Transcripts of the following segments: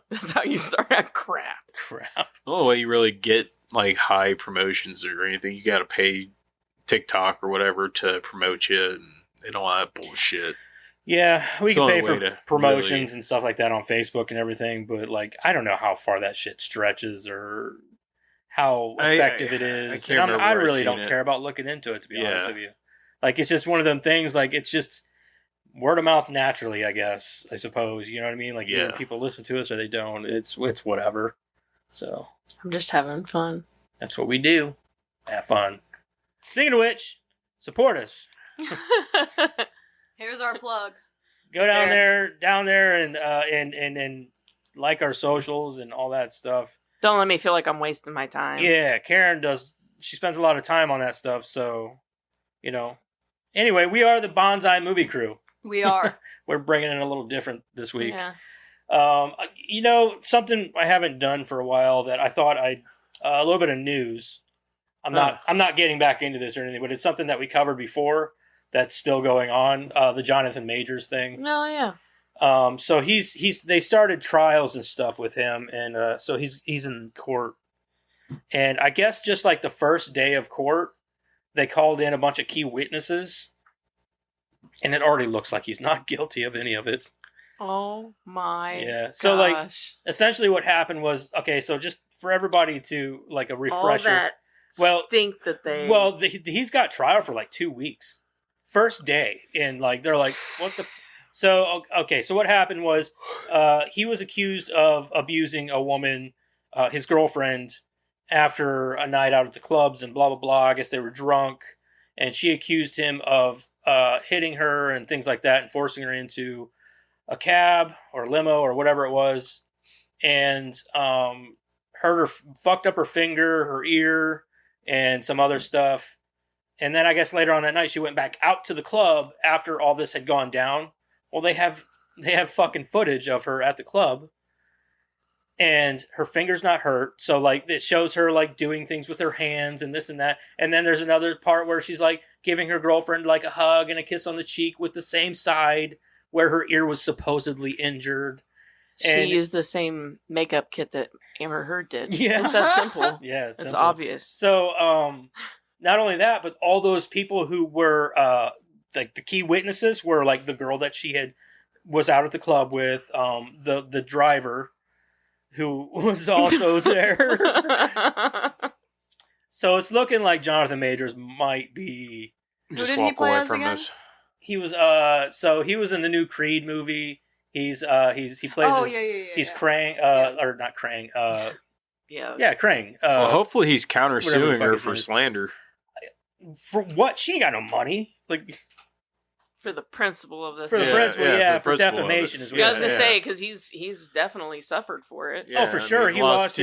That's how you start out. Crap. Crap. The only way you really get like high promotions or anything, you got to pay TikTok or whatever to promote you and all that bullshit. Yeah, we can pay for promotions really... and stuff like that on Facebook and everything, but like I don't know how far that shit stretches or how effective it is. I really don't care about looking into it, to be honest with you. Like it's just one of them things. Like it's just word of mouth naturally, I guess. I suppose you know what I mean. Like either people listen to us or they don't. It's whatever. So I'm just having fun. That's what we do. Have fun. Speaking of which, support us. Here's our plug. Go down there, and like our socials and all that stuff. Don't let me feel like I'm wasting my time. Yeah, Karen does. She spends a lot of time on that stuff, so you know. Anyway, we are the Bonsai Movie Crew. We are. We're bringing it a little different this week. Yeah. You know, something I haven't done for a while that I thought a little bit of news. I'm not getting back into this or anything, but it's something that we covered before. That's still going on, the Jonathan Majors thing. Oh yeah. So they started trials and stuff with him, and so he's in court. And I guess just like the first day of court, they called in a bunch of key witnesses, and it already looks like he's not guilty of any of it. Oh my. Yeah. So like, essentially, what happened was so just for everybody to like a refresher. Stink that they. Well, he's got trial for like 2 weeks. First day, and like they're like, what the? So okay, so what happened was, he was accused of abusing a woman, his girlfriend, after a night out at the clubs and blah blah blah. I guess they were drunk, and she accused him of hitting her and things like that, and forcing her into a cab or limo or whatever it was, and fucked up her finger, her ear, and some other stuff. And then I guess later on that night, she went back out to the club after all this had gone down. Well, they have fucking footage of her at the club, and her finger's not hurt. So like it shows her like doing things with her hands and this and that. And then there's another part where she's like giving her girlfriend like a hug and a kiss on the cheek with the same side where her ear was supposedly injured. She used the same makeup kit that Amber Heard did. Yeah, it's that simple. Yeah, it's obvious. So not only that, but all those people who were like the key witnesses were like the girl that she was out at the club with, the driver who was also there. So it's looking like Jonathan Majors might be. Who did he play as again? He was he was in the new Creed movie. He plays he's Krang or not Krang Krang. Well, hopefully he's countersuing her for slander. For what? She ain't got no money. Like for the principle of the for defamation is what I was gonna say, because he's definitely suffered for it. Yeah, for sure. He lost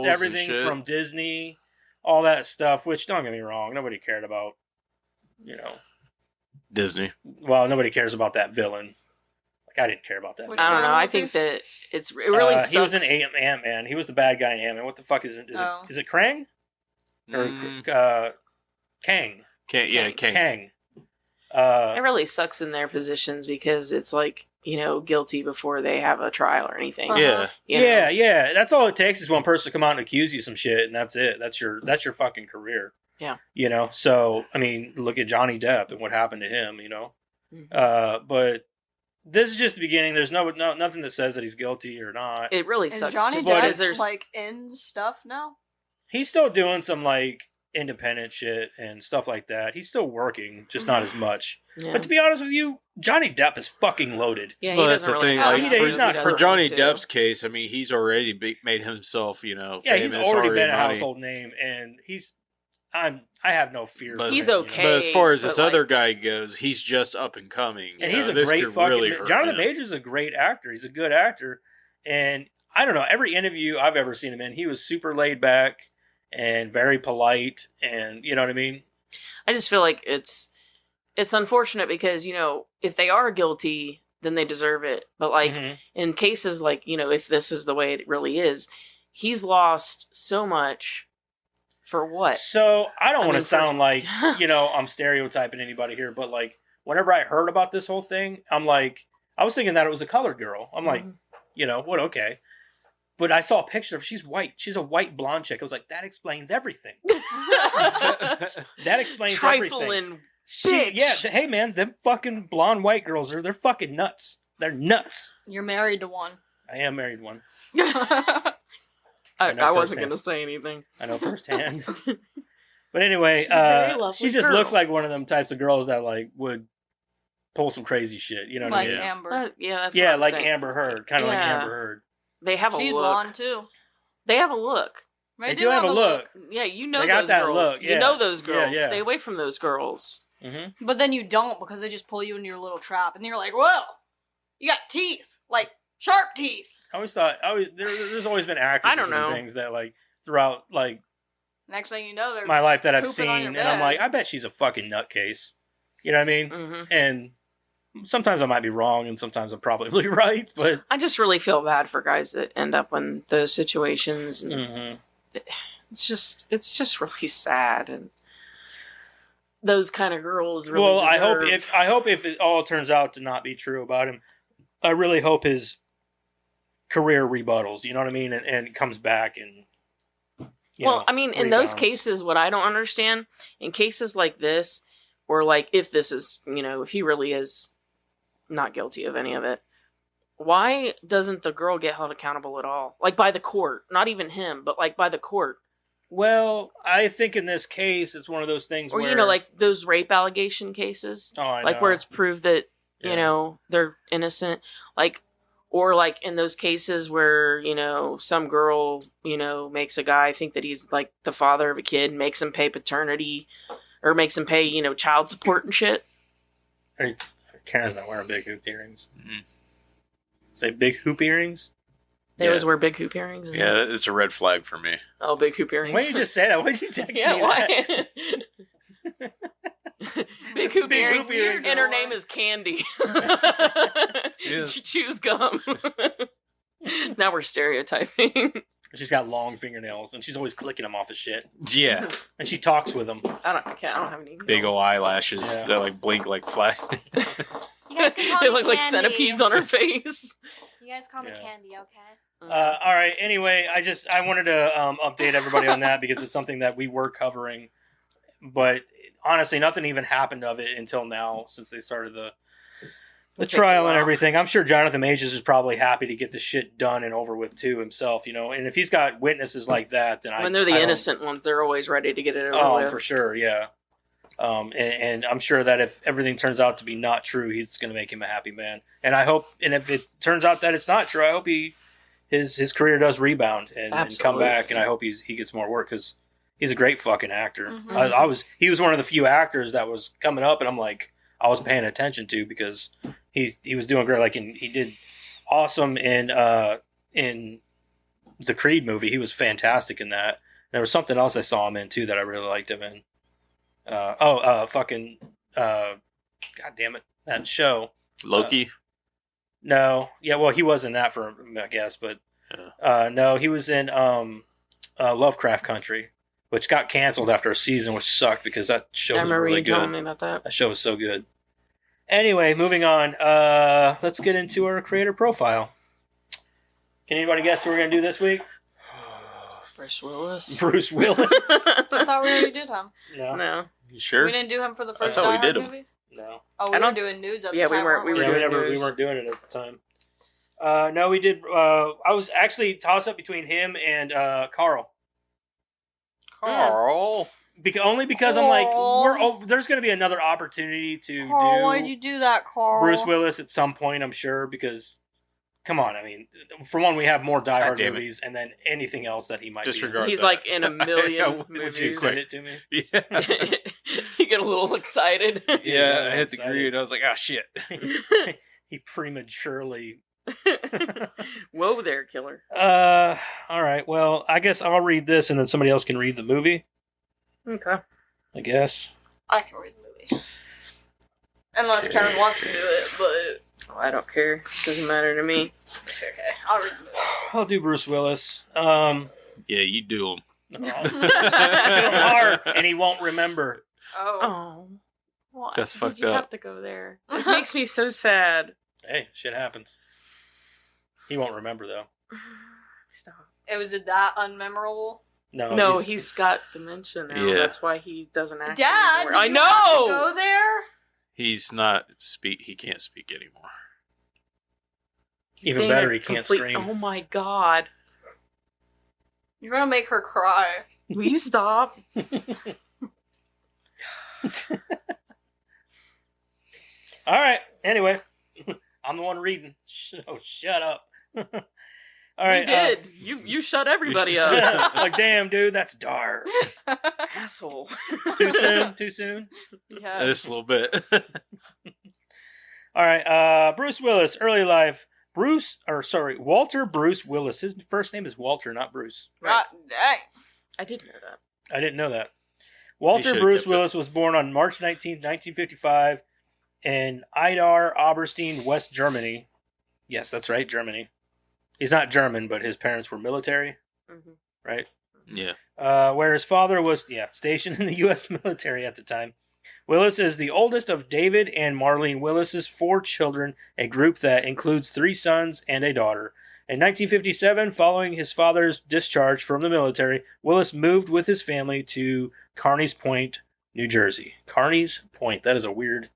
everything from Disney, all that stuff. Which, don't get me wrong, nobody cared about. You know, Disney. Well, nobody cares about that villain. Like I didn't care about that. I don't know. I think that it really sucks. He was in Ant-Man. He was the bad guy in Ant-Man. What the fuck is it? Is it Krang or Kang? Kang. It really sucks in their positions because it's like, guilty before they have a trial or anything. Uh-huh. Yeah. That's all it takes is one person to come out and accuse you of some shit, and that's it. That's your fucking career. Yeah. So I mean, look at Johnny Depp and what happened to him. Mm-hmm. But this is just the beginning. There's nothing that says that he's guilty or not. It really sucks. Johnny Depp's like in stuff now. He's still doing some like independent shit and stuff like that. He's still working, just not as much. Yeah. But to be honest with you, Johnny Depp is fucking loaded. Yeah, well, that's the thing. He's not for Johnny Depp's case. I mean, he's already made himself, famous. He's already been a household name, and I have no fear. But he's okay. But as far as this other guy goes, he's just up and coming. And he's a great fucking. Jonathan Majors is a great actor. He's a good actor, and I don't know. Every interview I've ever seen him in, he was super laid back and very polite, and you know what I mean. I just feel like it's unfortunate because if they are guilty, then they deserve it. But like in cases like if this is the way it really is, he's lost so much. For what? So I don't want to sound like I'm stereotyping anybody here, but like whenever I heard about this whole thing, I'm like I was thinking that it was a colored girl. I'm like, what? Okay. But I saw a picture of she's white. She's a white blonde chick. I was like, that explains everything. That explains everything. Bitch. Hey man, them fucking blonde white girls they're fucking nuts. They're nuts. You're married to one. I am married one. I wasn't going to say anything. I know firsthand. But anyway, she just looks like one of them types of girls that like would pull some crazy shit. You know what I mean? Like Amber. That's yeah, what I'm like saying. Amber Heard. Kind of like Amber Heard. They have She's a look. blonde too. They have a look. They do have a look. Yeah, you know they got those that girls. look. Yeah. You know those girls. Yeah. Stay away from those girls. Mm-hmm. But then you don't because they just pull you into your little trap, and you're like, "Whoa, you got teeth, like sharp teeth." I always thought there's always been actresses and things that like throughout like next thing you know, they're my life that I've pooping on your seen, and I'm bed. like, I bet she's a fucking nutcase. You know what I mean? Mm-hmm. And sometimes I might be wrong, and sometimes I'm probably right. But I just really feel bad for guys that end up in those situations. And it's just really sad, and those kind of girls really well, deserve... I hope if it all turns out to not be true about him, I really hope his career rebuttals. You know what I mean, and comes back and. I mean, in those cases, what I don't understand, in cases like this, or like if this is, if he really is not guilty of any of it, why doesn't the girl get held accountable at all? Like by the court, not even him, but like by the court. Well, I think in this case, it's one of those things where... Or, like those rape allegation cases. Oh, I know. Like where it's proved that, they're innocent. Like... Or, like, in those cases where, some girl, makes a guy think that he's, like, the father of a kid, makes him pay paternity, or makes him pay, child support and shit. Karen's not wearing big hoop earrings. Mm-hmm. Say big hoop earrings? They always wear big hoop earrings? Yeah, it's a red flag for me. Oh, big hoop earrings. Why did you just say that? Why did you text me why? Big hoop earrings. earrings And her name is Candy. She chews gum. Now we're stereotyping. She's got long fingernails, and she's always clicking them off of shit. Yeah. And she talks with them. I don't have any. Big ol' eyelashes that like blink like flag. They look like centipedes on her face. You guys call me Candy, okay? All right. Anyway, I wanted to update everybody on that because it's something that we were covering, but honestly, nothing even happened of it until now since they started the trial and everything. I'm sure Jonathan Majors is probably happy to get the shit done and over with too himself, And if he's got witnesses like that, then when they're the innocent ones, they're always ready to get it over with. Oh, for sure, yeah. And I'm sure that if everything turns out to be not true, he's going to make him a happy man. And I hope, and if it turns out that it's not true, I hope his career does rebound and come back. And I hope he gets more work because he's a great fucking actor. Mm-hmm. He was one of the few actors that was coming up, and I'm like, I was paying attention to because he was doing great. Like he did awesome in the Creed movie. He was fantastic in that. There was something else I saw him in too that I really liked him in. God damn it, that show Loki. No, yeah, well, he was in that for I guess, but no, he was in Lovecraft Country, which got canceled after a season, which sucked because that show was really good. I remember you telling me about that. That show was so good. Anyway, moving on. Let's get into our creator profile. Can anybody guess who we're gonna do this week? Bruce Willis. Bruce Willis. I thought we already did him. No. You sure? We didn't do him for the first I thought we did movie? him. No. Oh, we were doing news at the time. We weren't doing it at the time. No, we did. I was actually tossed up between him and Carl. Carl. Only because I'm like, there's going to be another opportunity to Carl, do. why'd you do that, Carl? Bruce Willis at some point, I'm sure, because. Come on, I mean, for one, we have more Die Hard movies, and then anything else that he might disregard. He's like in a million movies. Would you send it to me? Yeah. You get a little excited. Yeah, I hit the green. I was like, ah, shit. He prematurely. Whoa there, killer. All right. Well, I guess I'll read this, and then somebody else can read the movie. Okay. I guess. I can read the movie. Unless Karen wants to do it, but. I don't care. Doesn't matter to me. It's okay. I'll read the movie. I'll do Bruce Willis. Yeah, you do him. Hard, and he won't remember. Oh. Well, that's fucked you up. Have to go there. This makes me so sad. Hey, shit happens. He won't remember though. Stop. It was that unmemorable. No, he's got dementia now. Yeah. That's why he doesn't act Dad, anymore. did I you know. have to go there? He's not he can't speak anymore. Even better, he can't scream. Oh my god! You're gonna make her cry. Will you stop? All right. Anyway, I'm the one reading. Oh, shut up. All right. You did. You shut everybody up. Like, damn, dude, that's dark. Asshole. Too soon? Too soon? Yes. Just a little bit. All right. Bruce Willis, early life. Walter Bruce Willis. His first name is Walter, not Bruce. God dang. I did know that. I didn't know that. Walter should've Bruce kept Willis was born on March 19th, 1955 in Idar, Oberstein, West Germany. Yes, that's right, Germany. He's not German, but his parents were military, right? Yeah. Where his father was, stationed in the U.S. military at the time. Willis is the oldest of David and Marlene Willis's 4 children, a group that includes 3 sons and a daughter. In 1957, following his father's discharge from the military, Willis moved with his family to Carneys Point, New Jersey. Carneys Point, that is a weird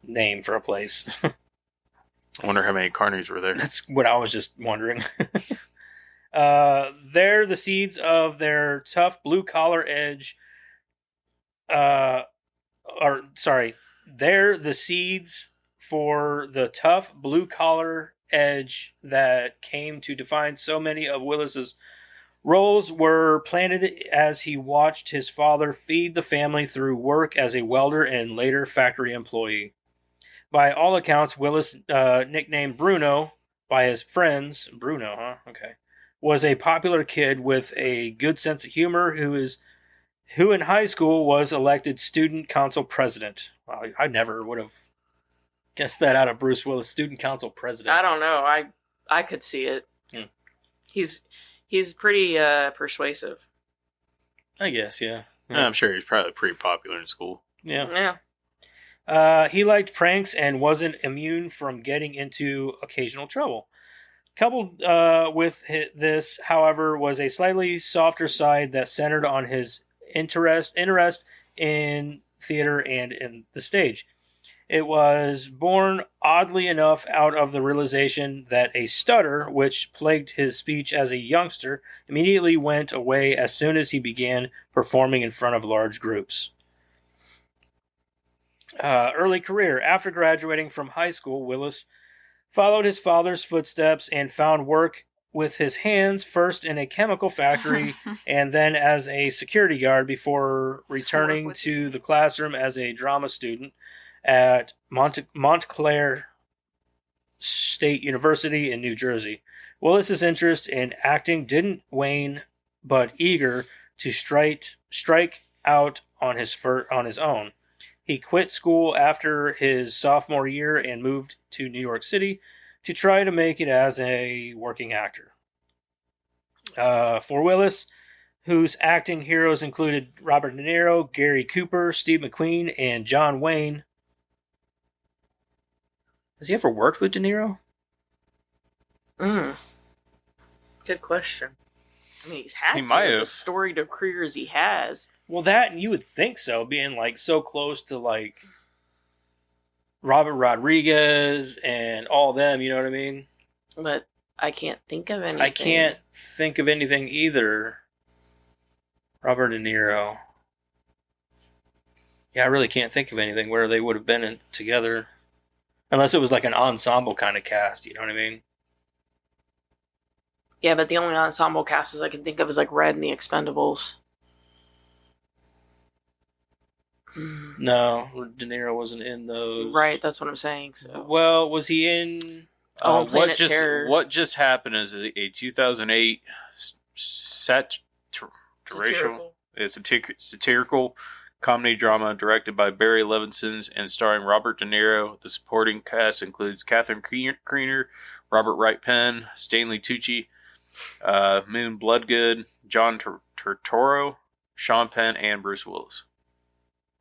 name for a place. I wonder how many Carneys were there. That's what I was just wondering. There, the seeds of their tough blue-collar edge... They're the seeds for the tough blue-collar edge that came to define so many of Willis's roles were planted as he watched his father feed the family through work as a welder and later factory employee. By all accounts, Willis, nicknamed Bruno by his friends, Bruno, huh? Okay, was a popular kid with a good sense of humor who in high school was elected student council president. Wow, I never would have guessed that out of Bruce Willis, student council president. I don't know. I could see it. He's pretty persuasive. I guess, yeah. I'm sure he's probably pretty popular in school. Yeah. He liked pranks and wasn't immune from getting into occasional trouble. Coupled with this, however, was a slightly softer side that centered on his interest in theater and in the stage. It was born, oddly enough, out of the realization that a stutter, which plagued his speech as a youngster, immediately went away as soon as he began performing in front of large groups. Early career. After graduating from high school, Willis followed his father's footsteps and found work with his hands, first in a chemical factory and then as a security guard before returning to the classroom as a drama student at Montclair State University in New Jersey. Willis's interest in acting didn't wane, but eager to strike out on his own. He quit school after his sophomore year and moved to New York City to try to make it as a working actor. For Willis, whose acting heroes included Robert De Niro, Gary Cooper, Steve McQueen, and John Wayne. Has he ever worked with De Niro? Good question. I mean, he might to, have. as storied of career as he has. Well, that, you would think so, being like so close to like Robert Rodriguez and all them, you know what I mean? But I can't think of anything. I can't think of anything either. Robert De Niro. Yeah, I really can't think of anything where they would have been together. Unless it was like an ensemble kind of cast, you know what I mean? Yeah, but the only ensemble casts I can think of is like Red and the Expendables. No, De Niro wasn't in those. Right, that's what I'm saying. So. Well, was he in... Planet Terror. What just happened is a 2008 satirical comedy drama directed by Barry Levinson and starring Robert De Niro. The supporting cast includes Catherine Keener, Robert Wright Penn, Stanley Tucci, Moon Bloodgood, John Turturro, Sean Penn, and Bruce Willis.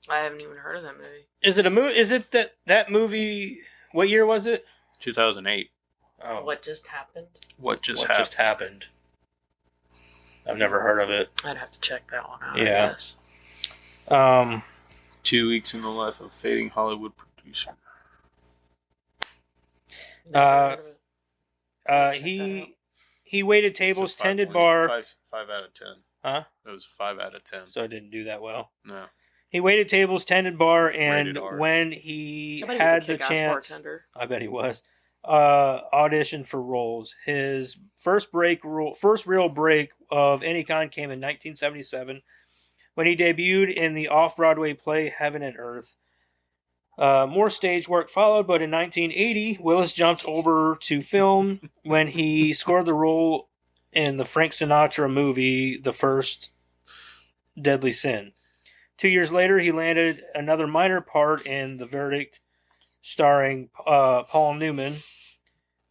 I haven't even heard of that movie. Is it a movie? Is it that movie? What year was it? 2008. Oh, What just happened? What just happened? I've never heard of it. I'd have to check that one out. Yeah. I guess. 2 weeks in the life of fading Hollywood producer. Never heard of it. Check that out. He waited It's a tables, 5.8 tended bar. 5 out of 10. Huh? It was 5 out of 10. So it didn't do that well. No. He waited tables, tended bar, and Rated R. when he I bet he was had a the kick-ass chance, bartender. I bet he was, auditioned for roles. His first real break of any kind came in 1977 when he debuted in the off-Broadway play Heaven and Earth. More stage work followed, but in 1980, Willis jumped over to film when he scored the role in the Frank Sinatra movie, The First Deadly Sin. 2 years later, he landed another minor part in The Verdict, starring Paul Newman.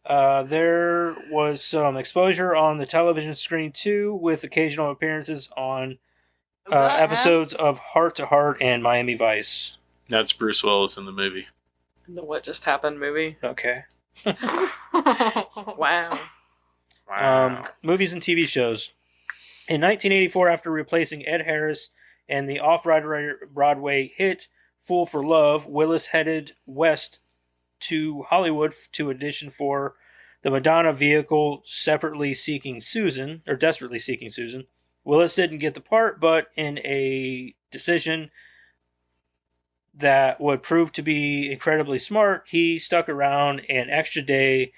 There was some exposure on the television screen, too, with occasional appearances on episodes of Heart to Heart and Miami Vice. That's Bruce Willis in the movie. The What Just Happened movie. Okay. Wow. Movies and TV shows. In 1984, after replacing Ed Harris and the off-Broadway hit Fool for Love, Willis headed west to Hollywood to audition for the Madonna vehicle Desperately Seeking Susan. Willis didn't get the part, but in a decision that would prove to be incredibly smart, he stuck around an extra day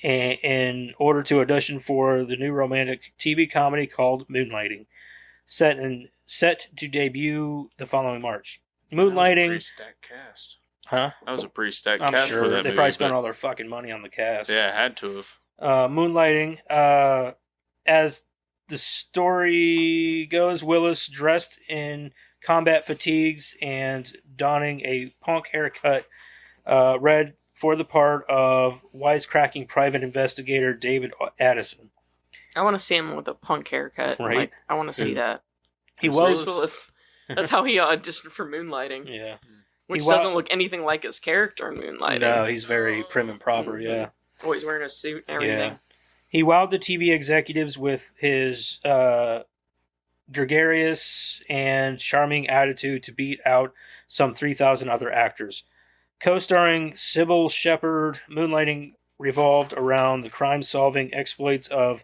in order to audition for the new romantic TV comedy called Moonlighting, set to debut the following March. Moonlighting, That was a pretty stacked cast. huh? That was a pretty stacked I'm cast sure for that they movie. probably spent but- all their fucking money on the cast. Yeah, it had to have. Moonlighting, as the story goes, Willis, dressed in combat fatigues and donning a punk haircut, read for the part of wisecracking private investigator David Addison. I want to see him with a punk haircut. Right. Like, I want to see Who? that. He Bruce was, Willis. That's how he auditioned for Moonlighting, yeah. which He wa- doesn't look anything like his character in Moonlighting. No, he's very prim and proper. Yeah. Always wearing a suit and everything. Yeah. He wowed the TV executives with his gregarious and charming attitude to beat out some 3,000 other actors. Co-starring Sybil Shepherd, Moonlighting revolved around the crime-solving exploits of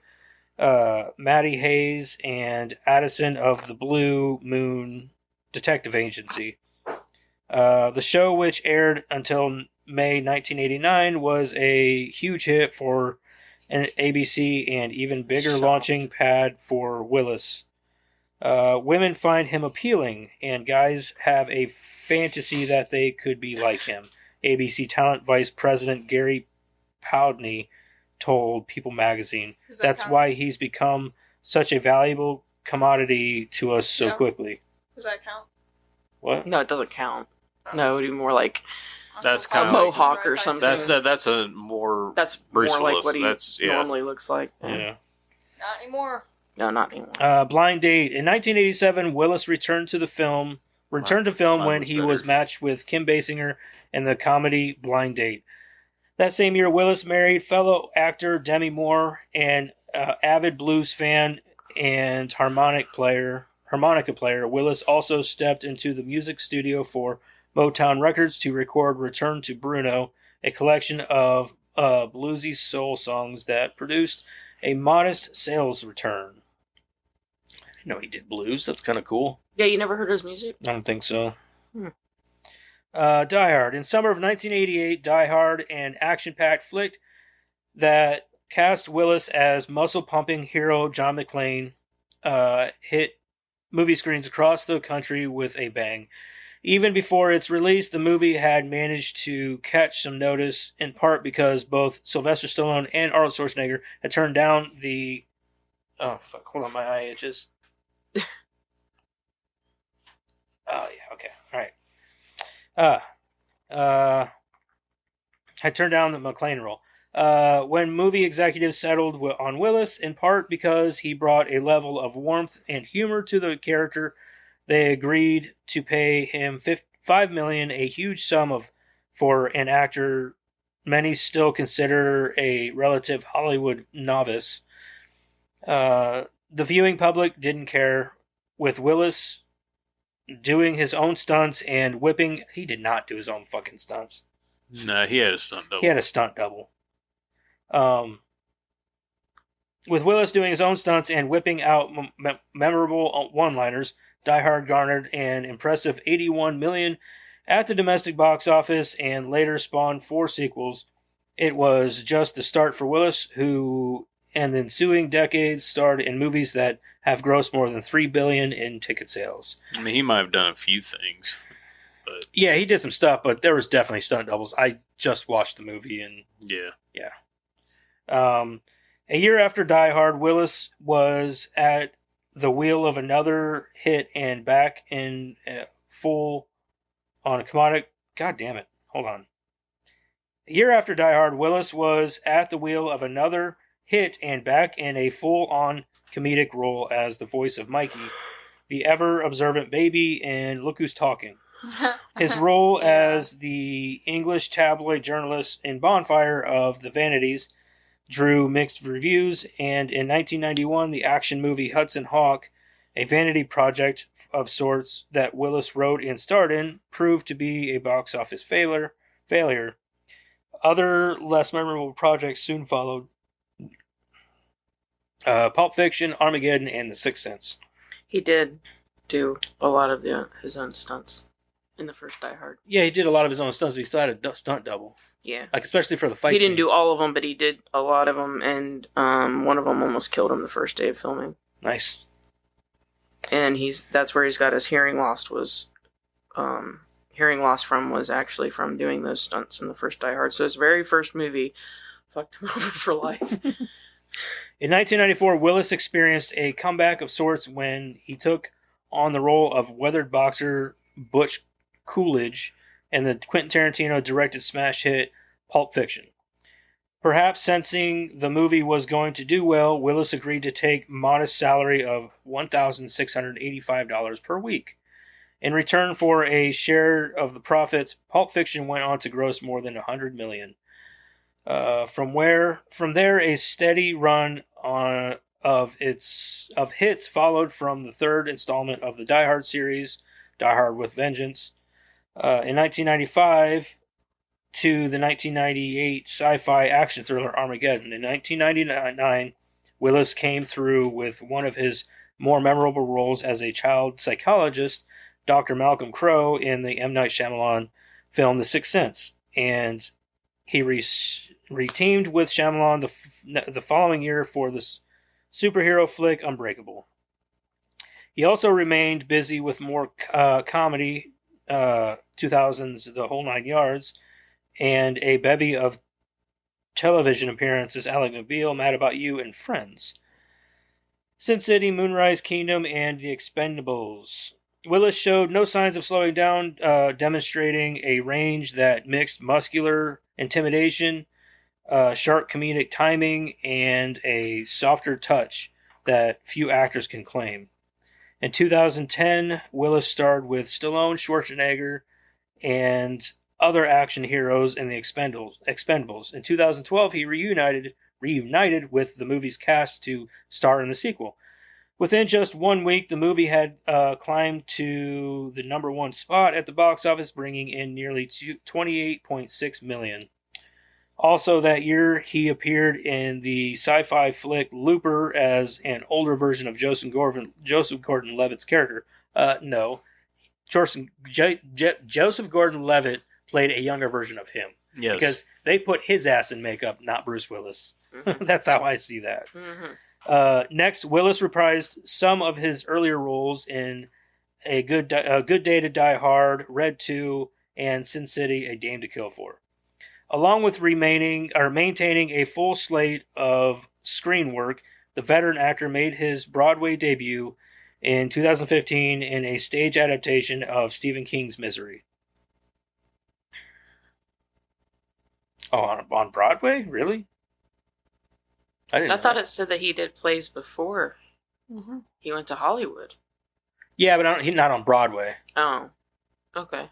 Matty Hayes and Addison of the Blue Moon Detective Agency. The show, which aired until May 1989, was a huge hit for an ABC and even bigger launching pad for Willis. Women find him appealing, and guys have a fantasy that they could be like him. ABC talent vice president Gary Powdney told People magazine. Does that That's count? why he's become such a valuable commodity to us so Yeah. quickly. Does that count? What? No, it doesn't count. No, it would be more like That's I'll kinda a like- mohawk or something. That's a more that's Bruce more like Willis. what he That's yeah. normally looks like. Yeah. Not anymore. No, not anymore. Blind Date. In 1987, Willis returned to film Mine when was he better. was matched with Kim Basinger in the comedy Blind Date. That same year, Willis married fellow actor Demi Moore, an avid blues fan and harmonica player. Willis also stepped into the music studio for Motown Records to record Return to Bruno, a collection of bluesy soul songs that produced a modest sales return. I didn't know he did blues. That's kind of cool. Yeah, you never heard his music? I don't think so. Hmm. Die Hard. In summer of 1988, Die Hard, an action-packed flick that cast Willis as muscle-pumping hero John McClane, hit movie screens across the country with a bang. Even before its release, the movie had managed to catch some notice, in part because both Sylvester Stallone and Arnold Schwarzenegger had turned down the... Oh, fuck. Hold on, my eye itches. Oh, yeah, okay. All right. I turned down the McClane role. When movie executives settled on Willis, in part because he brought a level of warmth and humor to the character, they agreed to pay him $5 million, a huge sum for an actor many still consider a relative Hollywood novice. the viewing public didn't care, with Willis doing his own stunts and whipping. He did not do his own fucking stunts. No, he had a stunt double. He had a stunt double. With Willis doing his own stunts and whipping out memorable one-liners, Die Hard garnered an impressive $81 million at the domestic box office and later spawned 4 sequels. It was just the start for Willis, who in the ensuing decades starred in movies that have grossed more than $3 billion in ticket sales. I mean, he might have done a few things, but Yeah, he did some stuff, but there was definitely stunt doubles. I just watched the movie and yeah. A year after Die Hard, Willis was at the wheel of another hit and back in full on a commodic. God damn it. Hold on. A year after Die Hard, Willis was at the wheel of another hit and back in a full-on comedic role as the voice of Mikey, the ever-observant baby in Look Who's Talking. His role as the English tabloid journalist in Bonfire of the Vanities drew mixed reviews, and in 1991, the action movie Hudson Hawk, a vanity project of sorts that Willis wrote and starred in, proved to be a box office failure. Other less memorable projects soon followed. Pulp Fiction, Armageddon, and The Sixth Sense. He did do a lot of his own stunts in the first Die Hard. Yeah, he did a lot of his own stunts, but he still had a stunt double. Yeah. Like, especially for the fight He didn't do scenes. all of them, but he did a lot of them, and one of them almost killed him the first day of filming. Nice. And that's where he's got his hearing lost was actually from doing those stunts in the first Die Hard. So his very first movie fucked him over for life. In 1994, Willis experienced a comeback of sorts when he took on the role of weathered boxer Butch Coolidge in the Quentin Tarantino directed smash hit Pulp Fiction. Perhaps sensing the movie was going to do well, Willis agreed to take modest salary of $1,685 per week. In return for a share of the profits, Pulp Fiction went on to gross more than $100 million. From there, a steady run of hits followed from the third installment of the Die Hard series, Die Hard with Vengeance. In 1995 to the 1998 sci-fi action thriller Armageddon. In 1999, Willis came through with one of his more memorable roles as a child psychologist, Dr. Malcolm Crowe, in the M. Night Shyamalan film The Sixth Sense, and he reteamed with Shyamalan the following year for the superhero flick Unbreakable. He also remained busy with more comedy, 2000's The Whole Nine Yards, and a bevy of television appearances, Alec McBeal, Mad About You, and Friends. Sin City, Moonrise Kingdom, and The Expendables. Willis showed no signs of slowing down, demonstrating a range that mixed muscular intimidation, sharp comedic timing, and a softer touch that few actors can claim. In 2010, Willis starred with Stallone, Schwarzenegger, and other action heroes in The Expendables. In 2012, he reunited with the movie's cast to star in the sequel. Within just 1 week, the movie had climbed to the number 1 spot at the box office, bringing in nearly $28.6 million. Also that year, he appeared in the sci-fi flick Looper as an older version of Joseph Gordon-Levitt's character. No. Joseph Gordon-Levitt played a younger version of him. Yes. Because they put his ass in makeup, not Bruce Willis. Mm-hmm. That's how I see that. Mm-hmm. Next, Willis reprised some of his earlier roles in A Good Day to Die Hard, Red 2, and Sin City, A Dame to Kill For. Along with maintaining a full slate of screen work, the veteran actor made his Broadway debut in 2015 in a stage adaptation of Stephen King's Misery. Oh, on Broadway? Really? I thought it said that he did plays before he went to Hollywood. Yeah, but he's not on Broadway. Oh, okay.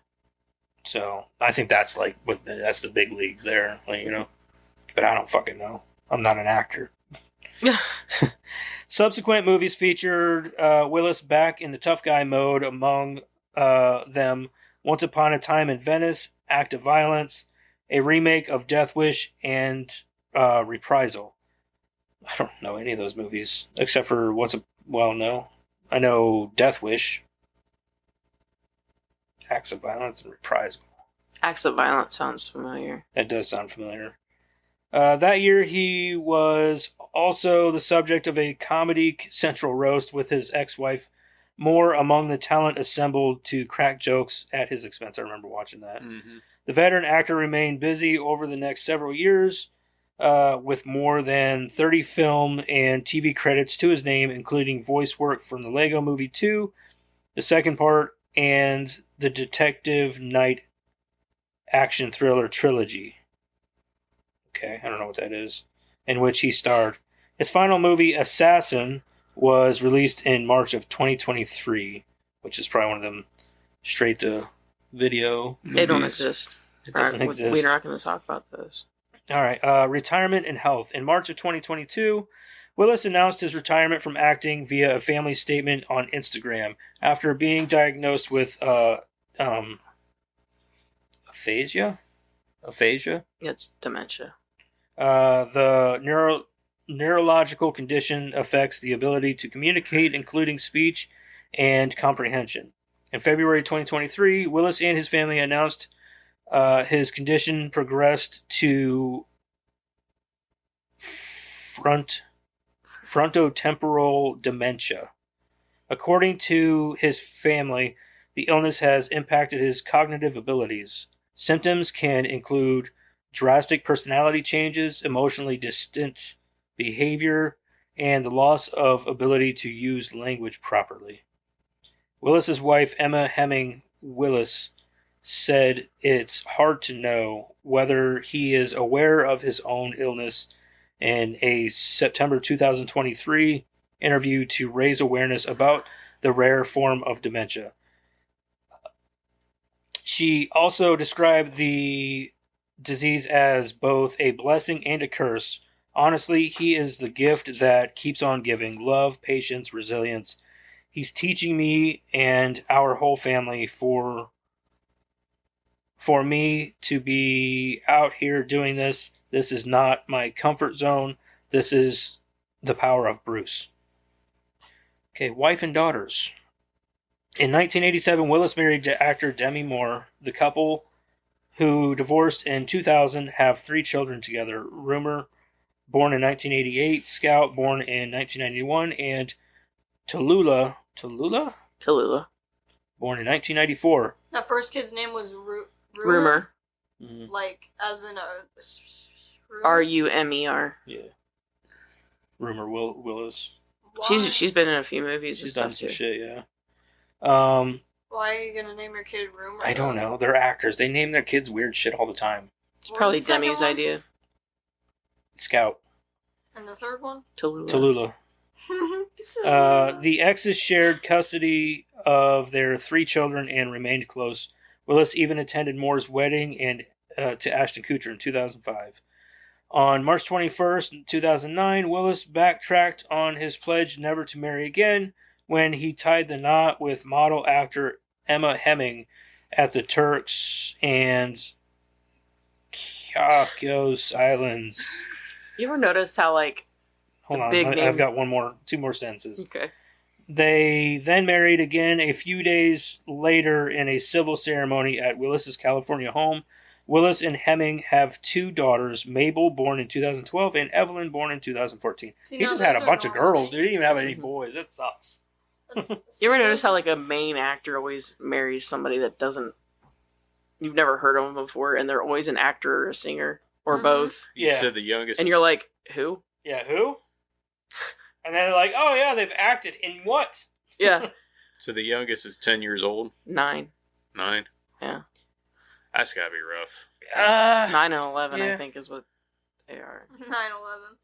So I think that's that's the big leagues there, But I don't fucking know. I'm not an actor. Subsequent movies featured Willis back in the tough guy mode, among them Once Upon a Time in Venice, Act of Violence, a remake of Death Wish, and Reprisal. I don't know any of those movies, except for no. I know Death Wish, Acts of Violence, and Reprisal. Acts of Violence sounds familiar. That does sound familiar. That year, he was also the subject of a Comedy Central roast with his ex-wife, Moore, among the talent assembled to crack jokes at his expense. I remember watching that. Mm-hmm. The veteran actor remained busy over the next several years, with more than 30 film and TV credits to his name, including voice work from the Lego Movie 2, the second part, and the Detective Knight action thriller trilogy. Okay, I don't know what that is, in which he starred. His final movie, Assassin, was released in March of 2023, which is probably one of them straight-to-video movies. They don't exist. It doesn't exist. We're not going to talk about those. All right, retirement and health. In March of 2022, Willis announced his retirement from acting via a family statement on Instagram after being diagnosed with aphasia? Aphasia? It's dementia. The neurological condition affects the ability to communicate, including speech and comprehension. In February 2023, Willis and his family announced his condition progressed to frontotemporal dementia. According to his family, the illness has impacted his cognitive abilities. Symptoms can include drastic personality changes, emotionally distant behavior, and the loss of ability to use language properly. Willis's wife, Emma Hemming Willis, said it's hard to know whether he is aware of his own illness in a September 2023 interview to raise awareness about the rare form of dementia. She also described the disease as both a blessing and a curse. Honestly, he is the gift that keeps on giving. Love, patience, resilience. He's teaching me and our whole family for me to be out here doing this. This is not my comfort zone. This is the power of Bruce. Okay, wife and daughters. In 1987, Willis married to actor Demi Moore. The couple, who divorced in 2000, have 3 children together. Rumor, born in 1988, Scout, born in 1991, and Tallulah, born in 1994. That first kid's name was Rumor. Mm-hmm. Like, as in a... Rumer. Yeah. Rumor Willis. Why? She's been in a few movies and She's stuff done some too. shit, yeah. Why are you gonna name your kid Rumor? I don't know. They're actors. They name their kids weird shit all the time. It's probably Demi's one? idea. Scout. And the third one? Tallulah. The exes shared custody of their 3 children and remained close. Willis even attended Moore's wedding and to Ashton Kutcher in 2005. On March 21st, 2009, Willis backtracked on his pledge never to marry again when he tied the knot with model actor Emma Hemming at the Turks and Caicos Islands. You ever notice how, like, Hold on, big name... I've got 2 more sentences. Okay. They then married again a few days later in a civil ceremony at Willis's California home. Willis and Hemming have 2 daughters, Mabel, born in 2012, and Evelyn, born in 2014. See, he now just had a those bunch are of girls, dude. He didn't even have any Mhm. boys. That sucks. You ever notice how, like, a main actor always marries somebody that you've never heard of them before, and they're always an actor or a singer, or Mhm. both, You Yeah. said the youngest. and you're like, who? Yeah, who? And then they're like, oh yeah, they've acted in what? Yeah. So the youngest is 10 years old. 9. 9. Yeah. That's gotta be rough. 9 and 11, yeah. I think, is what they are. 9/11.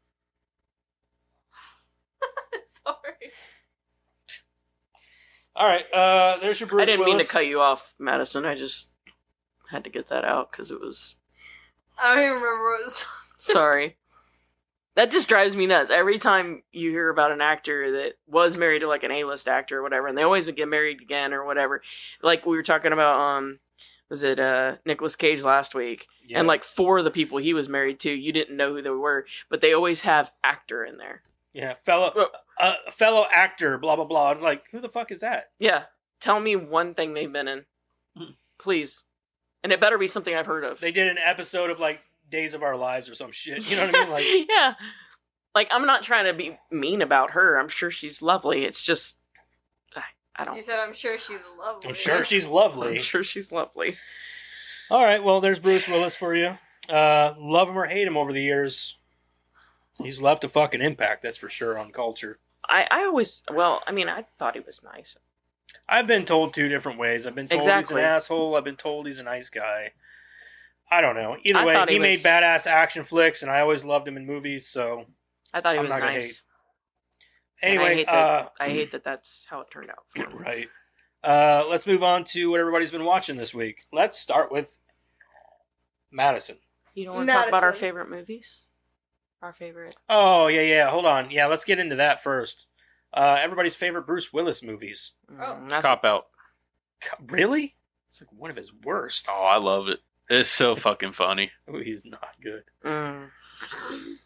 Sorry. All right, there's your Bruce I didn't mean to Willis. cut you off, Madison. I just had to get that out because it was... I don't even remember what it was. Sorry. That just drives me nuts. Every time you hear about an actor that was married to like an A-list actor or whatever, and they always would get married again or whatever. Like we were talking about, was it Nicolas Cage last week? Yeah. And like 4 of the people he was married to, you didn't know who they were, but they always have actor in there. Yeah, fellow actor, blah blah blah. I'm like, who the fuck is that? Yeah, tell me one thing they've been in, please, and it better be something I've heard of. They did an episode of like Days of Our Lives or some shit. You know what I mean? Like, yeah, like I'm not trying to be mean about her. I'm sure she's lovely. It's just, I don't. You said I'm sure she's lovely. I'm sure she's lovely. I'm sure she's lovely. All right, well, there's Bruce Willis for you. Love him or hate him over the years, he's left a fucking impact, that's for sure, on culture. I thought he was nice. I've been told 2 different ways. I've been told he's an asshole. I've been told he's a nice guy. I don't know. Either way, he made badass action flicks, and I always loved him in movies, so I thought he was not gonna nice. Hate. Anyway, I hate that that's how it turned out for him. Right. Let's move on to what everybody's been watching this week. Let's start with Madison. You don't want to talk about our favorite movies? Our favorite. Oh, yeah. Hold on. Yeah, let's get into that first. Everybody's favorite Bruce Willis movies. Cop Out. Really? It's like one of his worst. Oh, I love it. It's so fucking funny. Oh, he's not good. Mm.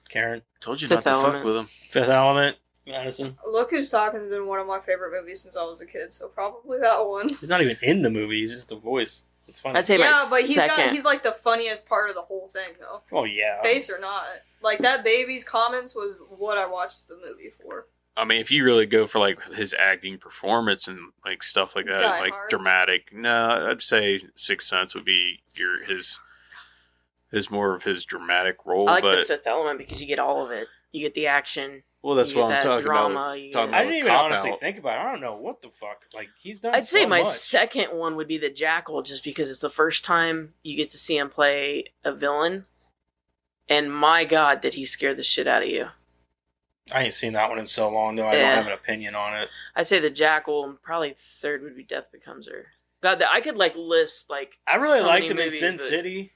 Karen? Told you Fifth not to Element. fuck with him. Fifth Element. Madison? Look Who's Talking has been one of my favorite movies since I was a kid, so probably that one. He's not even in the movie. He's just the voice. It's funny. I'd say But second. he's like the funniest part of the whole thing, though. Oh, yeah. Face or not. Like, that baby's comments was what I watched the movie for. I mean, if you really go for like his acting performance and like stuff like that, Die like Hard. dramatic, no, I'd say Sixth Sense would be his more of his dramatic role. I like but the Fifth Element because you get all of it. You get the action. well, that's you get what I'm that talking drama, about. you Talking get- I about didn't even Cop honestly Out. think about it. I don't know what the fuck. Like, he's done I'd say so my much. second one would be the Jackal, just because it's the first time you get to see him play a villain, and my God, did he scare the shit out of you? I ain't seen that one in so long, though. I don't Yeah. have an opinion on it. I'd say the Jackal, and probably third would be Death Becomes Her. God, I could like list like. I really so liked many him movies, in Sin but- City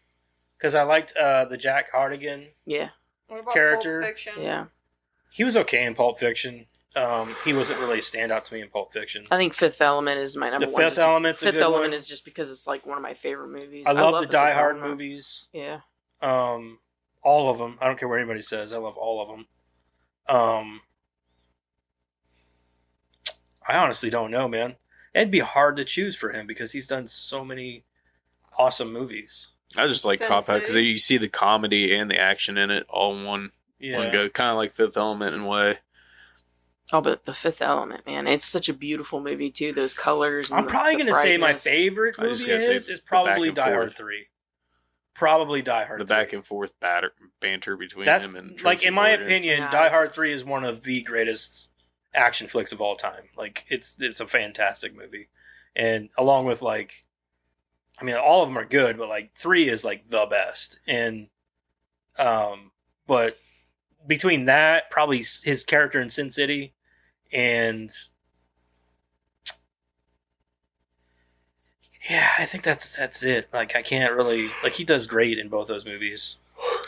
because I liked the Jack Hardigan. Yeah, What about Character. Pulp Fiction? yeah. He was okay in Pulp Fiction. He wasn't really a standout to me in Pulp Fiction. I think Fifth Element is my number The one. Fifth Element's a Fifth good Element one. is just because it's like one of my favorite movies. I love the Die Fifth Hard Element. movies. Yeah. All of them. I don't care what anybody says. I love all of them. I honestly don't know, man. It'd be hard to choose for him because he's done so many awesome movies. I just like Sin Cop Out because City? you see the comedy and the action in it all in one go. Kind of like Fifth Element in a way. Oh, but the Fifth Element, man, it's such a beautiful movie too. Those colors. And I'm probably the going to say my brightness. favorite I was movie gonna say is the probably back and Die Hard forth. 3. Probably Die Hard The 3. back and forth banter between That's him and like, Tracy in my Morgan. opinion, Yeah. Die Hard 3 is one of the greatest action flicks of all time. Like, it's a fantastic movie. And along with, like, I mean, all of them are good, but, like, 3 is, like, the best. And, but between that, probably his character in Sin City, and yeah, I think that's it. Like, I can't really, like, he does great in both those movies.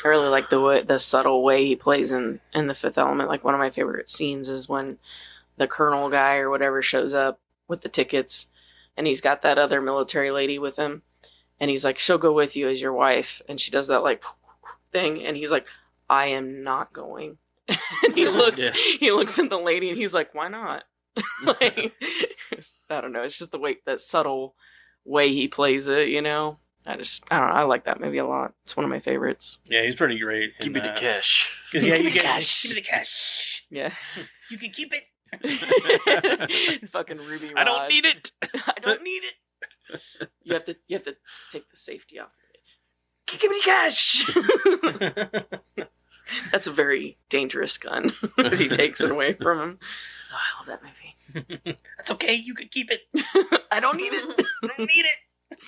I really like the subtle way he plays in the Fifth Element. Like one of my favorite scenes is when the colonel guy or whatever shows up with the tickets, and he's got that other military lady with him, and he's like, "She'll go with you as your wife," and she does that like thing, and he's like, "I am not going." And he looks at the lady, and he's like, "Why not?" Like, I don't know. It's just the way, that subtle way he plays it, you know. I don't know. I like that movie a lot. It's one of my favorites. Yeah, he's pretty great. Give me the cash. Because yeah, Give you me the get cash. give me the cash. Yeah. You can keep it. Fucking Ruby Rod. I don't need it. I don't need it. You have to take the safety off. Give me the cash. That's a very dangerous gun as he takes it away from him. Oh, I love that movie. That's okay. You can keep it. I don't need it. I don't need it.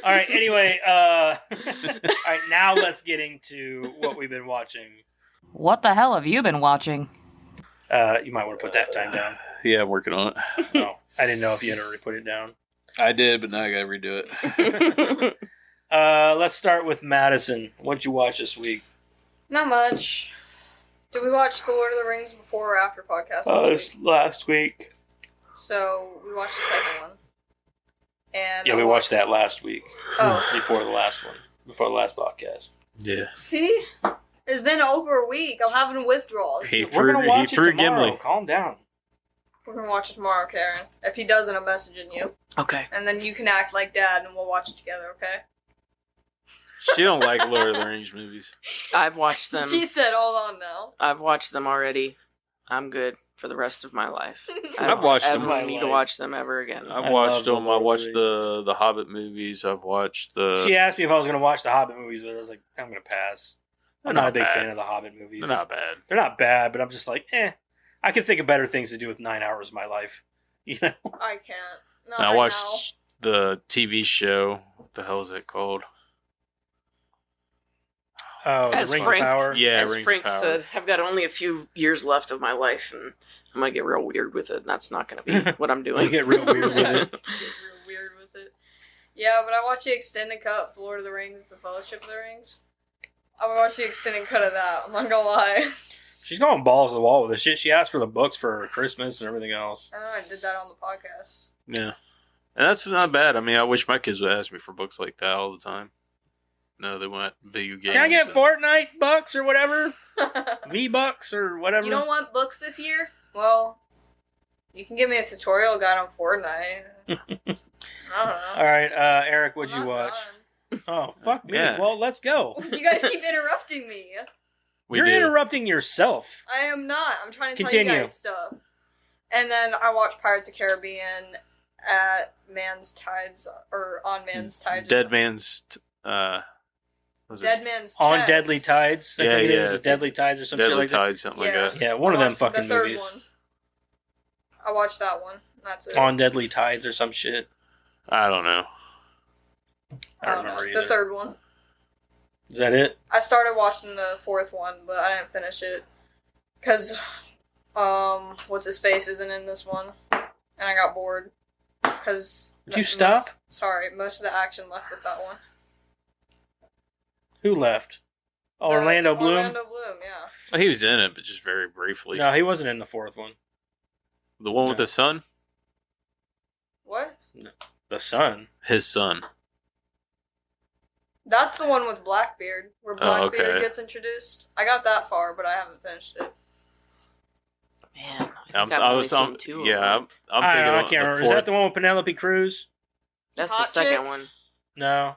All right. Anyway, all right. Now let's get into what we've been watching. What the hell have you been watching? You might want to put that time down. Yeah, I'm working on it. Oh, I didn't know if you had already put it down. I did, but now I gotta redo it. Let's start with Madison. What'd you watch this week? Not much. Did we watch The Lord of the Rings before or after podcast? This last week. So we watched the second one. And Yeah, we watched that last week. Oh. Before the last one. Before the last podcast. Yeah. See? It's been over a week. I'm having withdrawals. He We're gonna watch it tomorrow. Gimli. Calm down. We're gonna watch it tomorrow, Karen. If he doesn't, I'm messaging you. Okay. And then you can act like Dad and we'll watch it together, okay? She don't like Lord of the Rings movies. I've watched them. She said, hold on now. I've watched them already. I'm good for the rest of my life. I've watched I them. don't need to watch them ever again. I've watched them. I Lord of the watched Rings. the Hobbit movies. I've watched the. She asked me if I was going to watch the Hobbit movies, but I was like, I'm going to pass. I'm not a big bad. fan of the Hobbit movies. They're not bad. They're not bad, but I'm just like, I can think of better things to do with 9 hours of my life. You know? I can't. Not I right watched the TV show. What the hell is it called? Oh, As the Rings Frank- of Power. Yeah, As Rings Frank of Power. said, I've got only a few years left of my life, and I'm gonna get real weird with it. And that's not gonna be what I'm doing. You get real weird with it. now. Get real weird with it. Yeah, but I watched the extended cut of The Lord of the Rings, The Fellowship of the Rings. I watched the extended cut of that. I'm not gonna lie. She's going balls to the wall with the shit. She asked for the books for Christmas and everything else. I know I did that on the podcast. Yeah, and that's not bad. I mean, I wish my kids would ask me for books like that all the time. No, they want video games. Can I get Fortnite bucks or whatever? V-bucks or whatever? You don't want books this year? Well, you can give me a tutorial guide on Fortnite. I don't know. All right, Eric, what'd I'm you not watch? done. Oh, fuck me. Yeah. Well, let's go. You guys keep interrupting me. You're interrupting yourself. I am not. I'm trying to tell Continue. you guys stuff. And then I watched Pirates of the Caribbean at Man's Tides, or on Man's Tides. Dead Man's. Was it Dead Man's On Chest. Deadly Tides. I Yeah, think it yeah. is. Deadly Tides or some shit Deadly like that. Tide, something like Yeah. that. Yeah, one of I them watched fucking the third movies. one. I watched that one. That's it. On Deadly Tides or some shit. I don't know. I don't remember either. The third one. Is that it? I started watching the fourth one, but I didn't finish it. Because, what's his face isn't in this one. And I got bored. Because... Did you stop? Sorry, most of the action left with that one. Who left? Oh, Orlando Bloom? Orlando Bloom, yeah. Well, he was in it, but just very briefly. No, he wasn't in the fourth one. The one with No. the son? What? The son. His son. That's the one with Blackbeard, where Blackbeard okay. gets introduced. I got that far, but I haven't finished it. Man, I'm I've only seen two of them. I'm I thinking don't know, I of can't remember. the Is that fourth. the one with Penelope Cruz? That's Hot the second chick? one. No.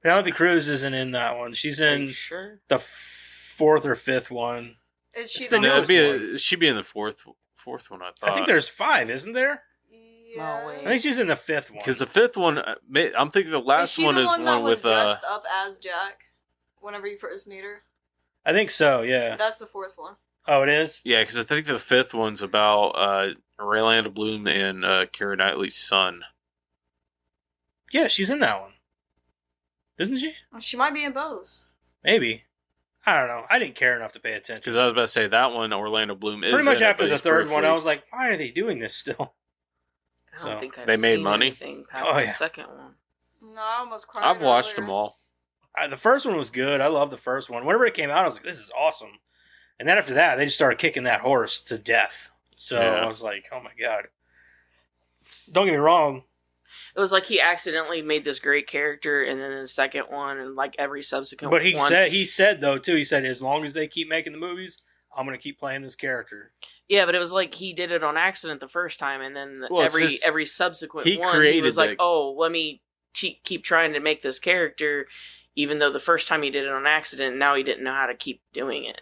Penelope Cruz isn't in that one. She's Are in you sure? the fourth or fifth one. Is she It's the the No, newest one. she'd be in the fourth one, I thought. I think there's 5, isn't there? Yeah. No, wait. I think she's in the 5th one. Because the fifth one, I'm thinking the Is last she one the is one that one was with dressed up as Jack whenever you first meet her? I think so, yeah. That's the fourth one. Oh, it is? yeah, because I think the fifth one's about Orlando Bloom and Keira Knightley's son. Yeah, she's in that one. Isn't she? She might be in both. Maybe. I don't know. I didn't care enough to pay attention. Because I was about to say that one, Orlando Bloom is Pretty much in it, after but the he's third one, briefly- I was like, why are they doing this still? I So, don't think I've they made seen money? anything past Oh, the yeah. second one. No, I almost cried. I've watched earlier. them all. The first one was good. I love the first one. Whenever it came out, I was like, this is awesome. And then after that, they just started kicking that horse to death. So Yeah. I was like, oh my God. Don't get me wrong. It was like he accidentally made this great character, and then the second one, and like every subsequent But one. he said though too, he said as long as they keep making the movies, I'm gonna keep playing this character. Yeah, but it was like he did it on accident the first time, and then Well, it's every his- subsequent he one, he created was like, that- "Oh, let me keep trying to make this character," even though the first time he did it on accident, now he didn't know how to keep doing it.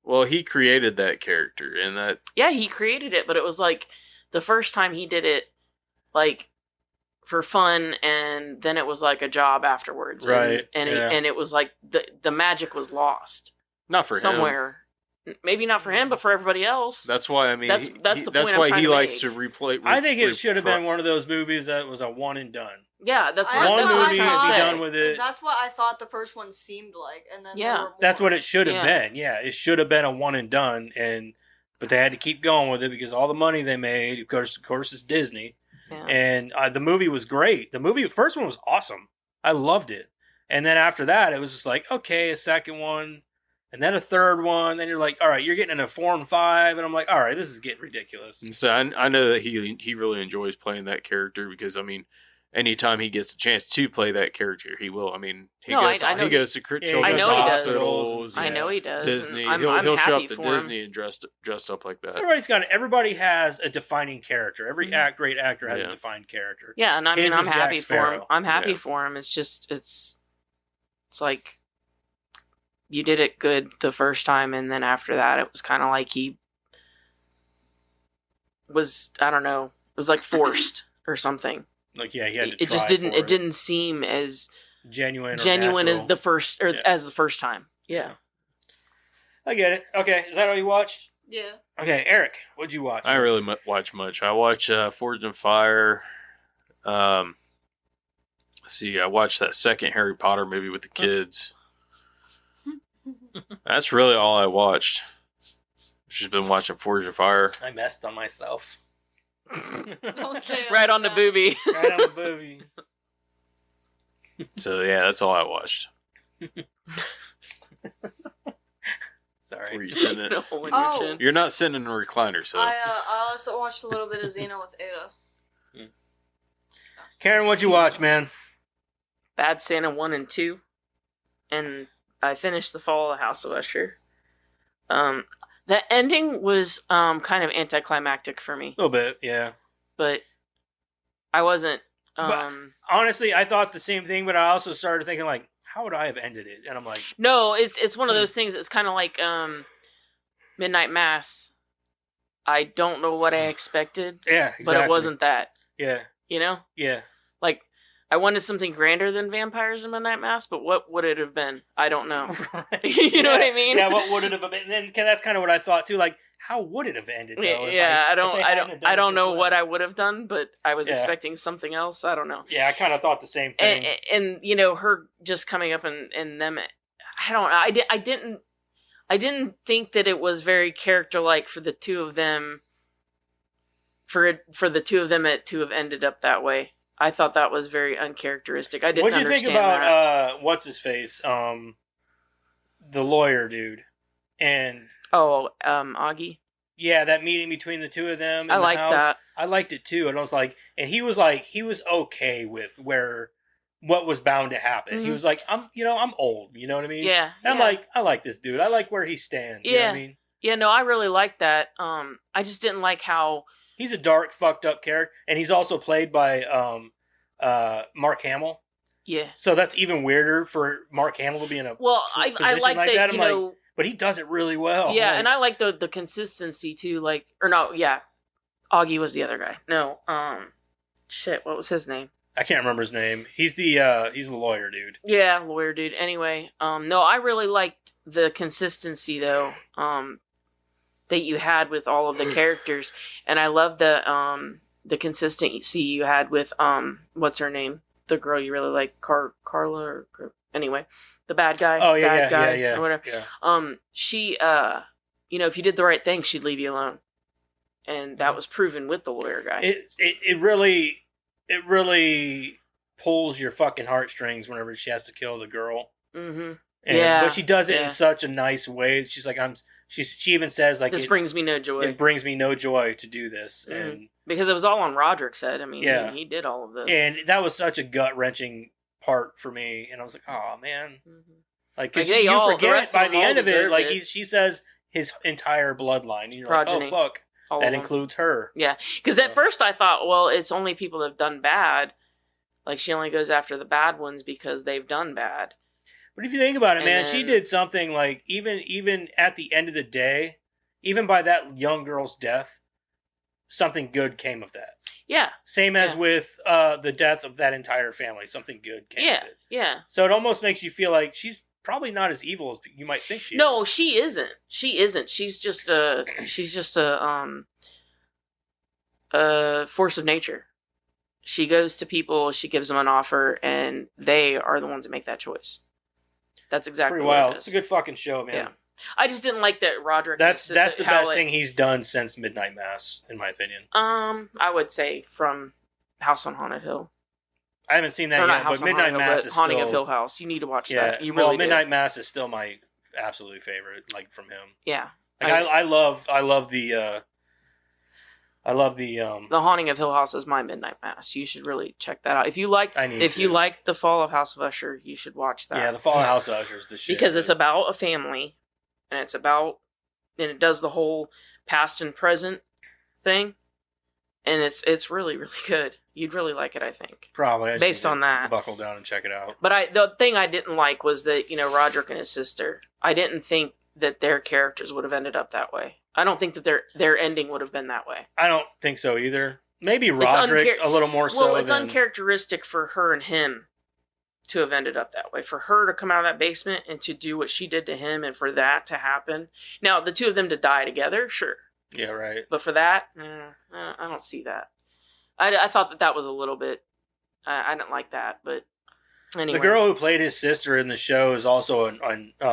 Well, he created that character, and that Yeah, he created it, but it was like the first time he did it, like for fun, and then it was like a job afterwards, Right, And yeah. and it was like the magic was lost not for him. somewhere. Maybe not for him, but for everybody else. That's why I mean That's the that's point I'm why trying he to likes make. to replay. I think it should have been one of those movies that was a one and done. Yeah, that's I- what One that's what I'm movie trying and to be say. done with it. That's what I thought the first one seemed like, and then Yeah. there were more. That's what it should have Yeah. been. Yeah, it should have been a one and done, but they had to keep going with it because all the money they made, of course, it's Disney. Yeah. And the movie was great. The first one was awesome. I loved it. And then after that, it was just like, okay, a second one. and then a third one. Then you're like, all right, you're getting into 4 and 5, and I'm like, all right, this is getting ridiculous. So I know that he really enjoys playing that character because I mean, anytime he gets a chance to play that character, he will. I mean, he goes to children's hospitals. I know he does. Disney. I'm He'll show up happy to for him. Disney and dressed up like that. Everybody has a defining character. Every great actor has a defined character. Yeah, and I mean, I'm happy for him. I'm happy Yeah. for him. It's just it's like you did it good the first time, and then after that, it was kind of like he was, I don't know, it was like forced or something. Like, yeah, he had to It try just didn't. for It didn't seem as genuine as natural. the first as the first time. Yeah. I get it. Okay, is that all you watched? Yeah. Okay, Eric, what'd you watch? I didn't really watch much. I watched Forged in Fire. Let's see, I watched that second Harry Potter movie with the kids. That's really all I watched. She's been watching Forged in Fire. I messed on myself. Don't say it Right like on the that. booby. Right on the booby. So yeah, that's all I watched. Sorry. Were you sitting in? No, when Oh. you're chin. You're not sitting in a recliner, so I also watched a little bit of Xena with Ada. Karen, what'd you watch, man? Bad Santa 1 and 2, and I finished The Fall of the House of Usher. The ending was kind of anticlimactic for me, A little bit, yeah. but I wasn't. But- Honestly, I thought the same thing, but I also started thinking, like, how would I have ended it? And I'm like, No, it's one of those things. It's kind of like Midnight Mass. I don't know what I expected, yeah, exactly. but it wasn't that. Yeah, You know, yeah. like I wanted something grander than vampires in Midnight Mass, but what would it have been? I don't know. Right. You know what I mean? Yeah, what would it have been? And then that's kind of what I thought too. Like, how would it have ended? Though, Yeah, I don't know what what I would have done, but I was Yeah. expecting something else. I don't know. Yeah, I kind of thought the same thing. And you know, her just coming up and them, I don't know. I didn't think that it was very character like for the two of them. For the two of them to have ended up that way, I thought that was very uncharacteristic. I didn't. What'd you understand think about that. what's his face, the lawyer dude, and Augie. yeah, that meeting between the two of them. In I the liked house, that. I liked it too, and I was like, he was okay with what was bound to happen. He Mhm. was like, I'm old, you know what I mean? Yeah, And I'm yeah. like, I like this dude. I like where he stands. You know what I Yeah. mean? Yeah, no, I really liked that. I just didn't like how. He's a dark, fucked up character, and he's also played by Mark Hamill. Yeah. So that's even weirder for Mark Hamill to be in a Well, position I like that. I'm You like, know. but he does it really well. Yeah, Like, and I like the consistency too. Like, or no, yeah, Augie was the other guy. No, shit, what was his name? I can't remember his name. He's the lawyer dude. Yeah, lawyer dude. Anyway, no, I really liked the consistency though. That you had with all of the characters, and I love the consistency you had with what's her name, the girl you really like, Carla. Or, anyway, the bad guy. Oh yeah, bad guy, yeah. or whatever. Yeah. She you know, if you did the right thing, she'd leave you alone, and that was proven with the lawyer guy. It really pulls your fucking heartstrings whenever she has to kill the girl. Mm-hmm. And, but she does it yeah. in such a nice way. She's like, she even says like, This brings me no joy. It brings me no joy to do this. Mhm. And Because it was all on Roderick's head. I mean, Yeah. he did all of this. and that was such a gut wrenching part for me. And I was like, oh man, Mhm. like because Like, they you all- the forget rest of by them the all end of it, deserved like it. she says his entire bloodline, and you're Progeny. like, oh fuck, All that of them. includes her. Yeah, because at first I thought, well, it's only people that have done bad. Like, she only goes after the bad ones because they've done bad. But if you think about it, And man, she then- did something like even at the end of the day, even by that young girl's death, something good came of that. Yeah, Same as Yeah. with the death of that entire family, something good came yeah, of it. yeah. So it almost makes you feel like she's probably not as evil as you might think she No, is. she isn't. She isn't. She's just a force of nature. She goes to people, she gives them an offer, and they are the ones that make that choice. That's exactly Pretty what wild. it It's is. a good fucking show, man. Yeah. I just didn't like that Roderick. That's the how best it- thing he's done since Midnight Mass, in my opinion. I would say from House on Haunted Hill. I haven't seen that Or not yet, House but on Midnight Haunted Hill, Mass but is Haunting still of Hill House. You need to watch yeah. that. You well, really Midnight do. Mass is still my absolutely favorite, like from him. Yeah. Like I love the The Haunting of Hill House is my Midnight Mass. You should really check that out. If you like The Fall of House of Usher, you should watch that. Yeah, The Fall of House of Usher is the shit. Because it's about a family, and it does the whole past and present thing, and it's really, really good. You'd really like it, I think. Probably. Based on that. Buckle down and check it out. But the thing I didn't like was that, Roderick and his sister, I didn't think that their characters would have ended up that way. I don't think that their ending would have been that way. I don't think so either. Maybe Roderick a little more so. Well, it's uncharacteristic for her and him to have ended up that way. For her to come out of that basement and to do what she did to him, and for that to happen. Now, the two of them to die together, sure. Yeah, right. But for that, I don't see that. I thought that was a little bit... I didn't like that, but anyway. The girl who played his sister in the show is also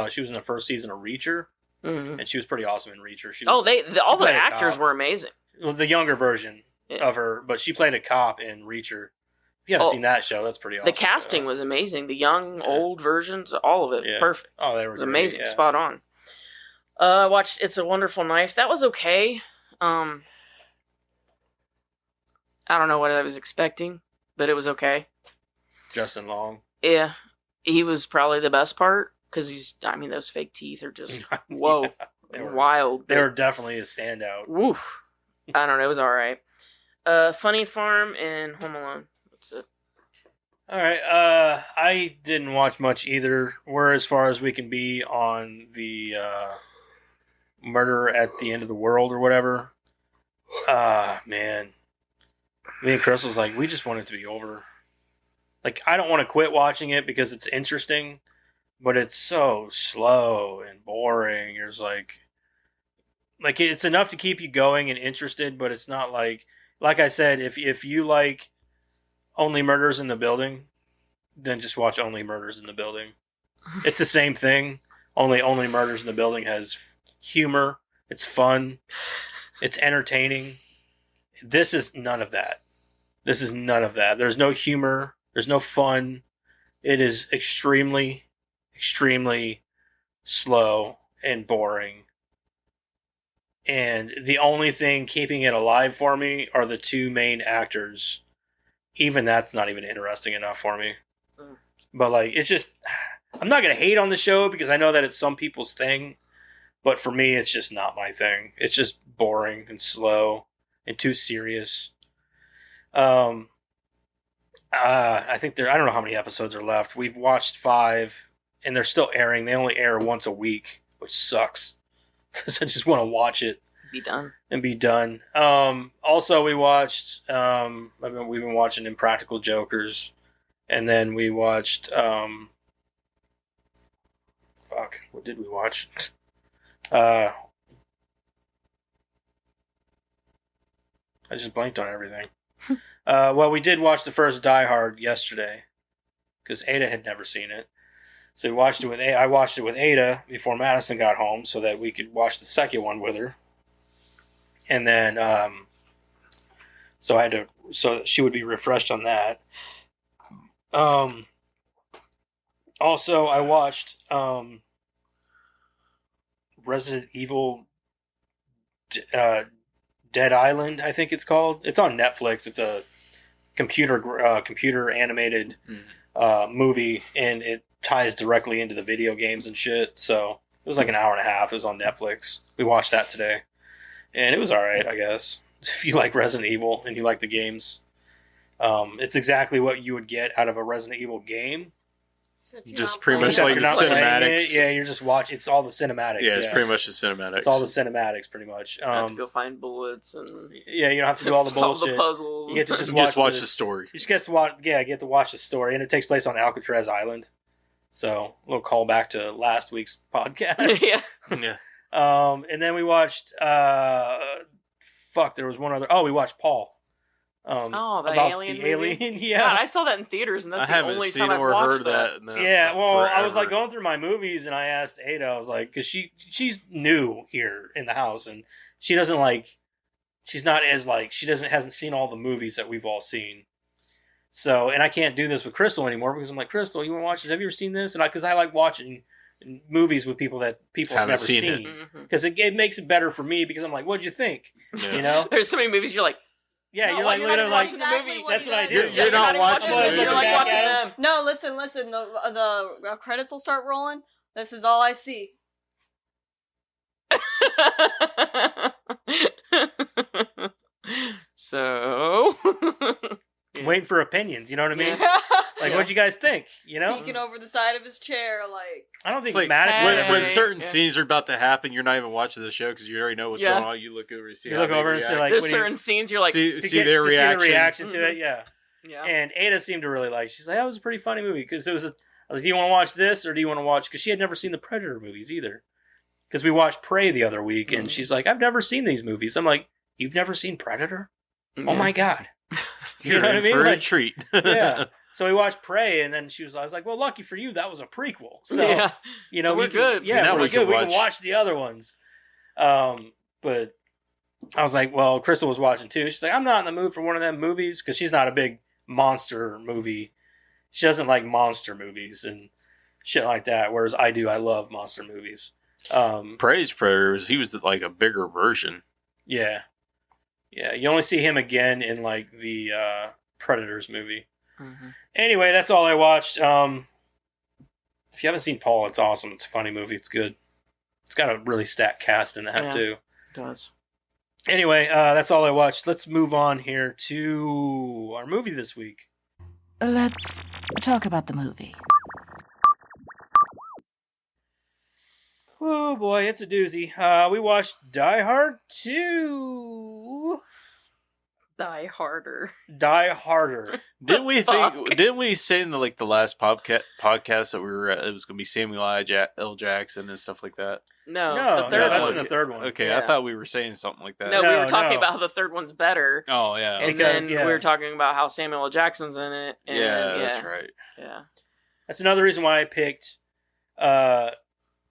she was in the first season of Reacher. Mm-hmm. And she was pretty awesome in Reacher. All the actors were amazing. Well, the younger version of her, but she played a cop in Reacher. If you haven't seen that show, that's pretty awesome. The casting was amazing. The young, old versions, all of it, perfect. Oh, they were great, amazing, spot on. I watched It's a Wonderful Knife. That was okay. I don't know what I was expecting, but it was okay. Justin Long. Yeah, he was probably the best part. Because those fake teeth are just, whoa, wild. They were definitely a standout. Woo. I don't know, it was alright. Funny Farm and Home Alone. That's it. Alright, I didn't watch much either. We're as far as we can be on the Murder at the End of the World or whatever. Man. Me and Chris was like, we just want it to be over. Like, I don't want to quit watching it because it's interesting. But it's so slow and boring. There's like it's enough to keep you going and interested, but it's not like I said, if you like Only Murders in the Building, then just watch Only Murders in the Building. It's the same thing. Only Murders in the Building has humor. It's fun. It's entertaining. This is none of that. There's no humor. There's no fun. It is extremely slow and boring. And the only thing keeping it alive for me are the two main actors. Even that's not even interesting enough for me. But it's just... I'm not going to hate on the show because I know that it's some people's thing. But for me, it's just not my thing. It's just boring and slow and too serious. I think I don't know how many episodes are left. We've watched 5... And they're still airing. They only air once a week, which sucks. Because I just want to watch it. Be done. And be done. Also, we watched... we've been watching Impractical Jokers. And then we watched... what did we watch? I just blanked on everything. Well, we did watch the first Die Hard yesterday. Because Ada had never seen it. So I watched it with Ada before Madison got home so that we could watch the second one with her. And then, so that she would be refreshed on that. Also, I watched Resident Evil Dead Island, I think it's called. It's on Netflix. It's a computer animated movie, and it ties directly into the video games and shit. So it was like an hour and a half. It was on Netflix. We watched that today, and it was all right, I guess. If you like Resident Evil and you like the games, it's exactly what you would get out of a Resident Evil game. Just pretty much like the cinematics. Yeah, you're just watching. It's all the cinematics. Yeah, it's pretty much the cinematics. It's all the cinematics, pretty much. You have to go find bullets and yeah, you don't have to do all the bullshit. Solve the puzzles. You get to just watch the story. You just get to watch. Yeah, get to watch the story, and it takes place on Alcatraz Island. So a little callback to last week's podcast. Yeah. And then we watched. There was one other. Oh, we watched Paul. The alien. Yeah, God, I saw that in theaters, and that's the only time I've watched that. Yeah, well, I was like going through my movies, and I asked Ada. I was like, because she's new here in the house, and she doesn't like. She's not as like hasn't seen all the movies that we've all seen. So, and I can't do this with Crystal anymore because I'm like, Crystal, you want to watch this? Have you ever seen this? And because I like watching movies with people that people have Haven't never seen it. seen. Because it makes it better for me because I'm like, what'd you think? Yeah. You know? There's so many movies you're like, Yeah, no, you're like you're not literally even like, watching the Exactly movie. what that's he what I does. do. You're not even watching watching the them. You're movie. like Back watching at them. No, listen. The credits will start rolling. This is all I see. So, waiting for opinions. You know what I mean? Like, what'd you guys think? You know? Peeking over the side of his chair, like. I don't think It's like Madison. when Hey. certain Yeah. scenes are about to happen, you're not even watching the show because you already know what's Yeah. going on. You look over and see You how look they over and react. say, like, there's what do you- certain scenes you're like, see to their see the reaction. reaction to it. Yeah. yeah. And Ada seemed to really like. She's like, that was a pretty funny movie because it was. I was like, do you want to watch this or do you want to watch? Because she had never seen the Predator movies either. Because we watched Prey the other week, and she's like, I've never seen these movies. I'm like, you've never seen Predator? Oh my god! You You're know what I in mean? for a Like, treat. yeah. So we watched Prey, and then I was like, well, lucky for you, that was a prequel. So yeah. you know, So we're good. Yeah, Now we're we good. can We can watch- watch the other ones. But I was like, well, Crystal was watching too. She's like, I'm not in the mood for one of them movies because she's not a big monster movie. She doesn't like monster movies and shit like that. Whereas I do. I love monster movies. Praise Predators. He was like a bigger version. Yeah. Yeah. You only see him again in like the Predators movie. Mhm. Anyway, that's all I watched. If you haven't seen Paul, it's awesome. It's a funny movie. It's good. It's got a really stacked cast in that Yeah. too. It does. Anyway, that's all I watched. Let's move on here to our movie this week. Let's talk about the movie. Oh boy, it's a doozy. We watched Die Hard 2. Die harder. Die Harder. Didn't we Fuck. think? Didn't we say in the last podcast that we were it was going to be Samuel L. Jackson and stuff like that? No, No, the third no, that's one. in the third one. Okay, Yeah. I thought we were saying something like that. No, we No, were talking no. about how the third one's better. Oh yeah. And Because, then yeah. we were talking about how Samuel L. Jackson's in it. And yeah, that's right. Yeah. That's another reason why I picked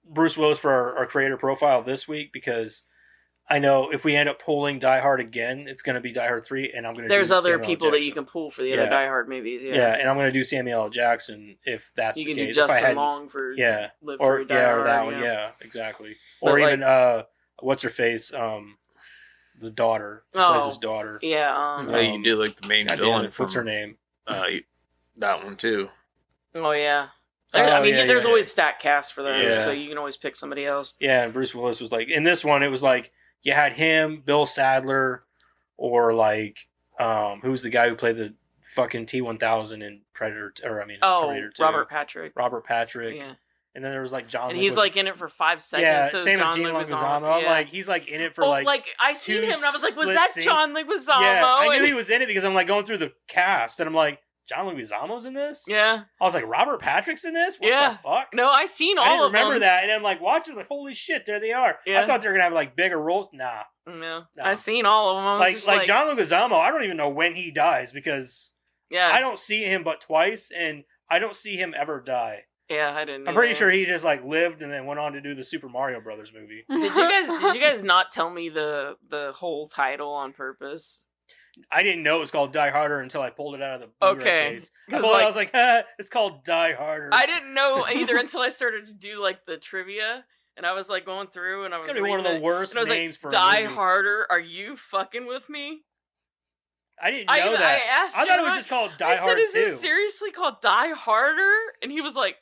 Bruce Willis for our creator profile this week, because I know if we end up pulling Die Hard again, it's going to be Die Hard 3, and I'm going to There's do other Samuel L. people that you Jackson. can pull for the Yeah. other Die Hard movies. Yeah. Yeah. And I'm going to do Samuel L. Jackson if that's You the can case. do If I Justin hadn't- Long for Yeah. Live Or Free, Die yeah, Hard, or that one. yeah. Yeah, exactly. But, Or like- even what's her face? The daughter. Who plays Oh. his daughter. Yeah. Yeah, you can do like the main God damn villain it, from what's her name? that one too. Oh yeah. Oh, I mean, yeah, there's yeah, always stack cast for those, Yeah. so you can always pick somebody else. Yeah, and Bruce Willis was like in this one. It was like you had him, Bill Sadler, or like who's the guy who played the fucking T-1000 in Predator? Or I mean, Oh, Terminator 2. Robert Patrick. Robert Patrick. Yeah. And then there was like John. And he's Leguizamo. like in it for 5 seconds. yeah, so same as John Gene Leguizamo. Leguizamo. I'm Yeah. like he's like in it for Oh, like I seen him and I was like, was split that scenes. John Leguizamo? yeah. I knew And- he was in it because I'm like going through the cast and I'm like John Leguizamo's in this. Yeah. I was like Robert Patrick's in this. What Yeah. the fuck? No, I seen all I didn't of remember them. that, and I'm like watching, like holy shit, there they are. Yeah. I thought they were gonna have like bigger roles. Nah, No, No. I seen all of them. I was like just like John Leguizamo. I don't even know when he dies because Yeah. I don't see him but twice, and I don't see him ever die. Yeah, I didn't. I'm pretty either. sure he just like lived and then went on to do the Super Mario Brothers movie. Did you guys not tell me the whole title on purpose? I didn't know it was called Die Harder until I pulled it out of the Blu-ray Okay. case. I 'Cause, pulled it, I like- was like, ah, it's called Die Harder. I didn't know either until I started to do like the trivia, and I was like going through, and I It's was gonna be one of the reading it, worst and I was names like, for a Die movie. Harder. Are you fucking with me? I didn't know that. I asked. I you, thought it was I'm just called like- Die I said, Hard "Is 2. this seriously called Die Harder?" And he was like,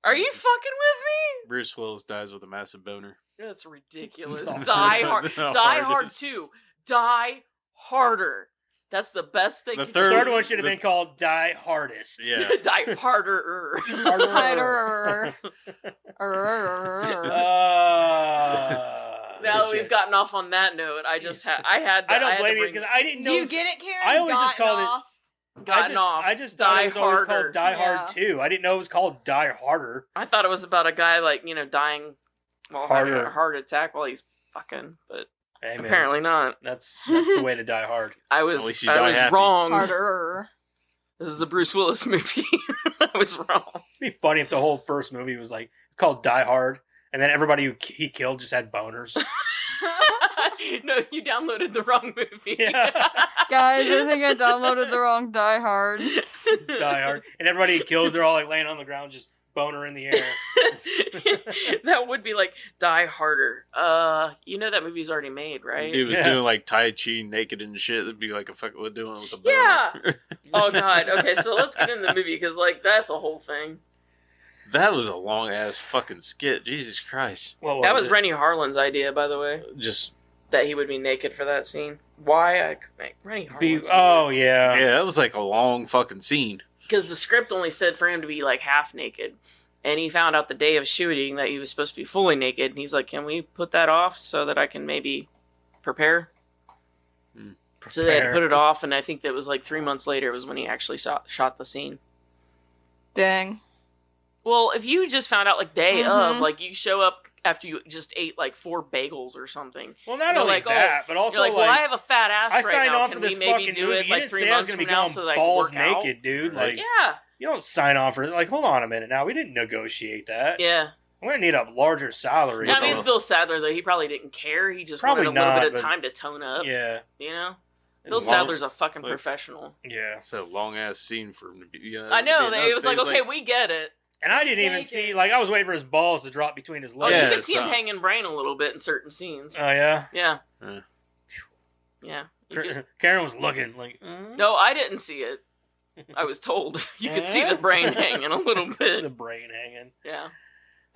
"Are you fucking with Bruce Willis dies with a massive boner. me?" That's ridiculous. No. Die Hard. The Die Hard hardest. 2. Die Harder. That's the best thing. The you The third- third one should have the- been called Die Hardest. Yeah. Die Harder. Harder. Now that we've gotten off on that note, I just had I had to, I don't had to blame you bring- because I didn't know. Do you get it, Karen? I always just Gotten called it- off? gotten off. I just thought Die it was always Harder. called Die Yeah. Hard 2. I didn't know it was called Die Harder. I thought it was about a guy like dying while having Harder. a heart attack while he's fucking, but Hey, man, apparently not. that's the way to die hard. I At was least you die happy. wrong. Harder. This is a Bruce Willis movie. I was wrong. It'd be funny if the whole first movie was like called Die Hard, and then everybody who he killed just had boners. No, you downloaded the wrong movie. Yeah. Guys, I think I downloaded the wrong Die Hard. Die Hard, and everybody he kills, they're all like laying on the ground, just boner in the air. That would be like Die Harder. You know that movie's already made, right? He was doing like Tai Chi naked and shit. That'd be like a fucking what doing with a boner. Yeah. Oh god. Okay, so let's get in the movie because like that's a whole thing. That was a long ass fucking skit. Jesus Christ. That was Rennie Harlan's idea, by the way. Just that he would be naked for that scene. Why? Rennie Harlan's oh yeah. Yeah, that was like a long fucking scene. Because the script only said for him to be like half naked. And he found out the day of shooting that he was supposed to be fully naked. And he's like, can we put that off so that I can maybe prepare? So they had to put it off. And I think that was like 3 months later was when he actually shot the scene. Dang. Well, if you just found out like day of, like you show up after you just ate like 4 bagels or something. Well, not only like, that, but also you're like, well, I have a fat ass I right signed now. on Can for this we maybe fucking do movie. it You like didn't 3 say I was months going to from be now going so that I balls can work naked, out? dude. Right. Like, Yeah. you don't sign on for it. Like, hold on a minute now. We didn't negotiate that. Yeah. We're going to need a larger salary. I mean, it's Bill Sadler, though. He probably didn't care. He just Probably wanted a little not, bit of but- time to tone up. Yeah. You know? It's Bill long- Sadler's a fucking like- professional. Yeah. It's a long ass scene for him to be. I know. It was like, okay, we get it. And I didn't even see, like, I was waiting for his balls to drop between his Oh, legs. you Yeah, can see him so- hanging brain a little bit in certain scenes. Oh, yeah? Yeah. Yeah. Yeah. You could- Karen was looking like, No, I didn't see it. I was told. You could see the brain hanging a little the bit. brain hanging. Yeah.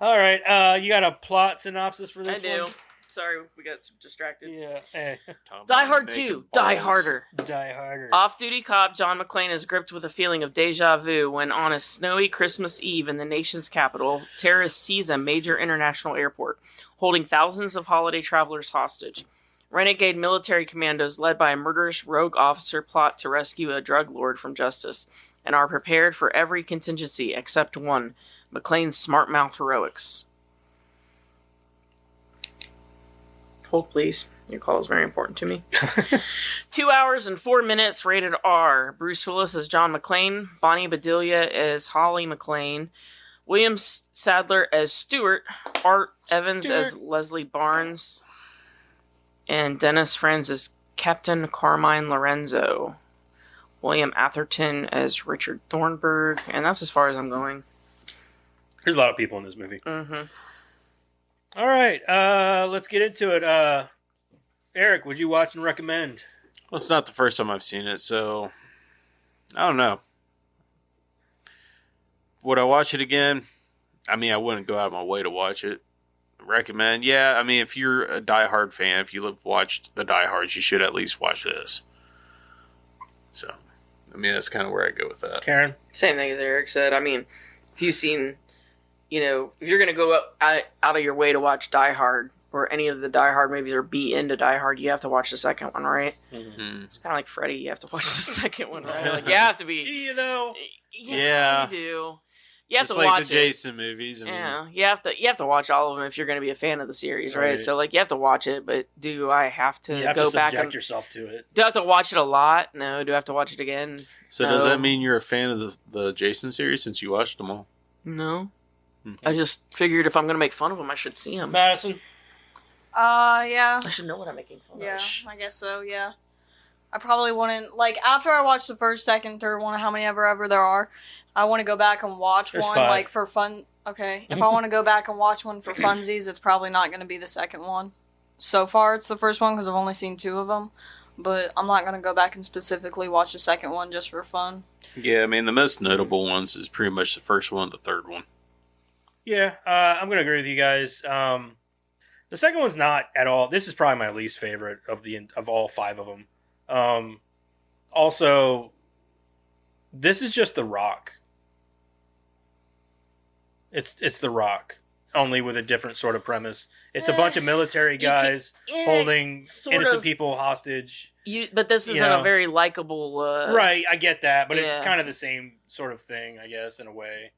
All right. You got a plot synopsis for this I do. one? Sorry, we got distracted. Yeah. Hey. Tom Die Hard naked 2. Die balls. Harder. Die Harder. Off-duty cop John McClane is gripped with a feeling of deja vu when on a snowy Christmas Eve in the nation's capital, terrorists seize a major international airport, holding thousands of holiday travelers hostage. Renegade military commandos led by a murderous rogue officer plot to rescue a drug lord from justice, and are prepared for every contingency except one, McClane's smart-mouth heroics. Hold, please. Your call is very important to me. 2 hours and 4 minutes, rated R. Bruce Willis as John McClane, Bonnie Bedelia as Holly McClane, William Sadler as Stuart, Art Evans as Leslie Barnes, and Dennis Franz as Captain Carmine Lorenzo. William Atherton as Richard Thornburg, and that's as far as I'm going. There's a lot of people in this movie. Mm-hmm. All right. Let's get into it. Eric, would you watch and recommend? Well, it's not the first time I've seen it, so I don't know. Would I watch it again? I mean, I wouldn't go out of my way to watch it. Recommend? Yeah, I mean, if you're a Die Hard fan, if you've watched the Die Hards, you should at least watch this. So, I mean, that's kind of where I go with that. Karen? Same thing as Eric said. I mean, if you've seen, you know, if you're going to go out of your way to watch Die Hard or any of the Die Hard movies or be into Die Hard, you have to watch the second one, right? Mm-hmm. It's kind of like Freddy. You have to watch the second one, right? Like, you have to be. Do you, though? Yeah. You do. You have Just to like watch the Jason movies. I mean, Yeah, you have to watch all of them if you're going to be a fan of the series, right? Right. So like you have to watch it, but do I have to You have go to back subject and yourself to it. do I have to watch it a lot? No. Do I have to watch it again? So does No. that mean you're a fan of the Jason series since you watched them all? No. Okay. I just figured if I'm going to make fun of them, I should see them. Madison? Yeah. I should know what I'm making fun Yeah, of. I guess so, yeah. I probably wouldn't, like, after I watch the first, second, third one, how many ever there are, I want to go back and watch There's one, 5. like, for fun. Okay, if I want to go back and watch one for funsies, it's probably not going to be the second one. So far, it's the first one because I've only seen 2 of them. But I'm not going to go back and specifically watch the second one just for fun. Yeah, I mean, the most notable ones is pretty much the first one, the third one. Yeah, I'm going to agree with you guys. The second one's not at all. This is probably my least favorite of all 5 of them. Also, this is just The Rock. It's The Rock, only with a different sort of premise. It's a bunch of military guys holding sort innocent of. people hostage. But this isn't Yeah. a very likable. Right, I get that, but it's yeah. kind of the same sort of thing, I guess, in a way.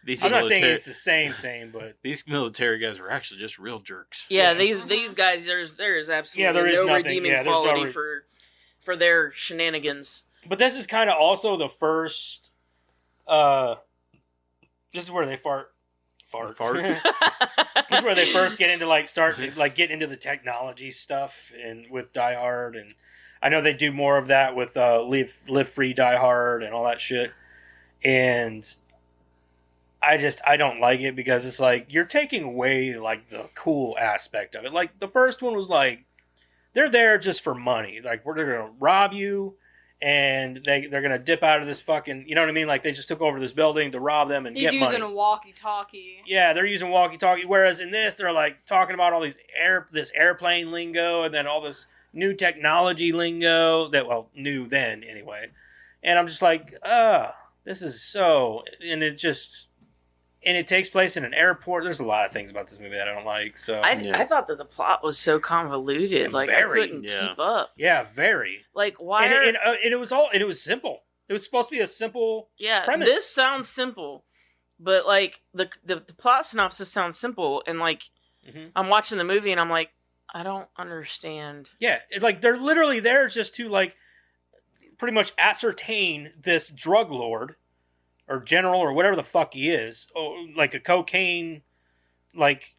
These I'm not saying military- it's the same, but These military guys were actually just real jerks. Yeah, Yeah. these guys. There is absolutely there is no nothing. redeeming Yeah, there's no quality for their shenanigans. but this is kind of also the first. This is where they fart. Fart. This is where they first get into get into the technology stuff and with Die Hard, and I know they do more of that with Live Free Die Hard and all that shit. And I don't like it because it's like you're taking away like the cool aspect of it. Like the first one was like they're there just for money. Like they're gonna rob you, and they're gonna dip out of this fucking. You know what I mean? Like they just took over this building to rob them and get money. He's using a walkie-talkie. Yeah, they're using walkie-talkie. Whereas in this, they're like talking about all these this airplane lingo and then all this new technology lingo new then anyway. And I'm just like, this is so, and it takes place in an airport. There's a lot of things about this movie that I don't like. So I thought that the plot was so convoluted, like I couldn't keep up. Yeah, very. Like why? And it was simple. It was supposed to be a simple premise. This sounds simple, but like the plot synopsis sounds simple, and like I'm watching the movie and I'm like, I don't understand. Yeah, like they're literally there just to like pretty much ascertain this drug lord or general or whatever the fuck he is, like a cocaine like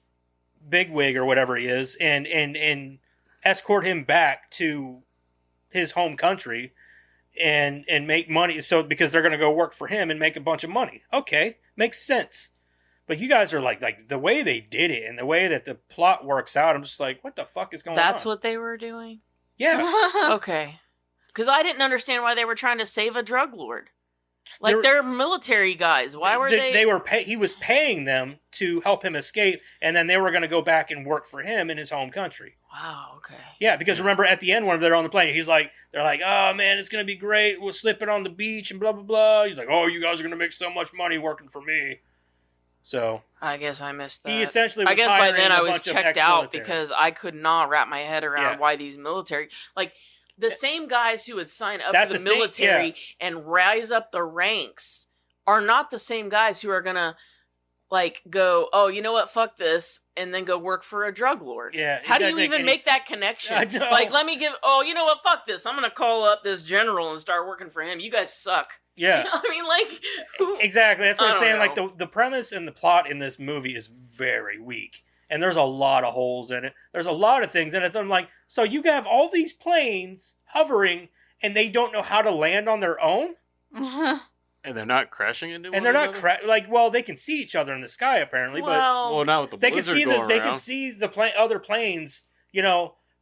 bigwig or whatever he is, and escort him back to his home country and make money. So because they're going to go work for him and make a bunch of money. Okay, makes sense. But you guys are like the way they did it and the way that the plot works out, I'm just like, what the fuck is going on? That's what they were doing? Yeah. Okay. Because I didn't understand why they were trying to save a drug lord. Like, they're military guys. Why were they... He was paying them to help him escape, and then they were going to go back and work for him in his home country. Wow, okay. Yeah, because remember, at the end, when they're on the plane, they're like, oh, man, it's going to be great. We'll slip it on the beach and blah, blah, blah. He's like, oh, you guys are going to make so much money working for me. So... I guess I missed that. He essentially was I guess by hiring then a I was bunch of checked out ex-military. because I could not wrap my head around why these military... Like, the same guys who would sign up for the military and rise up the ranks are not the same guys who are going to, like, go, oh, you know what, fuck this, and then go work for a drug lord. Yeah. How do you even make that connection? I know. Like, you know what, fuck this, I'm going to call up this general and start working for him. You guys suck. Yeah. You know what I mean? Like... Exactly. That's what I'm saying. know. Like, the premise and the plot in this movie is very weak. And there's a lot of holes in it. There's a lot of things in it. I'm like, so you have all these planes hovering, and they don't know how to land on their own? And they're not crashing into one And they're not another? they can see each other in the sky apparently, Well, not with the but blizzard going they around. can see the other planes,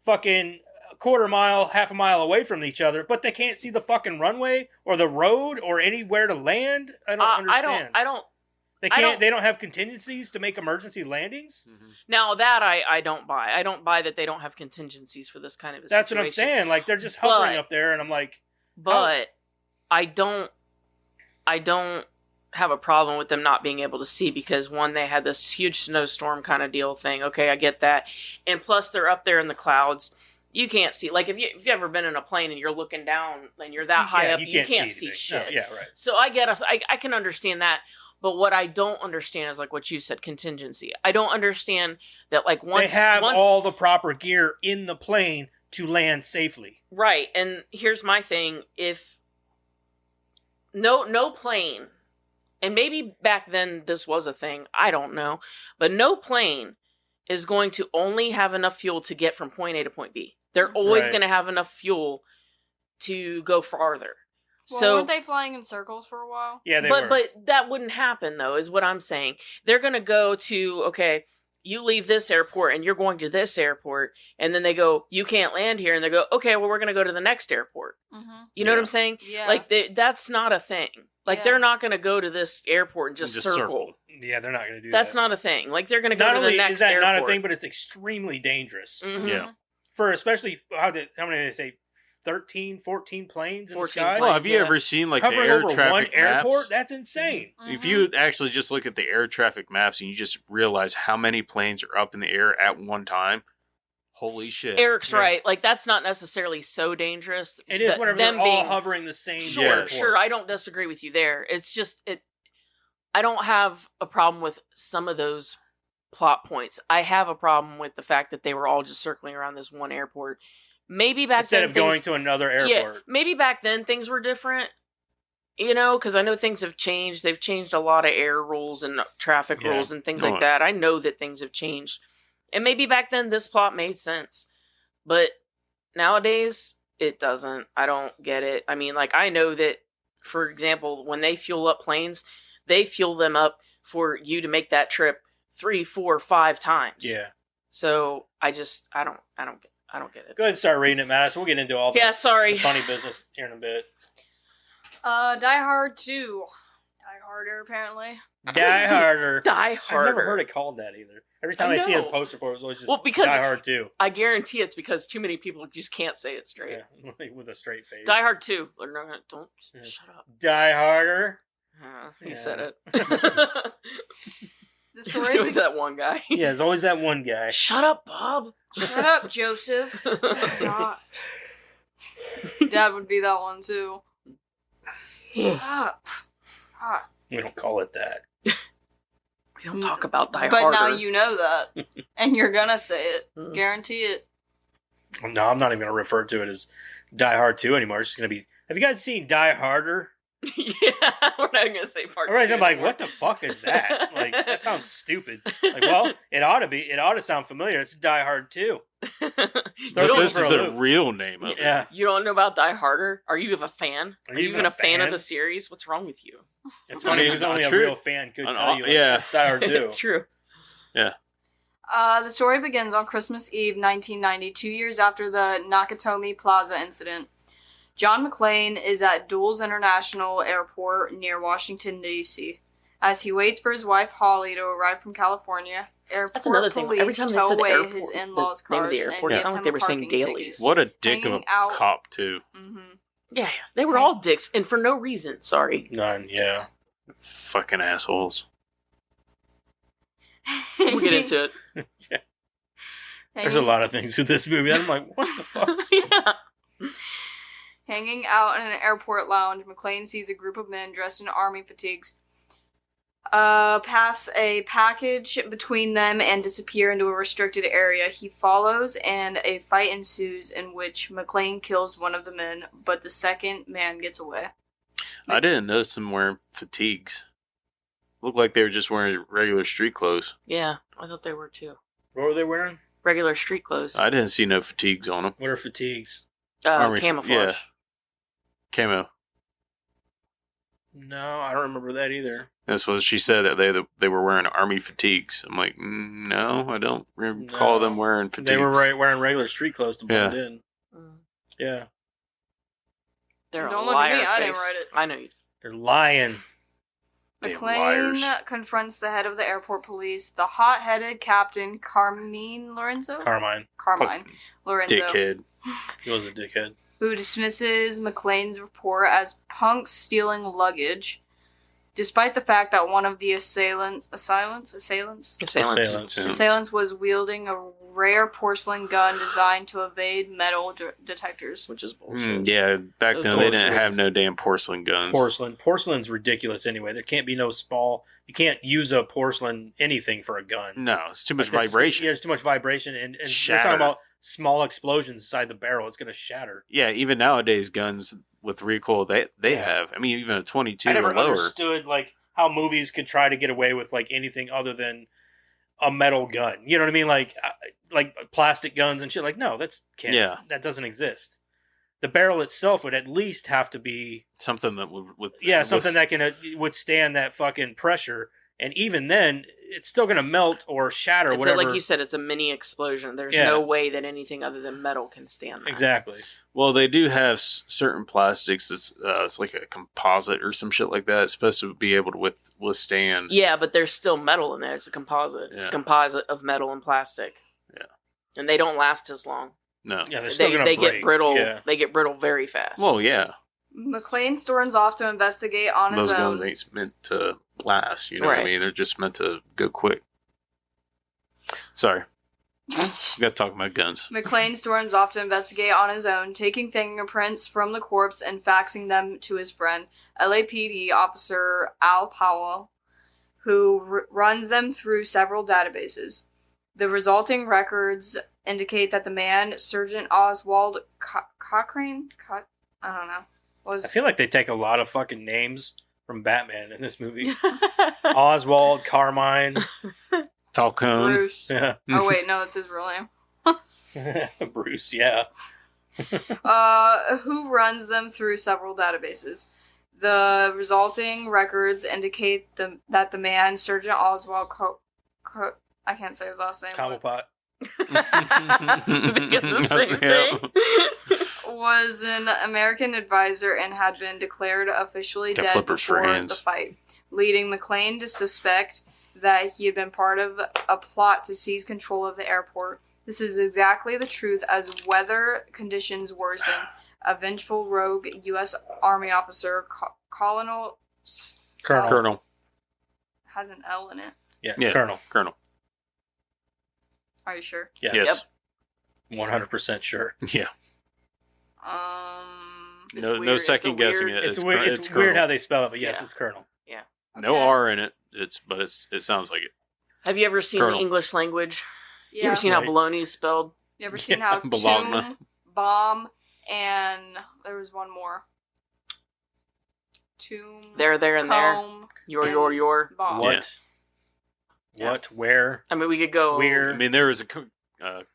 fucking a quarter mile, half a mile away from each other, but they can't see the fucking runway or the road or anywhere to land. I don't understand. They don't have contingencies to make emergency landings? Mm-hmm. Now that I don't buy. I don't buy that they don't have contingencies for this kind of a situation. That's what I'm saying. Like, they're just hovering up there, and I'm like... But I don't have a problem with them not being able to see because, one, they had this huge snowstorm kind of deal thing. Okay, I get that. And plus, they're up there in the clouds. You can't see. Like, if you've ever been in a plane and you're looking down and you're that high up, you can't see shit. No, yeah, right. So I can understand that. But what I don't understand is, like what you said, contingency. I don't understand that, like, once... They have all the proper gear in the plane to land safely. Right, and here's my thing. If... No plane, and maybe back then this was a thing, I don't know, but no plane is going to only have enough fuel to get from point A to point B. They're always going to have enough fuel to go farther. Well, weren't they flying in circles for a while? Yeah, they were. But that wouldn't happen, though, is what I'm saying. They're going to go to, okay, you leave this airport and you're going to this airport, and then they go, you can't land here, and they go, okay, well, we're going to go to the next airport. Mm-hmm. You know what I'm saying? Yeah. Like, that's not a thing. Like, they're not going to go to this airport and just circle. Yeah, they're not going to do That's not a thing. Like, they're going to go to the next airport. Not only is that not a thing, but it's extremely dangerous. Mm-hmm. Yeah. For especially, how many did they say? 13, 14 planes in the sky? Well, have you ever seen, like, the air over traffic one maps? airport? That's insane. Mm-hmm. If you actually just look at the air traffic maps and you just realize how many planes are up in the air at one time, holy shit. Eric's right. Like, that's not necessarily so dangerous. It is whenever they're all hovering the same airport. Sure, I don't disagree with you there. It's just, I don't have a problem with some of those plot points. I have a problem with the fact that they were all just circling around this one airport. Maybe back then, instead of going things, to another airport. Yeah, maybe back then things were different, because I know things have changed. They've changed a lot of air rules and traffic rules and things like that. I know that things have changed. And maybe back then this plot made sense. But nowadays, it doesn't. I don't get it. I mean, like, I know that, for example, when they fuel up planes, they fuel them up for you to make that trip 3, 4, 5 times. Yeah. So I don't get it. Go ahead and start reading it, Mattis. We'll get into all the sorry. funny business here in a bit. Die Hard 2. Die Harder, apparently. Die Harder. Die Harder. I've never heard it called that either. Every time I see a poster for it, it's always just because Die Hard 2. I guarantee it's because too many people just can't say it straight. Yeah, like with a straight face. Die Hard 2. No, don't. Yeah. Shut up. Die Harder. He said it. The There's story always that one guy. Yeah, there's always that one guy. Shut up, Bob. Shut up, Joseph. God. Dad would be that one too. Shut up. God. We don't call it that. We don't talk about Die But Harder. now you know that. And you're gonna say it. Guarantee it. No, I'm not even going to refer to it as Die Hard 2 anymore. It's just going to be... Have you guys seen Die Harder? Yeah, we're not going to say part 2. Right, I'm like, what the fuck is that? Like, that sounds stupid. Like, well, it ought to sound familiar. It's Die Hard 2. But this is the real name of it. Yeah. You don't know about Die Harder? Are you a fan? Are you even a fan of the series? What's wrong with you? It's funny because only a real fan could tell you. Like, yeah. It's Die Hard 2. It's true. Yeah. The story begins on Christmas Eve, 1990, 2 years after the Nakatomi Plaza incident. John McClane is at Dulles International Airport near Washington, D.C. As he waits for his wife, Holly, to arrive from California, airport That's another thing. Every police time they tow said away airport, his in-laws' the name of cars the airport, and it sounded like give they him were saying parking dailies. tickets. What a dick of Hanging a out. cop, too. Mm-hmm. Yeah, they were all dicks, and for no reason. Sorry. None, yeah. Fucking assholes. We'll get into it. Yeah. There's a lot of things with this movie. I'm like, what the fuck? Yeah. Hanging out in an airport lounge, McClane sees a group of men dressed in army fatigues pass a package between them and disappear into a restricted area. He follows, and a fight ensues in which McClane kills one of the men, but the second man gets away. I didn't notice them wearing fatigues. Looked like they were just wearing regular street clothes. Yeah, I thought they were too. What were they wearing? Regular street clothes. I didn't see no fatigues on them. What are fatigues? Camouflage. Yeah. Camo. No, I don't remember that either. That's what she said, that they were wearing army fatigues. I'm like, no, I don't recall them wearing fatigues. They were wearing regular street clothes to blend in. Yeah. They're Don't a look at me, liar I didn't face. write it. I know you did. They're lying. Damn liars. McClane confronts the head of the airport police, the hot-headed Captain Carmine Lorenzo? Carmine. Lorenzo. Dickhead. He was a dickhead. Who dismisses McClane's report as punks stealing luggage, despite the fact that one of the assailants was wielding a rare porcelain gun designed to evade metal detectors. Which is bullshit. Yeah, back Those then they didn't bullshit. have no damn porcelain guns. Porcelain's ridiculous anyway. There can't be no small... You can't use a porcelain anything for a gun. No, it's too much Like, vibration. Yeah, there's too much vibration. And we're Shatter. talking about small explosions inside the barrel. It's going to shatter. Yeah, even nowadays, guns with recoil, they have. I mean, even a 22 I never or lower. understood like how movies could try to get away with like anything other than a metal gun. You know what I mean? Like plastic guns and shit. Like, no, that doesn't exist. The barrel itself would at least have to be something that would something that can withstand that fucking pressure. And even then, it's still going to melt or shatter. It's whatever. like you said, it's a mini explosion. There's no way that anything other than metal can stand that. Exactly. Well, they do have certain plastics. It's like a composite or some shit like that. It's supposed to be able to withstand. Yeah, but there's still metal in there. It's a composite. Yeah. It's a composite of metal and plastic. Yeah. And they don't last as long. No. Yeah, they're still going to break. Get brittle. Yeah. They get brittle very fast. Well, yeah. McClane storms off to investigate on his Those own. guns ain't meant to last. You know what I mean? They're just meant to go quick. Sorry. We got to talk about guns. McClane storms off to investigate on his own, taking fingerprints from the corpse and faxing them to his friend, LAPD officer Al Powell, who runs them through several databases. The resulting records indicate that the man, Sergeant Oswald Cochrane, I don't know. I feel like they take a lot of fucking names from Batman in this movie. Oswald, Carmine, Falcone. Bruce. Yeah. Oh wait, no, it's his real name. Bruce, yeah. Who runs them through several databases. The resulting records indicate that the man, Sergeant Oswald I can't say his last name. Cobblepot. The same thing. Was an American advisor and had been declared officially Got dead flippers for before hands. the fight, leading McLean to suspect that he had been part of a plot to seize control of the airport. This is exactly the truth as weather conditions worsen. A vengeful rogue U.S. Army officer, Colonel... Colonel. Has an L in it. Yeah, it's Colonel. Colonel. Are you sure? Yes. 100% sure. Yeah. It's No weird. second guessing it. It's weird. It's weird how they spell it, but yes, Yeah. it's Colonel. Yeah. No R in it. But it sounds like it. Have you ever seen Colonel. the English language? Yeah. You ever seen how Right. bologna is spelled? You ever seen how Bologna. tomb, bomb, and there was one more. Tomb, There, and there. comb, Your. bomb. What? Yeah. What? Where? I mean, we could go. Where? I mean, there was a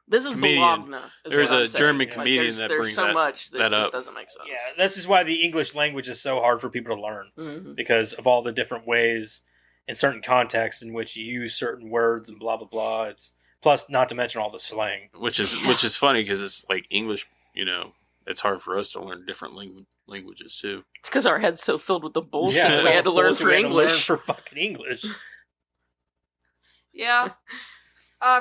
This is comedian. Bologna. is There's what a I'm saying. German Like, comedian that there's brings so that- much that that just up. doesn't make sense. Yeah, this is why the English language is so hard for people to learn Mm-hmm. because of all the different ways in certain contexts in which you use certain words and blah blah blah. It's plus not to mention all the slang. which is funny because it's like English. It's hard for us to learn different languages too. It's because our head's so filled with the bullshit Yeah, that it's we all had to learn bullshit for we had to learn English. for fucking English. Yeah.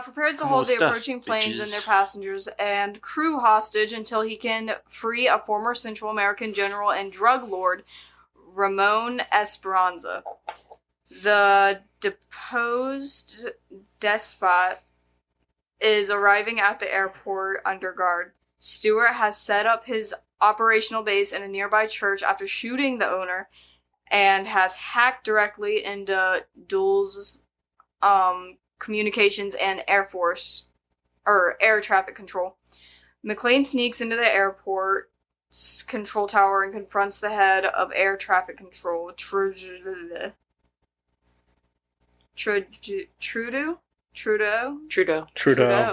Prepares to Como hold the estas, approaching planes and their bitches? passengers and crew hostage until he can free a former Central American general and drug lord, Ramon Esperanza. The deposed despot is arriving at the airport under guard. Stewart has set up his operational base in a nearby church after shooting the owner and has hacked directly into Dulles' communications and air traffic control. McLean sneaks into the airport's control tower and confronts the head of air traffic control, Trudeau.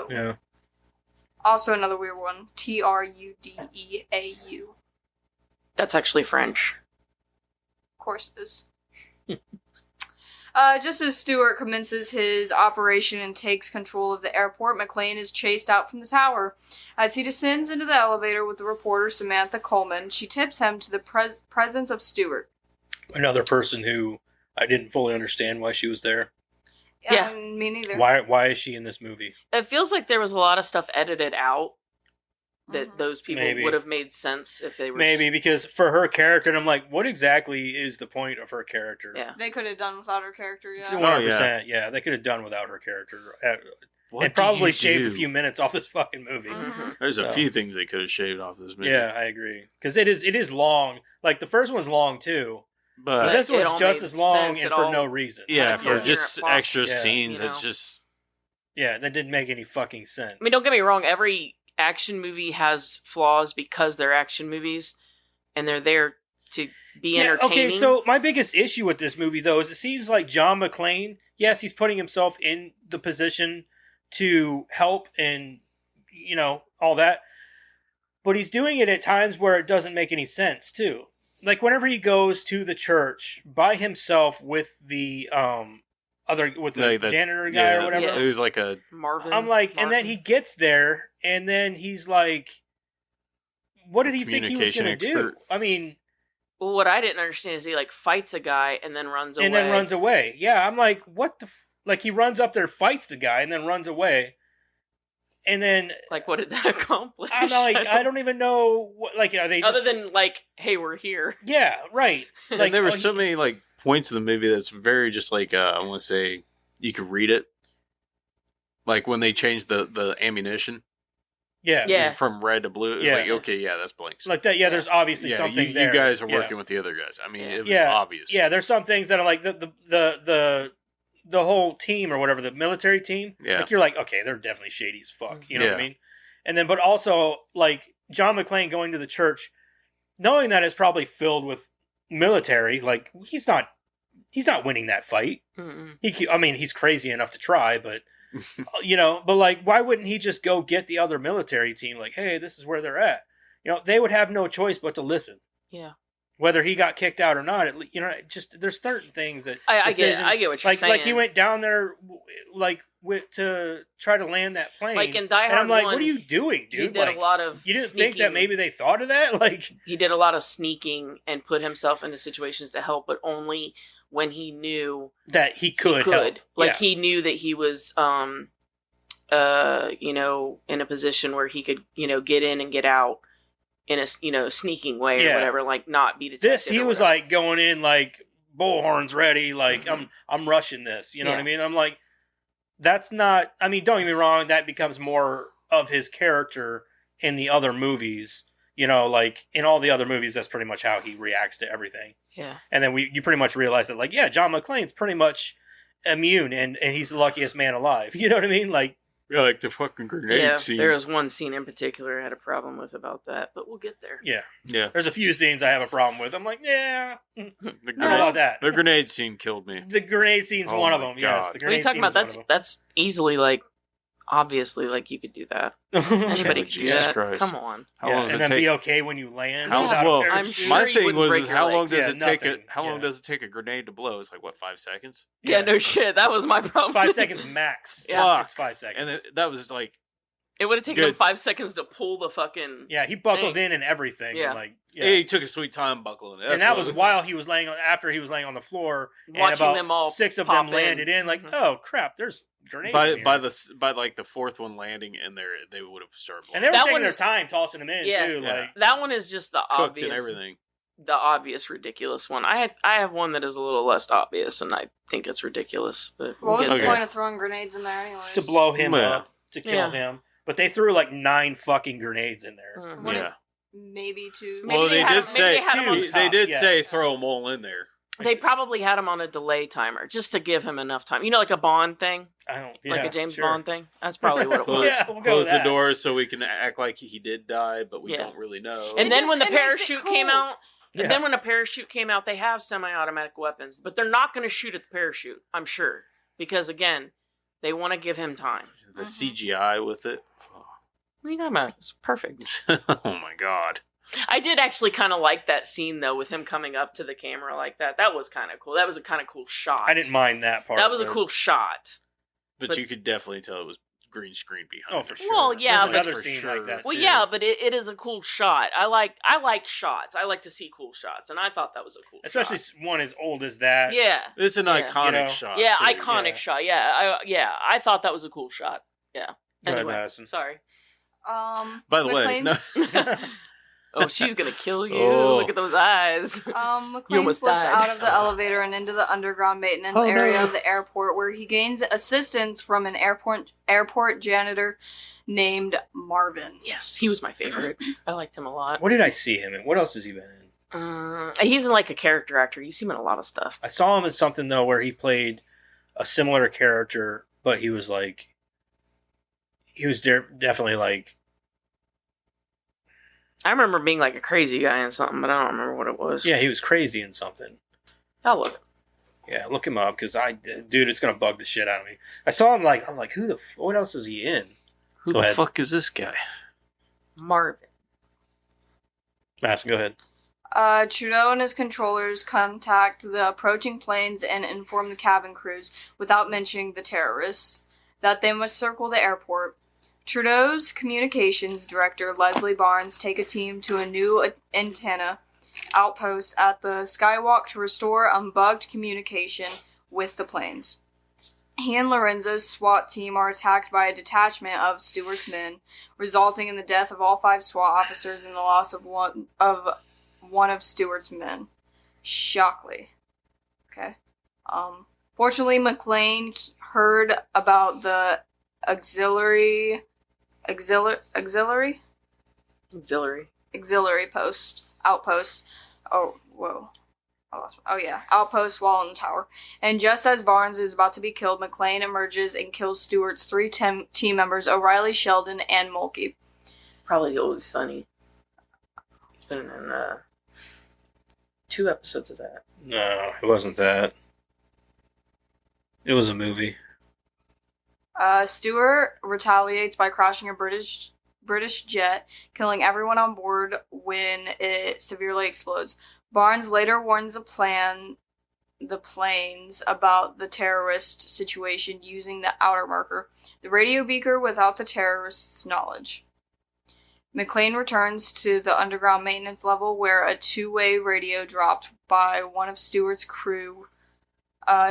Yeah. Also another weird one. Trudeau. That's actually French. Of course it is. Just as Stewart commences his operation and takes control of the airport, McLean is chased out from the tower. As he descends into the elevator with the reporter Samantha Coleman, she tips him to the presence of Stewart. Another person who I didn't fully understand why she was there. Yeah. Me neither. Why is she in this movie? It feels like there was a lot of stuff edited out that Mhm. those people Maybe. would have made sense if they were. Maybe because for her character, and I'm like, what exactly is the point of her character? Yeah. They could have done without her character, yeah. 100%. Yeah, they could have done without her character. What And do probably you shaved a do? few minutes off this fucking movie. Mhm. There's a So. few things they could have shaved off this movie. Yeah, I agree. Because it is long. Like, the first one's long, too. But but this it one's all just made as long sense. and It for all- no reason. yeah, for Yeah. just Plot, extra yeah, scenes, you know. it's just Yeah, that didn't make any fucking sense. I mean, don't get me wrong. Every action movie has flaws because they're action movies, and they're there to be entertaining. Okay, so my biggest issue with this movie, though, is it seems like John McClane, yes, he's putting himself in the position to help and, all that, but he's doing it at times where it doesn't make any sense, too. Like, whenever he goes to the church by himself with the, the janitor guy or whatever, Yeah. It was like a Marvin. I'm like, and then he gets there, and then he's like, what did he think he was Communication going to do? expert. I mean... Well, what I didn't understand is he fights a guy and then runs away. and then runs away. Yeah, I'm like, what the... Like, he runs up there, fights the guy, and then runs away. And then... What did that accomplish? I'm like, I don't even know... What, are they just... Other than hey, we're here. Yeah, right. and there were so many points in the movie that's very just I want to say you could read it. Like when they changed the ammunition Yeah. Yeah. from red to blue. It was Yeah. okay, yeah, that's blanks. Like that, yeah, there's obviously something you there. guys are Yeah. working with the other guys. I mean, Yeah. it was Yeah. obvious. Yeah, there's some things that are like the whole team or whatever, the military team. Yeah. Like, you're like, okay, they're definitely shady as fuck. You know what I Yeah. mean? And then, but also, John McClane going to the church, knowing that it's probably filled with military, he's not winning that fight. Mm-mm. He's crazy enough to try, but, why wouldn't he just go get the other military team? Like, hey, this is where they're at. They would have no choice but to listen. Yeah. whether he got kicked out or not, just there's certain things that I get what you're saying. Like he went down there, to try to land that plane. Like in Die Hard and I'm like, 1, what are you doing, dude? He did a lot of You didn't sneaking. think that maybe they thought of that? Like he did a lot of sneaking and put himself into situations to help, but only when he knew that he could help. Like he knew that he was in a position where he could, get in and get out in a, sneaking way or whatever, like not be detected. He was like going in like bullhorns ready, like I'm rushing this. You know what I mean? I'm like, that's not. I mean, don't get me wrong. That becomes more of his character in the other movies. Like in all the other movies, that's pretty much how he reacts to everything. Yeah. And then you pretty much realize that, like, John McClane's pretty much immune, and he's the luckiest man alive. You know what I mean? Like. Yeah, like the fucking grenade scene. There was one scene in particular I had a problem with about that, but we'll get there. Yeah. There's a few scenes I have a problem with. I'm like, the not about that. The grenade scene killed me. The grenade scene's one of them. God. Yes, the What are you talking about? That's easily obviously you could do that. Anybody could do that. Christ. Come on. How long does and it then take? be okay when you land. I'm sure my you thing wouldn't break was your how long legs. does it take? Nothing. How long does it take a grenade to blow? It's like what, 5 seconds? Yeah, no shit. That was my problem. 5 seconds max. Yeah. It's 5 seconds. And that was like. It would have taken him 5 seconds to pull the fucking. Yeah, he buckled in and everything. Yeah. And He took a sweet time buckling. And that was while he was after he was laying on the floor, watching and about them all 6 of pop them landed in. Like, oh crap, there's grenades. By the fourth one landing in there, they would have started blowing. And they were taking their time tossing them in too. Yeah. Like that one is just the cooked obvious and everything. The obvious ridiculous one. I have one that is a little less obvious, and I think it's ridiculous. But what was the Okay. point of throwing grenades in there anyway? to blow him Yeah. up, to kill him. But they threw like 9 fucking grenades in there. Mhm. Yeah. Maybe two. Maybe Well, they they had did him- maybe say they had him on top, they did yes. say throw them all in there. They probably had him on a delay timer just to give him enough time. Like a Bond thing, I don't like a James Bond thing. That's probably what it was. Close, Yeah, we'll go close with the that. doors so we can act like he did die, but we Yeah. don't really know. And It then when the makes it parachute came cool. out, they have semi-automatic weapons, but they're not going to shoot at the parachute. I'm sure because again, they want to give him time. The CGI with it. What are you talking about? It's perfect. Oh my god. I did actually kind of like that scene though, with him coming up to the camera like that. That was kind of cool. That was a kind of cool shot. I didn't mind that part. That was a cool shot. But you could definitely tell it was green screen behind. Oh, for sure. Well, yeah, There's but another for scene sure. like that. Well, too. yeah, but it is a cool shot. I like shots. I like to see cool shots, and I thought that was a cool Especially shot. one as old as that. Yeah. It's an Yeah. iconic You know? shot. Yeah, too. iconic shot. Yeah, I thought that was a cool shot. Yeah. Go ahead, Anyway, Madison. sorry. By the way, McClane, no. Oh, she's gonna kill you. Oh. Look at those eyes. McClane almost slips died. out of the elevator and into the underground maintenance area of the airport, where he gains assistance from an airport janitor named Marvin. Yes, he was my favorite. I liked him a lot. What did I see him in? What else has he been in? He's in like a character actor. You see him in a lot of stuff. I saw him in something though where he played a similar character, but he was definitely like. I remember being like a crazy guy in something, but I don't remember what it was. Yeah, he was crazy in something. I'll look. Yeah, look him up because dude, it's gonna bug the shit out of me. I saw him I'm like, what else is he in? Who Go the ahead. fuck is this guy? Marvin. Madison, go ahead. Trudeau and his controllers contact the approaching planes and inform the cabin crews, without mentioning the terrorists, that they must circle the airport. Trudeau's communications director, Leslie Barnes, take a team to a new antenna outpost at the Skywalk to restore unbugged communication with the planes. He and Lorenzo's SWAT team are attacked by a detachment of Stewart's men, resulting in the death of all 5 SWAT officers and the loss of one of Stewart's men. Shockley. Okay. Fortunately, McClane heard about the auxiliary outpost. Oh, whoa. Outpost while in the tower. And just as Barnes is about to be killed, McClane emerges and kills Stewart's 3 team members, O'Reilly, Sheldon, and Mulkey. Probably Always Sunny. He's been in 2 episodes of that. No, it wasn't that. It was a movie. Stewart retaliates by crashing a British jet, killing everyone on board when it severely explodes. Barnes later warns the planes about the terrorist situation using the outer marker, the radio beaker without the terrorists' knowledge. McClane returns to the underground maintenance level where a two-way radio dropped by one of Stewart's crew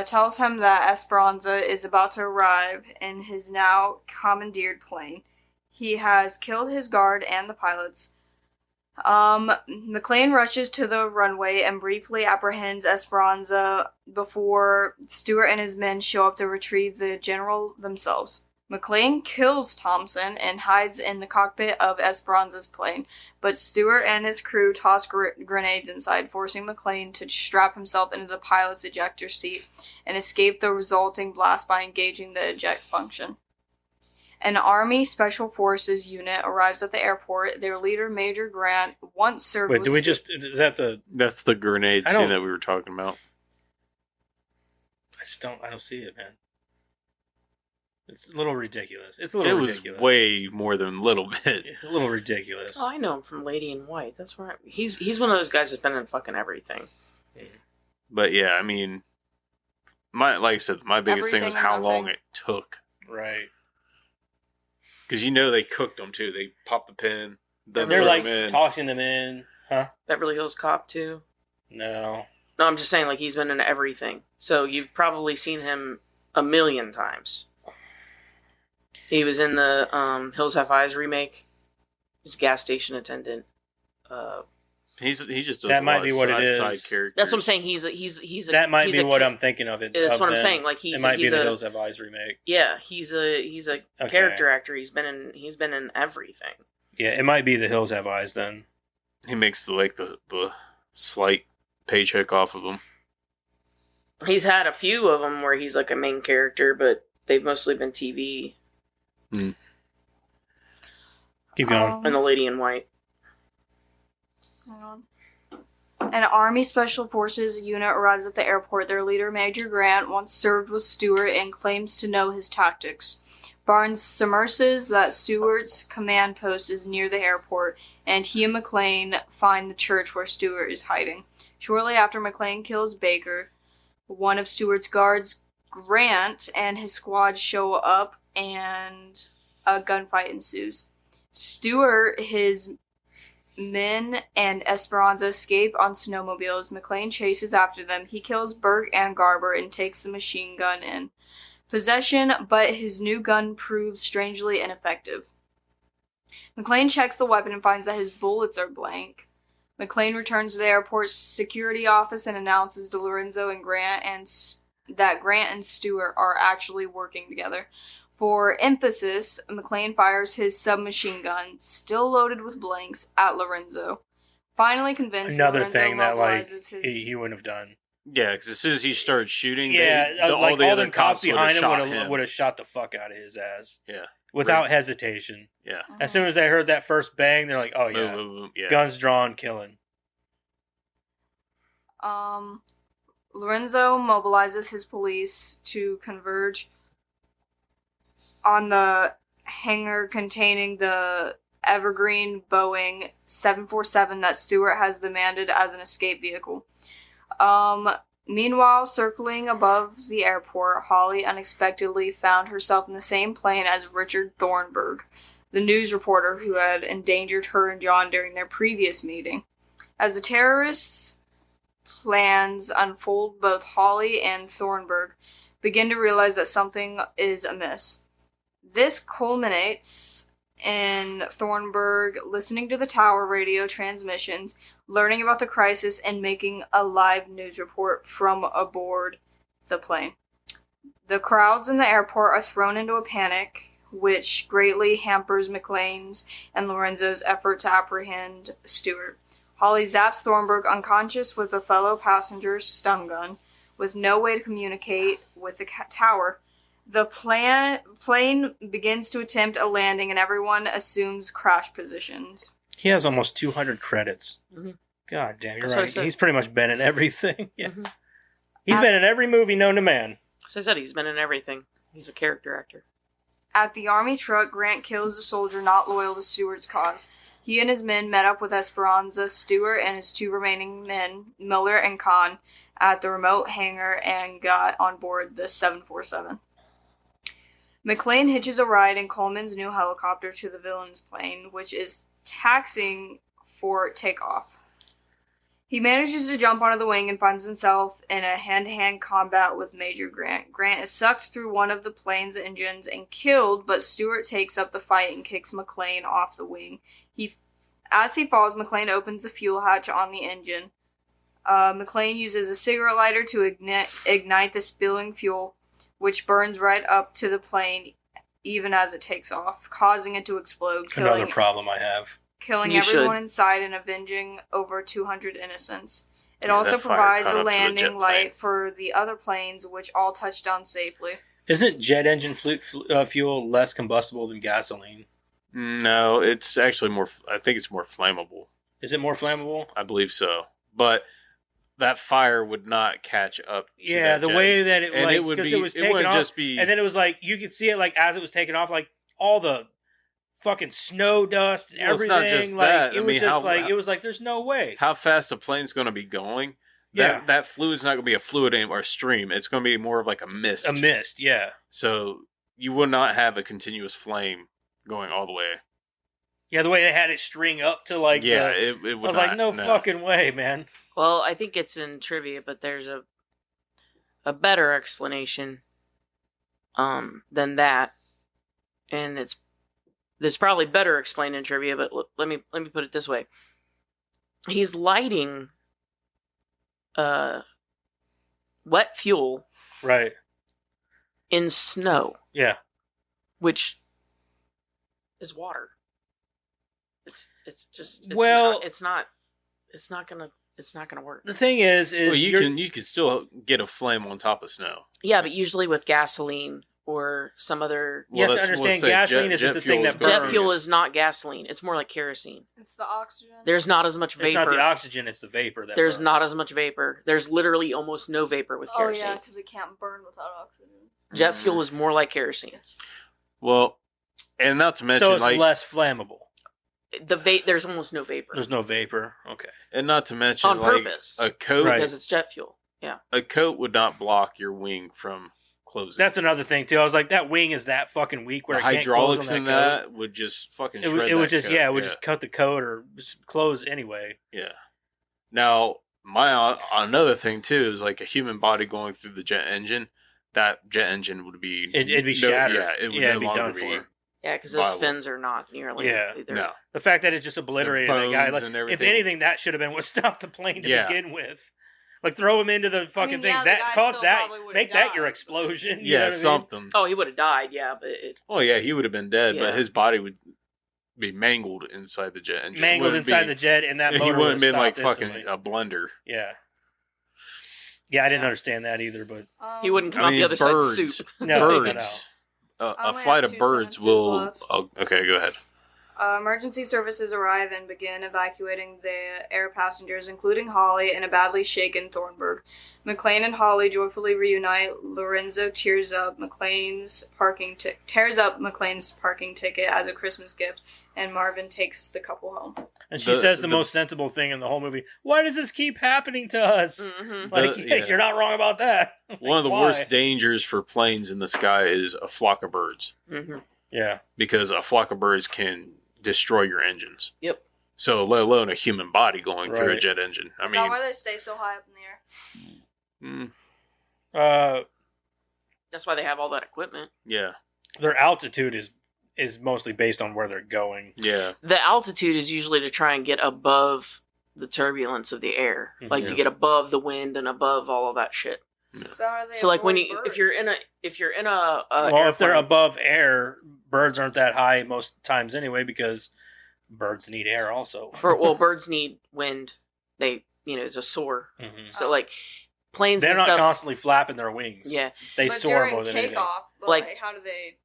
tells him that Esperanza is about to arrive in his now commandeered plane. He has killed his guard and the pilots. McClane rushes to the runway and briefly apprehends Esperanza before Stewart and his men show up to retrieve the general themselves. McClane kills Thompson and hides in the cockpit of Esperanza's plane, but Stewart and his crew toss grenades inside, forcing McClane to strap himself into the pilot's ejector seat and escape the resulting blast by engaging the eject function. An Army Special Forces unit arrives at the airport. Their leader, Major Grant, once served with... That's the grenade scene that we were talking about. I don't see it, man. It's a little ridiculous. It was way more than a little bit. It's a little ridiculous. Oh, I know him from Lady in White. That's right. He's one of those guys that's been in fucking everything. But yeah, I mean, like I said, my biggest thing was how long it took. Right. Because they cooked them too. They popped the pin. They're like tossing them in. Huh? Beverly Hills Cop 2? No, I'm just saying, like, he's been in everything. So you've probably seen him a million times. He was in the Hills Have Eyes remake. He was a gas station attendant. He just does that might be what it is. Side characters. That's what I'm saying. He's a. That might be what I'm thinking of it. That's what I'm saying. Like it might be the Hills Have Eyes remake. Yeah, he's a character actor. He's been in everything. Yeah, it might be the Hills Have Eyes then. He makes the slight paycheck off of them. He's had a few of them where he's like a main character, but they've mostly been TV. Keep going. And the Lady in White. An Army Special Forces unit arrives at the airport. Their leader, Major Grant, once served with Stewart and claims to know his tactics. Barnes submerses that Stewart's command post is near the airport, and he and McClane find the church where Stewart is hiding. Shortly after McClane kills Baker, one of Stewart's guards, Grant, and his squad show up, and a gunfight ensues. Stewart, his men, and Esperanza escape on snowmobiles. McClane chases after them. He kills Burke and Garber and takes the machine gun in possession, but his new gun proves strangely ineffective. McClane checks the weapon and finds that his bullets are blank. McClane returns to the airport's security office and announces to Lorenzo and Grant that Grant and Stewart are actually working together. For emphasis, McClane fires his submachine gun, still loaded with blanks, at Lorenzo. Finally convinced, another Lorenzo thing that he wouldn't have done. Yeah, because as soon as he started shooting, all the other cops behind him would have shot the fuck out of his ass. Yeah, without hesitation. Yeah. As soon as they heard that first bang, they're like, "Oh yeah, boom, yeah. Guns drawn, killing." Lorenzo mobilizes his police to converge on the hangar containing the Evergreen Boeing 747 that Stewart has demanded as an escape vehicle. Meanwhile, circling above the airport, Holly unexpectedly found herself in the same plane as Richard Thornburg, the news reporter who had endangered her and John during their previous meeting. As the terrorists' plans unfold, both Holly and Thornburg begin to realize that something is amiss. This culminates in Thornburg listening to the tower radio transmissions, learning about the crisis, and making a live news report from aboard the plane. The crowds in the airport are thrown into a panic, which greatly hampers McClane's and Lorenzo's effort to apprehend Stewart. Holly zaps Thornburg unconscious with a fellow passenger's stun gun, with no way to communicate with the tower. The plane begins to attempt a landing, and everyone assumes crash positions. He has almost 200 credits. Mm-hmm. God damn, you're right. He's pretty much been in everything. Yeah, mm-hmm. He's been in every movie known to man. So I said he's been in everything. He's a character actor. At the army truck, Grant kills a soldier not loyal to Stewart's cause. He and his men met up with Esperanza, Stewart, and his 2 remaining men, Miller and Kahn, at the remote hangar and got on board the 747. McClane hitches a ride in Coleman's new helicopter to the villain's plane, which is taxiing for takeoff. He manages to jump onto the wing and finds himself in a hand-to-hand combat with Major Grant. Grant is sucked through one of the plane's engines and killed, but Stewart takes up the fight and kicks McClane off the wing. As he falls, McClane opens the fuel hatch on the engine. McClane uses a cigarette lighter to ignite the spilling fuel, which burns right up to the plane even as it takes off, causing it to explode. Another problem I have. Killing everyone inside and avenging over 200 innocents. It also provides a landing light for the other planes, which all touch down safely. Isn't jet engine fuel less combustible than gasoline? No, it's actually more. I think it's more flammable. Is it more flammable? I believe so, but that fire would not catch up. Yeah, the way that it, like, because it was taken off, just be, and then it was like you could see it like as it was taken off, like all the fucking snow dust and everything. It's not just like that. It was just like it was like there's no way. How fast a plane's going to be going? That fluid's not going to be a fluid anymore, a stream. It's going to be more of like a mist. A mist, yeah. So you would not have a continuous flame going all the way. Yeah, the way they had it string up to like it would. I was like, no fucking way, man. Well, I think it's in trivia, but there's a better explanation than that, and there's probably better explained in trivia. But let me put it this way: he's lighting wet fuel, right, in snow. Yeah, which is water. It's not gonna work. The thing is you can still get a flame on top of snow. Yeah, but usually with gasoline or some other. You have to understand, gasoline isn't the thing that burns. Jet fuel is not gasoline. It's more like kerosene. It's the oxygen. There's not as much vapor. It's not the oxygen, it's the vapor that There's burns. not as much vapor. There's literally almost no vapor with kerosene. Oh yeah, because it can't burn without oxygen. Jet fuel is more like kerosene. Well, and not to mention, so it's less flammable. There's almost no vapor. There's no vapor. Okay. And not to mention, on purpose, a coat, because it's jet fuel. Yeah, a coat would not block your wing from closing. That's another thing too. I was like, that wing is that fucking weak where the it can't hydraulics close on in that would just fucking shred it would that just coat. it would just cut the coat or just close anyway. Yeah. Now, another thing too is like a human body going through the jet engine. That jet engine would be it'd be shattered. Yeah, it would no be longer done be. for. Yeah, because those fins are not nearly. Yeah, no. The fact that it just obliterated that guy. Like, if anything, that should have been what stopped the plane to begin with. Like, throw him into the fucking thing. That caused that. Make that your explosion. You know what something. I mean? Oh, he would have died. Yeah, but. He would have been dead, but his body would be mangled inside the jet engine. Mangled inside the jet, and that motor he wouldn't have been like instantly. fucking a blender. Yeah. Yeah, I didn't understand that either, but he wouldn't come out the other side soup. No, birds. A flight of birds will. Oh, okay, go ahead. Emergency services arrive and begin evacuating the air passengers, including Holly and a badly shaken Thornburg. McClane and Holly joyfully reunite. Lorenzo tears up McClane's parking ticket as a Christmas gift, and Marvin takes the couple home. And she says the most sensible thing in the whole movie. Why does this keep happening to us? Mm-hmm. Like, you're not wrong about that. One of the worst dangers for planes in the sky is a flock of birds. Mm-hmm. Yeah. Because a flock of birds can destroy your engines. Yep. So, let alone a human body going through a jet engine. Is that why they stay so high up in the air? That's why they have all that equipment. Yeah. Their altitude is mostly based on where they're going. Yeah. The altitude is usually to try and get above the turbulence of the air, like to get above the wind and above all of that shit. Yeah. So like if you're in a if they're above air, birds aren't that high most times anyway, because birds need air also. Birds need wind. They to soar. Mm-hmm. So like planes, they're and not stuff, constantly flapping their wings. Yeah, they soar more than takeoff. Anything. Like how do they?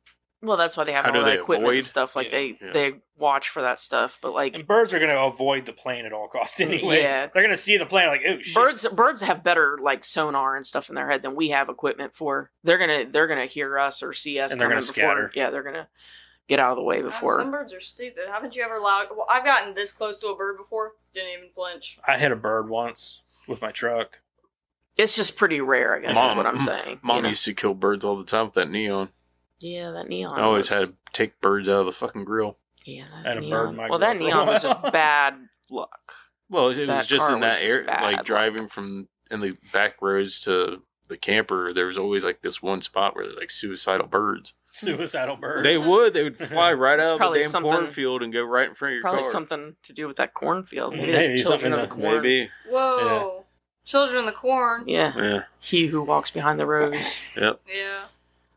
Well, that's why they have all that equipment and stuff. Like they watch for that stuff. But like, and birds are going to avoid the plane at all costs anyway. Yeah, they're going to see the plane like, oh shit. Birds have better like sonar and stuff in their head than we have equipment for. They're gonna hear us or see us, and they're going to scatter. Yeah, they're gonna get out of the way before. Some birds are stupid. Haven't you ever allowed... Well, I've gotten this close to a bird before. Didn't even flinch. I hit a bird once with my truck. It's just pretty rare, I guess, is what I'm saying. Mom used to kill birds all the time with that neon. Yeah, that neon. I always had to take birds out of the fucking grill. Yeah, I had a bird in my grill that for a neon was while. just bad luck. Well, it was just in that area, like luck. driving from in the back roads to the camper. There was always like this one spot where they're like suicidal birds. Suicidal birds. They would fly right out of the probably damn cornfield and go right in front of your Probably car. something to do with that cornfield. Maybe Maybe there's children of the something corn. Maybe. Whoa. Children in the corn. Yeah. Yeah. He who walks behind the rose. Yep. Yeah.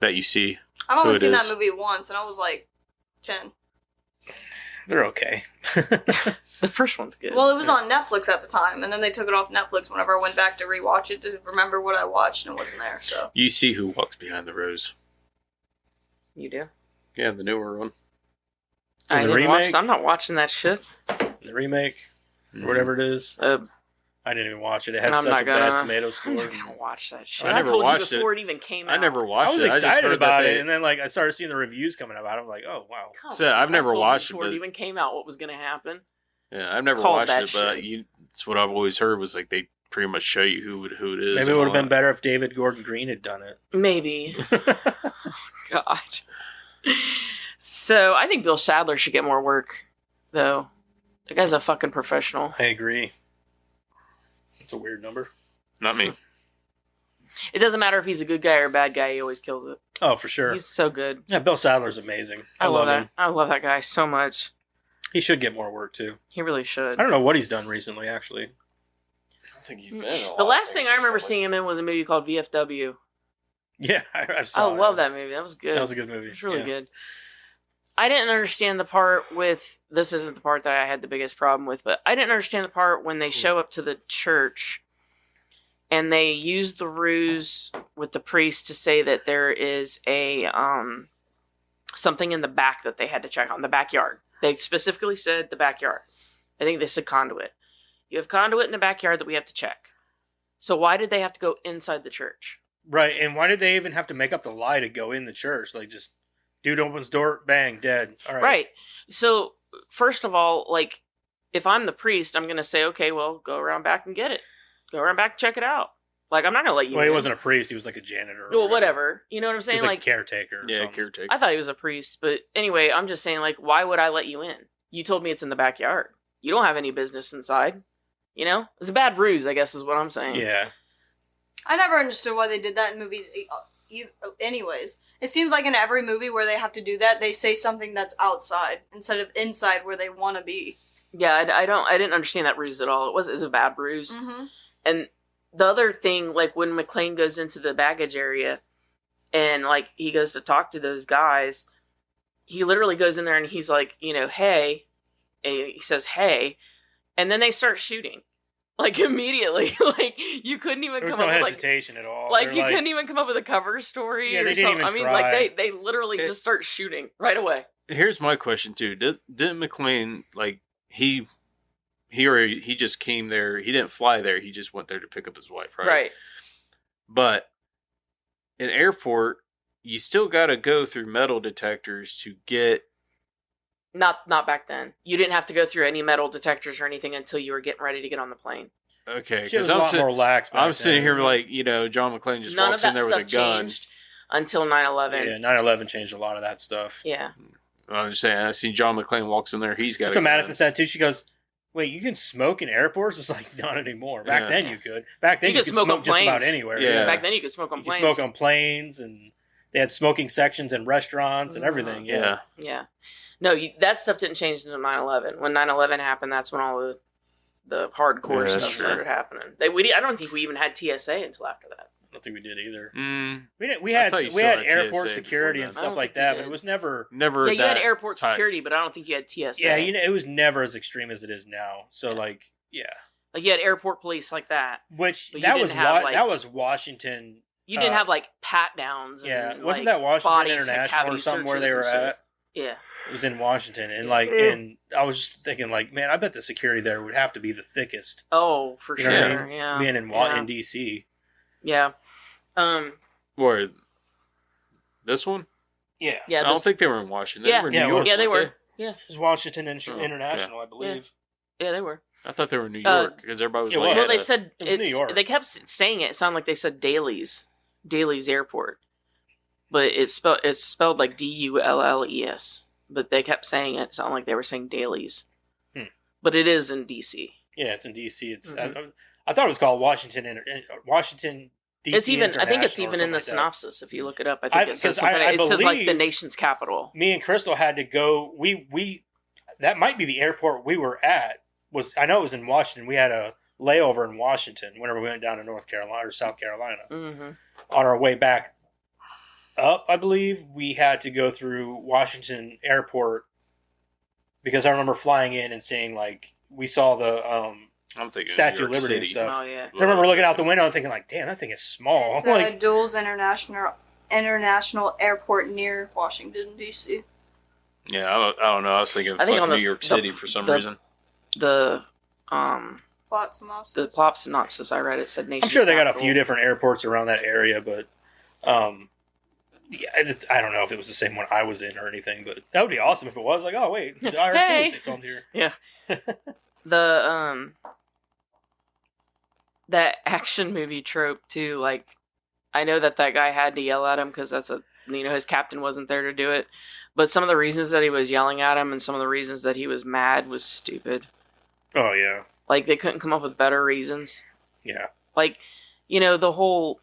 That you see. I've Who only it seen is. that movie once, and I was like 10. They're okay. The first one's good. Well, it was on Netflix at the time, and then they took it off Netflix whenever I went back to rewatch it to remember what I watched, and it wasn't there, so. You see who walks behind the rose. You do? Yeah, the newer one. I the didn't watch. remake? I'm not watching that shit. The remake, or whatever it is. I didn't even watch it. It had I'm such not a bad gonna- tomato I'm score. not gonna watch that shit. I I never told watched you before it. it even came out. I never I watched was it. I just excited heard about that it, they- and then like I started seeing the reviews coming about it. I'm like, oh wow. Come So, on, I've never I told you watched it, before but- even came out what was gonna happen. Yeah, I've never Called watched that it, but shit. it's what I've always heard was like they pretty much show you who it is. Maybe it and would have all been that. better if David Gordon Green had done it. Maybe. God. So I think Bill Sadler should get more work, though. The guy's a fucking professional. I agree. It's a weird number. Not me. It doesn't matter if he's a good guy or a bad guy; he always kills it. Oh, for sure. He's so good. Yeah, Bill Sadler's amazing. I love that. him. I love that guy so much. He should get more work too. He really should. I don't know what he's done recently, actually. I don't think you've been. The last thing I remember seeing him in was a movie called VFW. Yeah, I I saw love that movie. That was good. That was a good movie. It was really Yeah. good. I didn't understand the part with... This isn't the part that I had the biggest problem with, but I didn't understand the part when they show up to the church and they use the ruse with the priest to say that there is a something in the back that they had to check on, the backyard. They specifically said the backyard. I think they said conduit. You have conduit in the backyard that we have to check. So why did they have to go inside the church? Right, and why did they even have to make up the lie to go in the church? Like, just dude opens door, bang, dead. All right. Right. So, first of all, like, if I'm the priest, I'm going to say, okay, well, go around back and get it. Go around back and check it out. Like, I'm not going to let you Well, he in. wasn't a priest. He was like a janitor. Well, whatever. You know what I'm He saying? was like Like, a caretaker. Or Yeah, something. caretaker. I thought he was a priest. But anyway, I'm just saying, like, why would I let you in? You told me it's in the backyard. You don't have any business inside. You know? It's a bad ruse, I guess, is what I'm saying. Yeah. I never understood why they did that in movies. Anyways, it seems like in every movie where they have to do that, they say something that's outside instead of inside where they want to be. Yeah, I didn't understand that ruse at all. It was a bad ruse. Mm-hmm. And the other thing, like when McClane goes into the baggage area and like he goes to talk to those guys, he literally goes in there and he's like, you know, hey, and he says, hey, and then they start shooting. Like immediately, like you couldn't even There was come no up with hesitation at all. like They're you couldn't even come up with a cover story Yeah, or they didn't something. even I mean, try. like they literally just start shooting right away. Here's my question too: Didn't McLean like he just came there? He didn't fly there. He just went there to pick up his wife, right? Right. But in airport, you still got to go through metal detectors to get. Not back then. You didn't have to go through any metal detectors or anything until you were getting ready to get on the plane. Okay, Shit was because a lot more lax. I'm sitting here like John McClane just None of walks in that there with a stuff gun. changed until 9/11. Yeah, 9/11 changed a lot of that stuff. Yeah. I'm just saying, I see John McClane walks in there. He's got. That's what Madison said too. She goes, "Wait, you can smoke in airports?" It's like not anymore. Back Yeah. then you could. Back then You you could could smoke on just about planes. anywhere. Yeah. Back then you could smoke on You could planes. smoke on planes, and they had smoking sections in restaurants and everything. Yeah. Yeah. No, that stuff didn't change until 9/11. When 9/11 happened, that's when all the hardcore Yeah, stuff that's started happening. I don't think we even had TSA until after that. I don't think we did either. We I had thought you we still had had airport TSA security before and that. I don't stuff like think we that, but did. it was never. Never. Yeah, you had that airport type. security, but I don't think you had TSA. Yeah, it was never as extreme as it is now. So Yeah. like, yeah, Like you had airport police like that. which But you that didn't was have, like- that was Washington. You didn't have like pat downs. Yeah, and, wasn't like, that Washington bodies, International cavity or something where they searches were and shit. at? Yeah. It was in Washington, and like, Yeah. and I was just thinking, like, man, I bet the security there would have to be the thickest. Oh, for You know what I sure. mean? Yeah. Being in yeah. in DC. Yeah. What? This one? Yeah. Yeah, I don't think they were in Washington. They were in New York. Yeah, they were. It Yeah, was Washington Oh, International, I believe. yeah, they were. I thought they were in New York because everybody was it like, was. Well, had they a- said it was New York. They kept saying it. It sounded like they said Daly's Airport, but it's spelled like Dulles. But they kept saying it. It sounded like they were saying Daly's. But it is in DC. Yeah, it's in DC. It's I thought it was called Washington DC. It's even. I think it's International or even in the something like that. synopsis. If you look it up, I think it says 'cause something. I It says like the believe- nation's capital. Me and Crystal had to go. We that might be the airport we were at. I know it was in Washington. We had a layover in Washington whenever we went down to North Carolina or South Carolina. Mm-hmm. On our way back up, I believe we had to go through Washington Airport because I remember flying in and seeing like we saw the I'm thinking Statue New of York Liberty and City. stuff. Oh yeah. I remember looking out the window and thinking like, damn, that thing is small. It's Like, Duels International Airport near Washington, D.C. Yeah, I don't know. I was thinking I think fucking on New the- York the- City for some the- reason. The The plot synopsis I read, it said nation's I'm sure they got a capital. few different airports around that area, but yeah, I don't know if it was the same one I was in or anything, but that would be awesome if it was. Like, oh wait, IR2 Hey! they filmed here. The that action movie trope too. Like, I know that guy had to yell at him because that's his captain wasn't there to do it. But some of the reasons that he was yelling at him and some of the reasons that he was mad was stupid. Oh yeah, Like, they couldn't come up with better reasons. yeah, Like, the whole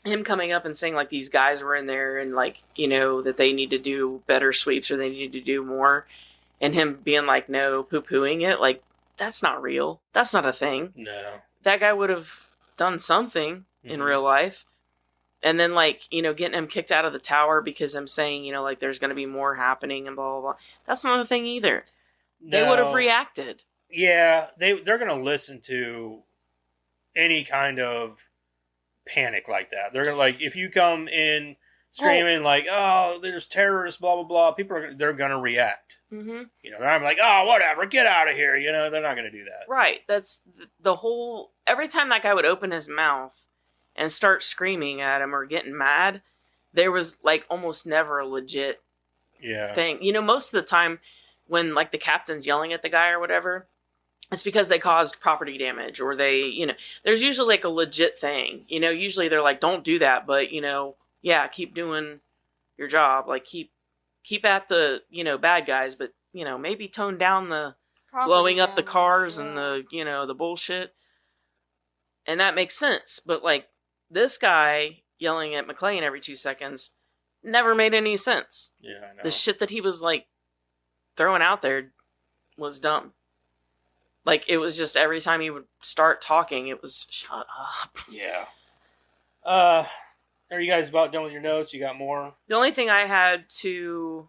him coming up and saying like these guys were in there and like that they need to do better sweeps or they need to do more, and him being like no, poo-pooing it, like that's not real. That's not a thing. no, That guy would have done something in Mhm. real life. And then like, getting him kicked out of the tower because I'm saying, like there's going to be more happening and blah, blah, blah. That's not a thing either. They would have No. reacted. Yeah, they're gonna listen to any kind of panic like that. They're gonna if you come in screaming like, "Oh, there's terrorists," blah blah blah. They're gonna react. Mm-hmm. They're not like, "Oh, whatever, get out of here." They're not gonna do that. Right. That's the whole. Every time that guy would open his mouth and start screaming at him or getting mad, there was like almost never a legit Yeah. thing. Most of the time when like the captain's yelling at the guy or whatever, it's because they caused property damage or they, there's usually like a legit thing. Usually they're like, don't do that, but yeah, keep doing your job. Like keep at the, bad guys, but maybe tone down the blowing up the cars and the, the bullshit. And that makes sense. But like this guy yelling at McClane every 2 seconds never made any sense. Yeah, I know. The shit that he was like throwing out there was dumb. Like it was just every time he would start talking, it was shut up. Yeah. Are you guys about done with your notes? You got more? The only thing I had to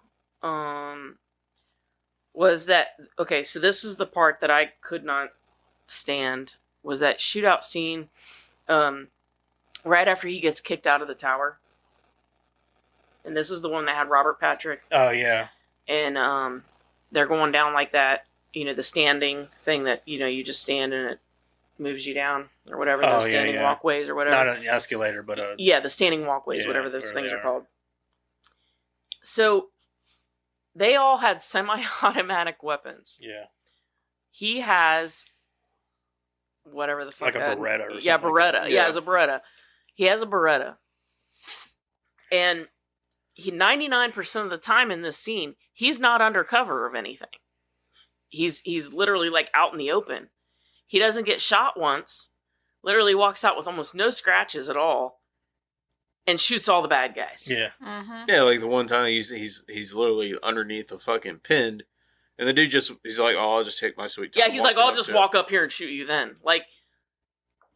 was that okay, so this was the part that I could not stand was that shootout scene right after he gets kicked out of the tower. And this is the one that had Robert Patrick. Oh yeah. And they're going down like that, the standing thing that, you just stand and it moves you down or whatever, Oh, those yeah, standing yeah. walkways or whatever. Not an escalator, but a Yeah, the standing walkways, Yeah, whatever those whatever things they are are. called. So they all had semi-automatic weapons. yeah. He has whatever the fuck. Like a Beretta or Yeah, something like Beretta. that. Yeah, it's a Beretta. He has a Beretta. And he 99% of the time in this scene, he's not under cover of anything. He's literally like out in the open. He doesn't get shot once. Literally walks out with almost no scratches at all, and shoots all the bad guys. Yeah. Mm-hmm. Yeah, like the one time he's literally underneath a fucking pinned, and the dude he's like, "Oh, I'll just take my sweet time." Yeah, he's like, walking I'll up just to walk up here and shoot you then. Like,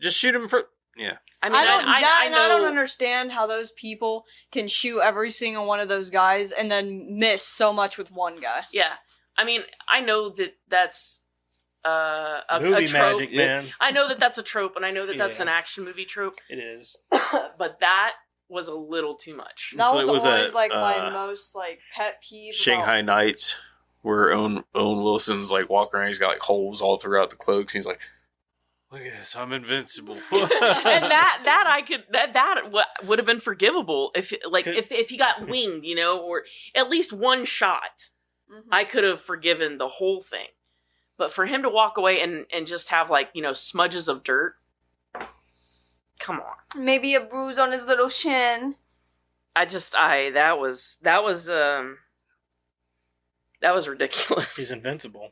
just shoot him for yeah. I mean, I know. don't understand how those people can shoot every single one of those guys and then miss so much with one guy. Yeah, I mean, I know that that's a Movie trope. magic, man. I know that that's a trope, and I know that that's Yeah. an action movie trope. It is. But that was a little too much. That So was it was always a, like my most like pet peeve. Shanghai about- Nights, where Owen Wilson's like walking around, he's got like holes all throughout the cloaks. He's like, Look at this, I'm invincible. And that I could that would have been forgivable if he got winged, or at least one shot. Mm-hmm. I could have forgiven the whole thing. But for him to walk away and just have smudges of dirt, come on. Maybe a bruise on his little shin. That was ridiculous. He's invincible.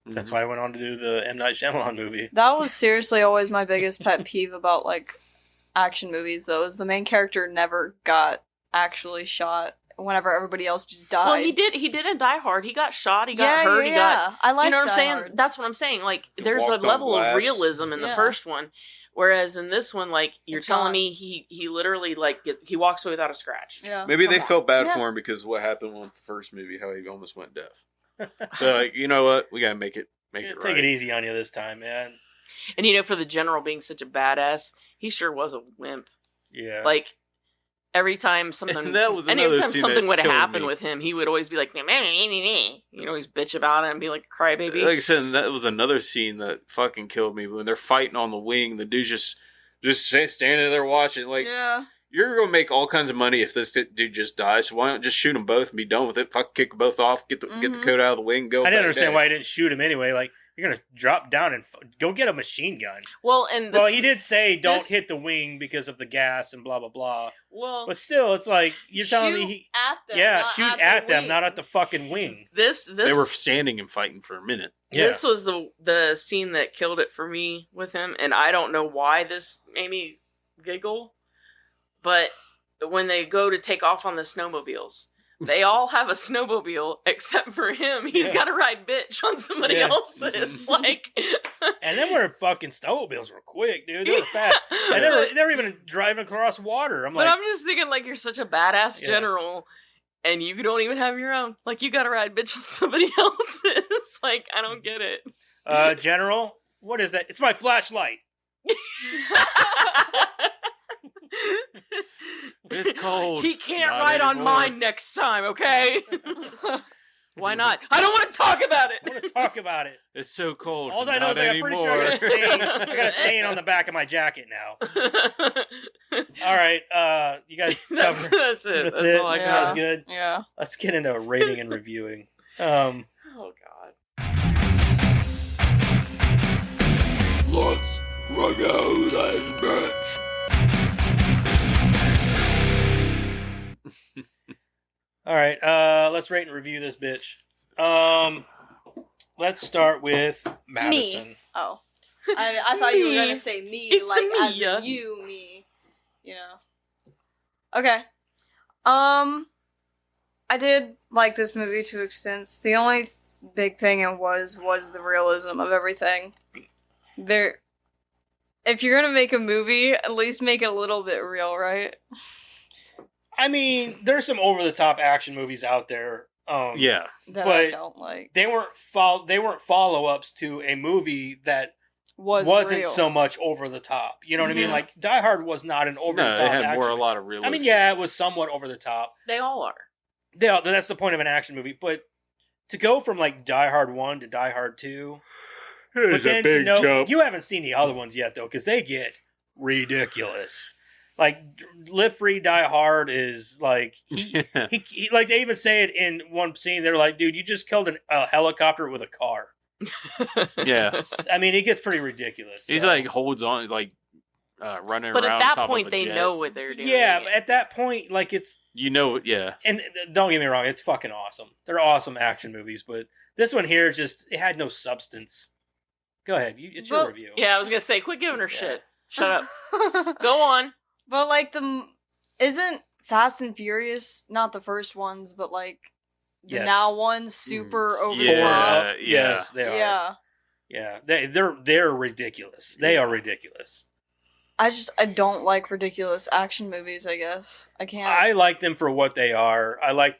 That's why I went on to do the M. Night Shyamalan movie. That was seriously always my biggest pet peeve about action movies, though, is the main character never got actually shot whenever everybody else just died. Well, he did in Die Hard. He got shot, he got hurt, he got... I like You know what I'm Die saying? Hard. That's what I'm saying. There's a walked on level glass. of realism in the first one, whereas in this one, you're It's telling gone. me he literally, he walks away without a scratch. Yeah. Maybe they Come on. felt bad Yeah. for him because of what happened with the first movie, how he almost went deaf. So, you know what? We gotta make it Take right. it easy on you this time, man. And for the general being such a badass, he sure was a wimp. Yeah. Every time something, That was and another every time scene something that's would killing happen me. with him, he would always be like, me. Always bitch about it and be like a crybaby. Like I said, that was another scene that fucking killed me. When they're fighting on the wing, the dude's just standing there watching. Yeah. You're gonna make all kinds of money if this dude just dies. So why not just shoot them both and be done with it? Fuck, kick them both off, get the coat out of the wing, and go. I didn't back understand down. why he didn't shoot him anyway. You're going to drop down and go get a machine gun. Well, and this, He did say don't this- hit the wing because of the gas and blah, blah, blah. well, But still, it's you're telling me at them. yeah, not shoot the at them, wing. not at the fucking wing. this They were standing and fighting for a minute. Yeah. This was the scene that killed it for me with him, and I don't know why this made me giggle, but when they go to take off on the snowmobiles, they all have a snowmobile except for him. He's Yeah. got to ride bitch on somebody Yeah. else's. And then we're fucking snowmobiles were quick, dude. They were fast. And they were even driving across water. But I'm just thinking, you're such a badass Yeah. general, and you don't even have your own. You got to ride bitch on somebody else's. I don't get it. General, what is that? It's my flashlight. It's cold. He can't Not ride on anymore. mine next time, okay? Why not? I don't want to talk about I want it. to talk about it. It's so cold. All I know is Not I'm pretty sure I got a anymore. stain. I got a stain on the back of my jacket now. All right, you guys that's cover. it. That's it. all I You Yeah. got. guys good? Yeah. Let's get into rating and reviewing. Oh god. Let's review this bitch. All right, let's rate and review this bitch. Let's start with Madison. Me. Oh. I thought you were Me. going to say me, It's as me. in you, me. Okay. I did like this movie to extents. The only big thing it was the realism of everything. If you're gonna make a movie, at least make it a little bit real, right? I mean, there's some over-the-top action movies out there. Yeah. That I But don't like. They weren't follow-ups to a movie that wasn't real. so much over the top. You know what I mean? Mhm. Like Die Hard was not an over the No, top. it had action more a movie. lot of realism. I mean, yeah, it was somewhat over the top. They all are. That's the point of an action movie. But to go from Die Hard 1 to Die Hard 2, but It's then a big jump. you haven't seen the other ones yet though, because they get ridiculous. Live Free, Die Hard is he they even say it in one scene. They're like, dude, you just killed a helicopter with a car. Yeah. I mean, it gets pretty ridiculous. He's so. holds on, running But around. at that top point, of a they jet. know what they're doing. Yeah, but at that point, it's Yeah. and don't get me wrong, it's fucking awesome. They're awesome action movies, but this one here it had no substance. Go ahead, it's your Well, review. Yeah, I was gonna say, quit giving her Yeah. shit. Shut up. Go on. But isn't Fast and Furious not the first ones, but the Yes. now ones super over Yeah. the top? Yeah. Yes, they are. Yeah. Yeah, they're ridiculous. They are ridiculous. I don't like ridiculous action movies, I guess. I can't. I like them for what they are. I like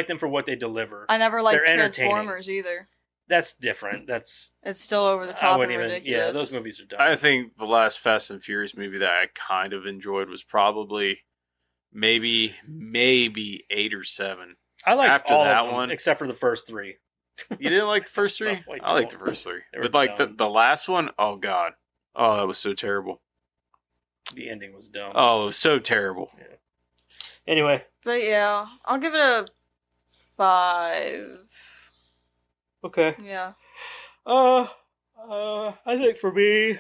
them for what they deliver. I never liked they're entertaining. Transformers either. That's different. It's still over the top and ridiculous. Yeah, those movies are dumb. I think the last Fast and Furious movie that I kind of enjoyed was probably maybe 8 or 7. I liked after all that of them, one- except for the first 3. You didn't like the first 3? No, I I liked the don't. first 3. They were But dumb. the last one, oh god. Oh, that was so terrible. The ending was dumb. Oh, it was so terrible. Yeah. Anyway. But yeah, I'll give it a 5. Okay. Yeah. I think for me,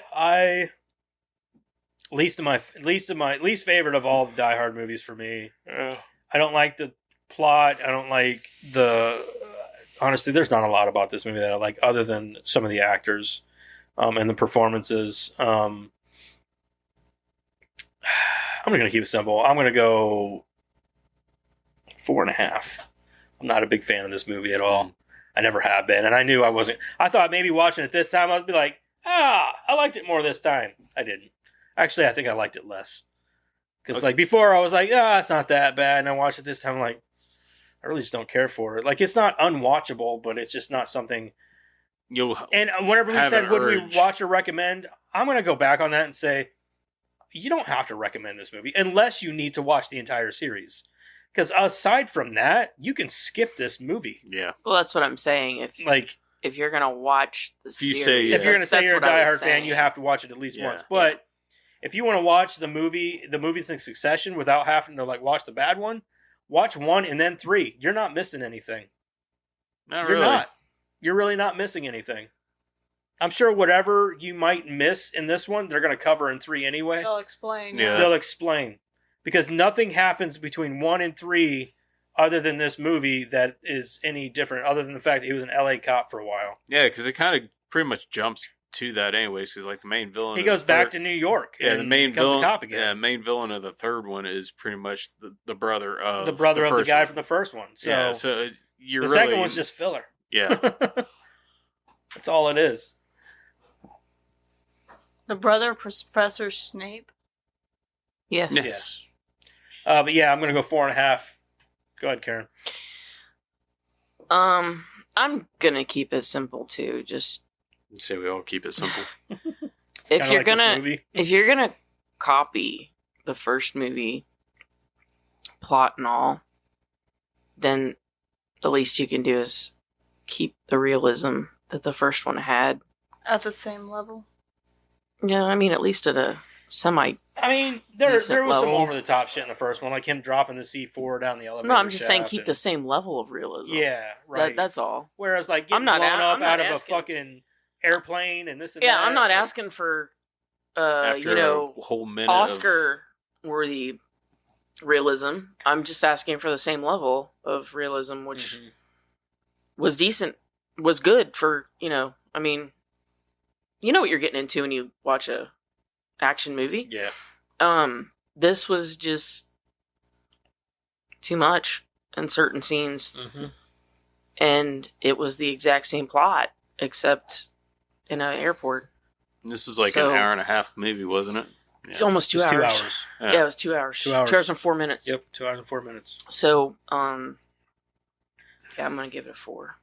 least favorite of all the Die Hard movies for me. I don't like the plot. I don't like honestly, there's not a lot about this movie that I like other than some of the actors and the performances. I'm going to keep it simple. I'm going to go 4.5. I'm not a big fan of this movie at all. I never have been, and I knew I wasn't. I thought maybe watching it this time, I'd be like, I liked it more this time. I didn't. Actually, I think I liked it less. Because like before, I was like, it's not that bad, and I watched it this time, I'm like, I really just don't care for it. Like, it's not unwatchable, but it's just not something. And whenever we said, would we watch or recommend, I'm going to go back on that and say, you don't have to recommend this movie unless you need to watch the entire series. Because aside from that, you can skip this movie. Yeah. Well, that's what I'm saying. If you're gonna watch the series, if you're gonna say you're a diehard fan, you have to watch it at least once. But if you want to watch the movies in succession without having to like watch the bad one, watch 1 and then 3. You're not missing anything. You're not. You're really not missing anything. I'm sure whatever you might miss in this one, they're gonna cover in 3 anyway. They'll explain. Yeah. They'll explain. Because nothing happens between 1 and 3 other than this movie that is any different, other than the fact that he was an LA cop for a while. Yeah, because it kind of pretty much jumps to that anyways, because like the main villain... He goes back to New York and the main becomes villain, a cop again. Yeah, main villain of the third one is pretty much the brother of the guy from the first one. So, so you're the second one's just filler. Yeah. That's all it is. The brother of Professor Snape? Yes. But yeah, I'm going to go 4.5. Go ahead, Karen. I'm going to keep it simple too. Just say we all keep it simple. if you're going to copy the first movie plot and all, then the least you can do is keep the realism that the first one had at the same level. Yeah, I mean at least at a semi. I mean, there was level. some over the top shit in the first one, like him dropping the C4 down the elevator. No, I'm just saying keep the same level of realism. Yeah, right. That's all. Whereas, like getting blown up out of a fucking airplane and this and that. Yeah, I'm not asking for, After a whole minute Oscar-worthy realism. I'm just asking for the same level of realism, which was decent, was good for I mean, you know what you're getting into when you watch a action movie. Yeah. This was just too much in certain scenes. And it was the exact same plot, except in an airport. This was like an hour and a half movie, wasn't it? Yeah. It's almost 2 hours. 2 hours. Yeah, it was 2 hours. 2 hours. 2 hours and 4 minutes. Yep, 2 hours and 4 minutes. So, yeah, I'm going to give it a 4.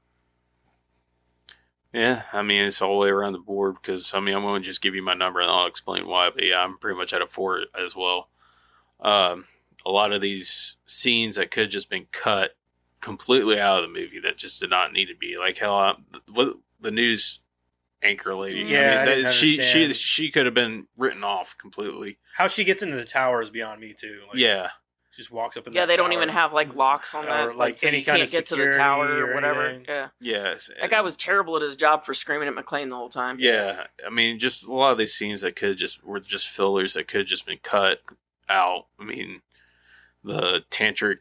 Yeah, I mean, it's all the way around the board because, I mean, I'm going to just give you my number and I'll explain why. But yeah, I'm pretty much at a 4 as well. A lot of these scenes that could have just been cut completely out of the movie that just did not need to be. Like, hell, the news anchor lady. Yeah, I mean, she could have been written off completely. How she gets into the tower is beyond me, too. Like, yeah. Just walks up in they don't even have like locks on that, or like any you kind can't of get to the tower or whatever. Anything. Yeah, yes. That guy was terrible at his job for screaming at McClane the whole time. Yeah, I mean, just a lot of these scenes that were just fillers that could have just been cut out. I mean, the tantric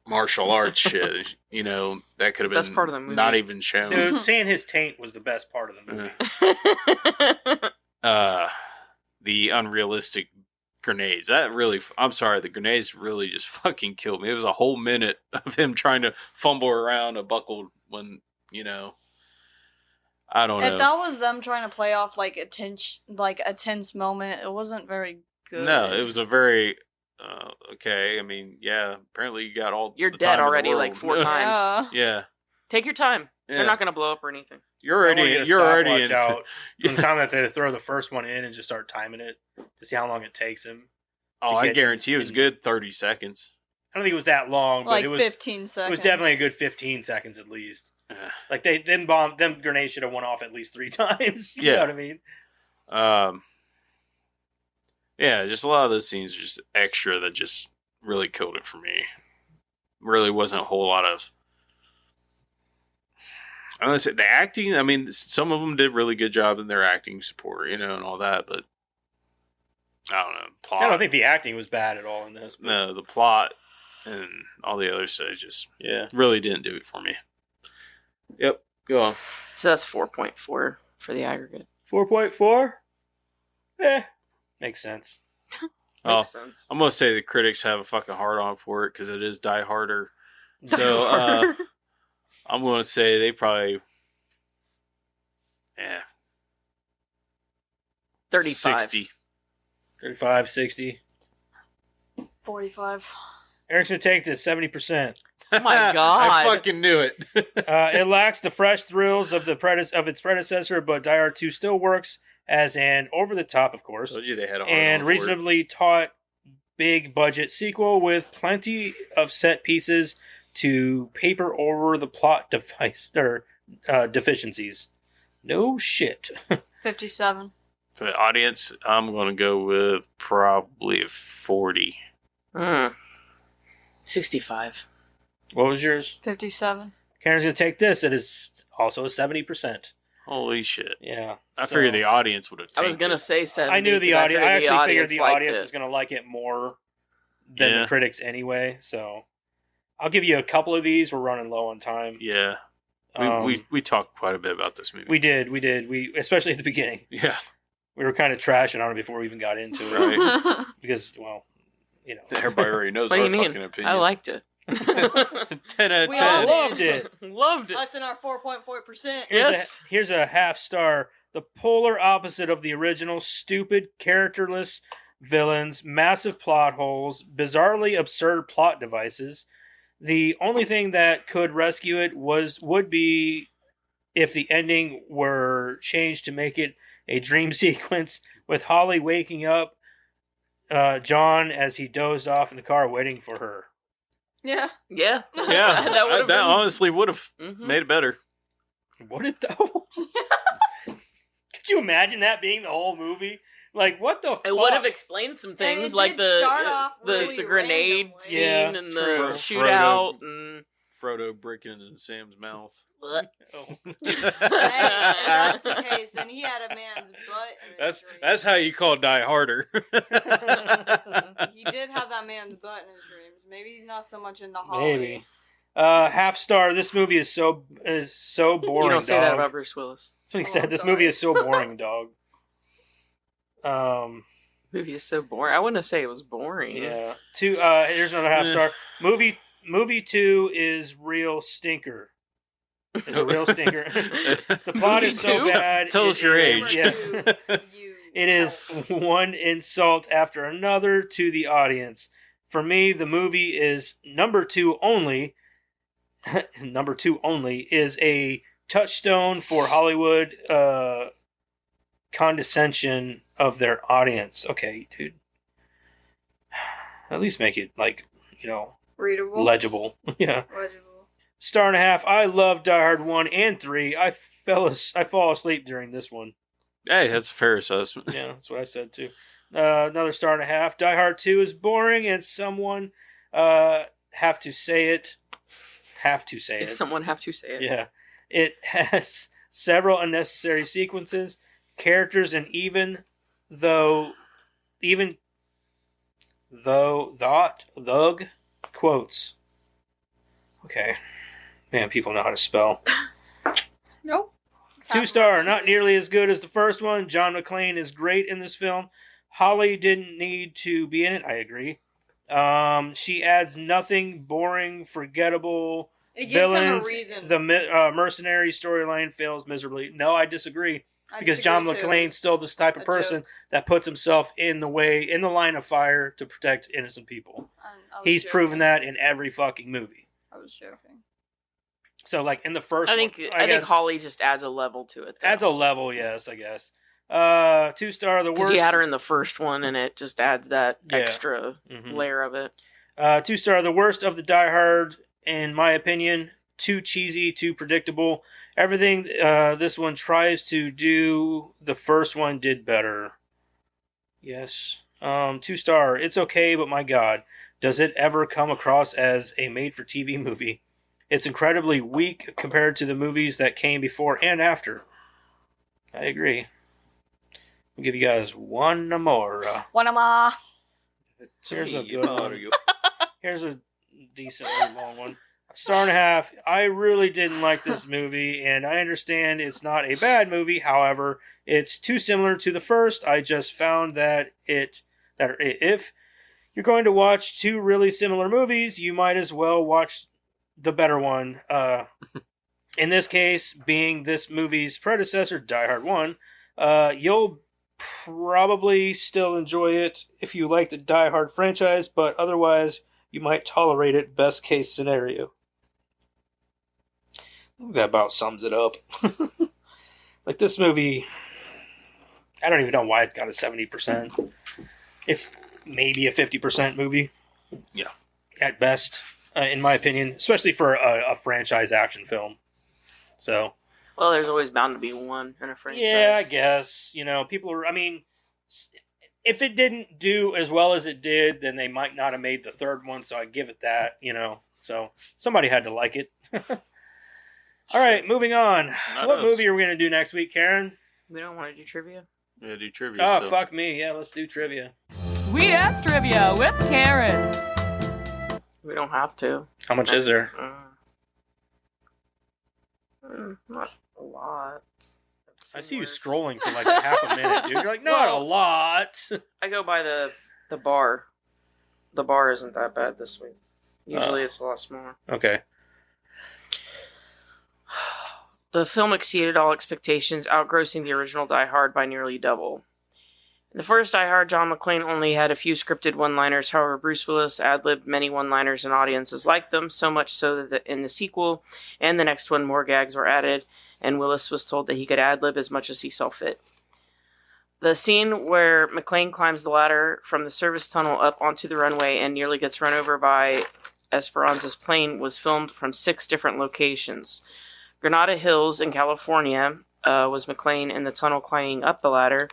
martial arts shit, that could have been best part of the movie. Not even shown. Dude, seeing his taint was the best part of the movie. The unrealistic grenades. The grenades really just fucking killed me. It was a whole minute of him trying to fumble around a buckle when, I don't know. If that was them trying to play off like a tense moment, it wasn't very good. No, it was a very okay. I mean, yeah, apparently you got all You're the dead time already like 4 times. Yeah. Take your time. Yeah. They're not going to blow up or anything. You're already in. Out from the time that they throw the first one in and just start timing it to see how long it takes him. Oh, I guarantee it was a good 30 seconds. I don't think it was that long, but like it was 15 seconds. It was definitely a good 15 seconds at least. Like them grenades should have went off at least 3 times. You know what I mean? Yeah, just a lot of those scenes are just extra that just really killed it for me. Really wasn't a whole lot of. I'm gonna say the acting. I mean, some of them did really good job in their acting support, and all that. But I don't know. Plot. I don't think the acting was bad at all in this. But... No, the plot and all the other stuff just really didn't do it for me. Yep, go on. So that's 4.4 for the aggregate. 4.4? Makes sense. Makes sense. I'm gonna say the critics have a fucking hard on for it because it is Die Harder. So I'm gonna say they probably 35. 60. 35, 60. 45. Eric's going to take this 70%. Oh my god! I fucking knew it. It lacks the fresh thrills of its predecessor, but Die Hard 2 still works as an over-the-top, of course, Told you they had a hard and on for it. reasonably taut, big-budget sequel with plenty of set pieces to paper over the plot deficiencies. No shit. 57. For the audience, I'm going to go with probably a 40. 65. What was yours? 57. Karen's going to take this. It is also a 70%. Holy shit. Yeah. I figured the audience would have taken I was going to say 70. I knew the audience. I actually figured the liked audience it. was going to like it more than the critics anyway. So I'll give you a couple of these. We're running low on time. Yeah. We talked quite a bit about this movie. We did. We especially at the beginning. Yeah. We were kind of trashing on it before we even got into it. Right. Because, well, everybody already knows What do our you mean? fucking opinion. I liked it. 10 out of We 10. all loved it. Loved it. Us and our 4.4%. Yes. Here's a half star. The polar opposite of the original. Stupid, characterless villains, massive plot holes, bizarrely absurd plot devices. The only thing that could rescue it would be if the ending were changed to make it a dream sequence with Holly waking up John as he dozed off in the car waiting for her. Yeah. Yeah. Yeah. that would have been... honestly would have Mhm. made it better. Would it though? Could you imagine that being the whole movie? Like, what the fuck? It would have explained some things, it like did start off the really grenade randomly. scene Yeah, and the true. shootout. And... Frodo breaking into Sam's mouth. Oh. Hey, if that's the case, then he had a man's butt in his dreams. That's how you call Die Harder. He did have that man's butt in his dreams. Maybe he's not so much into Holly. Maybe. Half star. This movie is so boring. You don't say dog. that about Bruce Willis. That's what he Oh, said. I'm This sorry. movie is so boring, dog. Movie is so boring. I wouldn't say it was boring. Yeah. Here's another half star. Movie 2 is real stinker. It's a real stinker. The plot is so Movie 2? bad. Tell us your age. Yeah. You It is one insult after another to the audience. For me, the movie is number 2 only. Number 2 only is a touchstone for Hollywood condescension of their audience. Okay, dude. At least make it readable. legible. Yeah. Legible. Star and a half. I love Die Hard 1 and 3. I fall asleep during this one. Hey, that's a fair assessment. Yeah, that's what I said too. Another star and a half. Die Hard 2 is boring, and someone have to say it. Someone have to say it. Yeah. It has several unnecessary sequences, characters, and even though thug quotes. Okay. Man, people know how to spell. Nope. 2-star, not nearly as good as the first one. John McClane is great in this film. Holly didn't need to be in it. I agree. She adds nothing, boring, forgettable. It gives Villains. him a reason. The mercenary storyline fails miserably. No, I disagree. Because John McClane's still this type of A person joke. that puts himself in the line of fire to protect innocent people. He's proven that in every fucking movie. I was joking. So, like, in the first I think Holly just adds a level to it. Though. adds a level, yes, I guess. 2-star, the Because worst. you had her in the first one, and it just adds that Yeah. extra Mhm. layer of it. 2-star, the worst of the Die Hard, in my opinion. Too cheesy, too predictable. Everything this one tries to do, the first one did better. Yes. 2-star. It's okay, but my God, does it ever come across as a made-for-TV movie? It's incredibly weak compared to the movies that came before and after. I agree. I'll give you guys one more. One more. Here's a good one. Here's a decently long one. 1.5 stars. I really didn't like this movie, and I understand it's not a bad movie. However, it's too similar to the first. I just found that if you're going to watch two really similar movies, you might as well watch the better one. In this case, being this movie's predecessor, Die Hard 1, you'll probably still enjoy it if you like the Die Hard franchise, but otherwise, you might tolerate it, best case scenario. That about sums it up. Like, this movie, I don't even know why it's got a 70%. It's maybe a 50% movie. Yeah. At best, in my opinion, especially for a franchise action film. Well, there's always bound to be one in a franchise. Yeah, I guess. People are, if it didn't do as well as it did, then they might not have made the third one, so I give it that, So, somebody had to like it. All right, moving on. What movie are we going to do next week, Karen? We don't want to do trivia? Yeah, do trivia. Oh, fuck me. Yeah, let's do trivia. Sweet ass trivia with Karen. We don't have to. How much is there? Not a lot. I see you scrolling for like a half a minute, dude. You're like, not a lot. I go by the bar. The bar isn't that bad this week. Usually it's a lot smaller. Okay. The film exceeded all expectations, outgrossing the original Die Hard by nearly double. In the first Die Hard, John McClane only had a few scripted one-liners. However, Bruce Willis ad-libbed many one-liners and audiences liked them, so much so that in the sequel and the next one, more gags were added, and Willis was told that he could ad-lib as much as he saw fit. The scene where McClane climbs the ladder from the service tunnel up onto the runway and nearly gets run over by Esperanza's plane was filmed from 6 different locations. Granada Hills in California was McClane in the tunnel climbing up the ladder.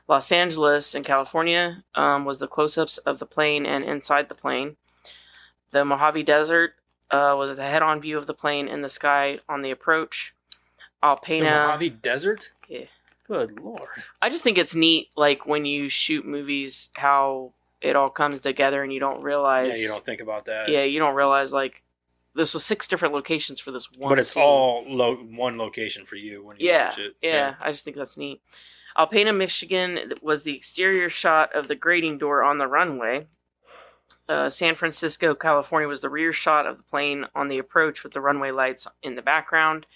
Los Angeles in California was the close-ups of the plane and inside the plane. The Mojave Desert was the head-on view of the plane in the sky on the approach. Alpena. The Mojave Desert? Yeah. Good Lord. I just think it's neat, like, when you shoot movies, how it all comes together and you don't realize... Yeah, you don't think about that. Yeah, you don't realize, like, this was 6 different locations for this one But it's scene. all one location for you when you watch it. Yeah, I just think that's neat. Alpena, Michigan was the exterior shot of the grating door on the runway. San Francisco, California was the rear shot of the plane on the approach with the runway lights in the background.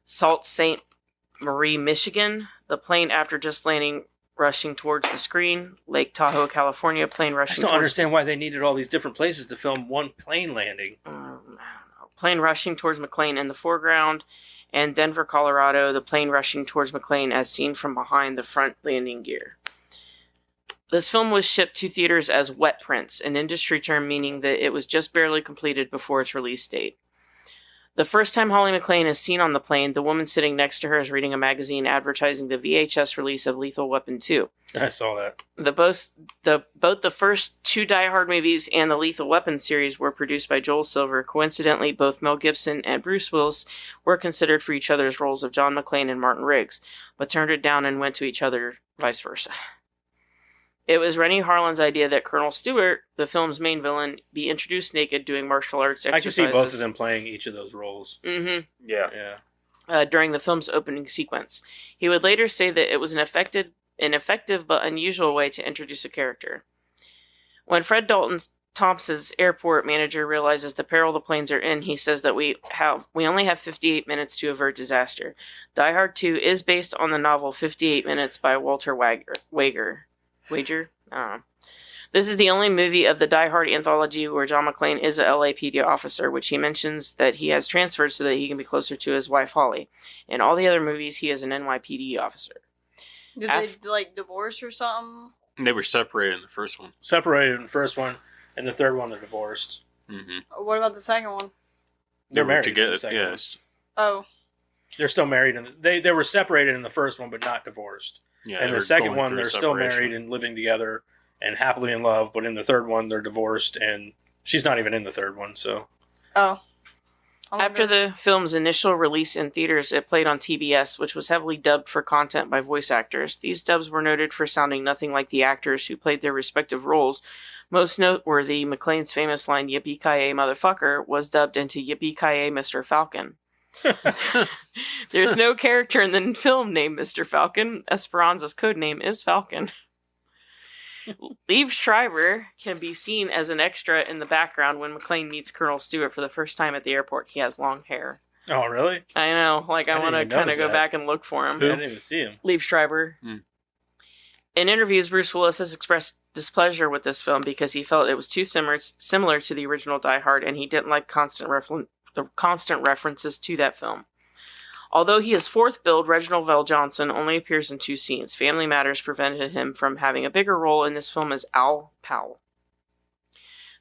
Sault Ste. Marie, Michigan, the plane after just landing rushing towards the screen. Lake Tahoe, California, plane rushing I don't understand why they needed all these different places to film one plane landing. I don't know. Plane rushing towards McClane in the foreground. And Denver, Colorado, the plane rushing towards McClane as seen from behind the front landing gear. This film was shipped to theaters as wet prints, an industry term meaning that it was just barely completed before its release date. The first time Holly McClane is seen on the plane, the woman sitting next to her is reading a magazine advertising the VHS release of Lethal Weapon 2. I saw that. Both the first 2 Die Hard movies and the Lethal Weapon series were produced by Joel Silver. Coincidentally, both Mel Gibson and Bruce Willis were considered for each other's roles of John McClane and Martin Riggs, but turned it down and went to each other vice versa. It was Rennie Harlin's idea that Colonel Stewart, the film's main villain, be introduced naked doing martial arts exercises. I can see both of them playing each of those roles. Mm-hmm. Yeah. During the film's opening sequence. He would later say that it was an effective but unusual way to introduce a character. When Fred Dalton Thompson's airport manager realizes the peril the planes are in, he says that we only have 58 minutes to avert disaster. Die Hard 2 is based on the novel 58 Minutes by Walter Wager? I don't know. This is the only movie of the Die Hard anthology where John McClane is a LAPD officer, which he mentions that he has transferred so that he can be closer to his wife Holly. In all the other movies, he is an NYPD officer. Did they, divorce or something? They were separated in the first one. Separated in the first one, and the third one they're divorced. Mm-hmm. What about the second one? They're married together. in the second one. Yes. Oh. They're still married, and they were separated in the first one, but not divorced. Yeah, and the second one, they're still married and living together and happily in love. But in the third one, they're divorced, and she's not even in the third one. So, After the film's initial release in theaters, it played on TBS, which was heavily dubbed for content by voice actors. These dubs were noted for sounding nothing like the actors who played their respective roles. Most noteworthy, McClane's famous line, "Yippee-ki-yay, motherfucker," was dubbed into "Yippee-ki-yay, Mr. Falcon." There's no character in the film named Mr. Falcon. Esperanza's codename is Falcon. Liev Schreiber can be seen as an extra in the background when McClane meets Colonel Stewart for the first time at the airport. He has long hair. oh really? I know, I didn't want to even kind of notice go that. back and look for him. I didn't even see him. Liev Schreiber. In interviews, Bruce Willis has expressed displeasure with this film because he felt it was too similar to the original Die Hard, and he didn't like the constant references to that film. Although he is fourth billed, Reginald VelJohnson only appears in 2 scenes. Family Matters prevented him from having a bigger role in this film as Al Powell.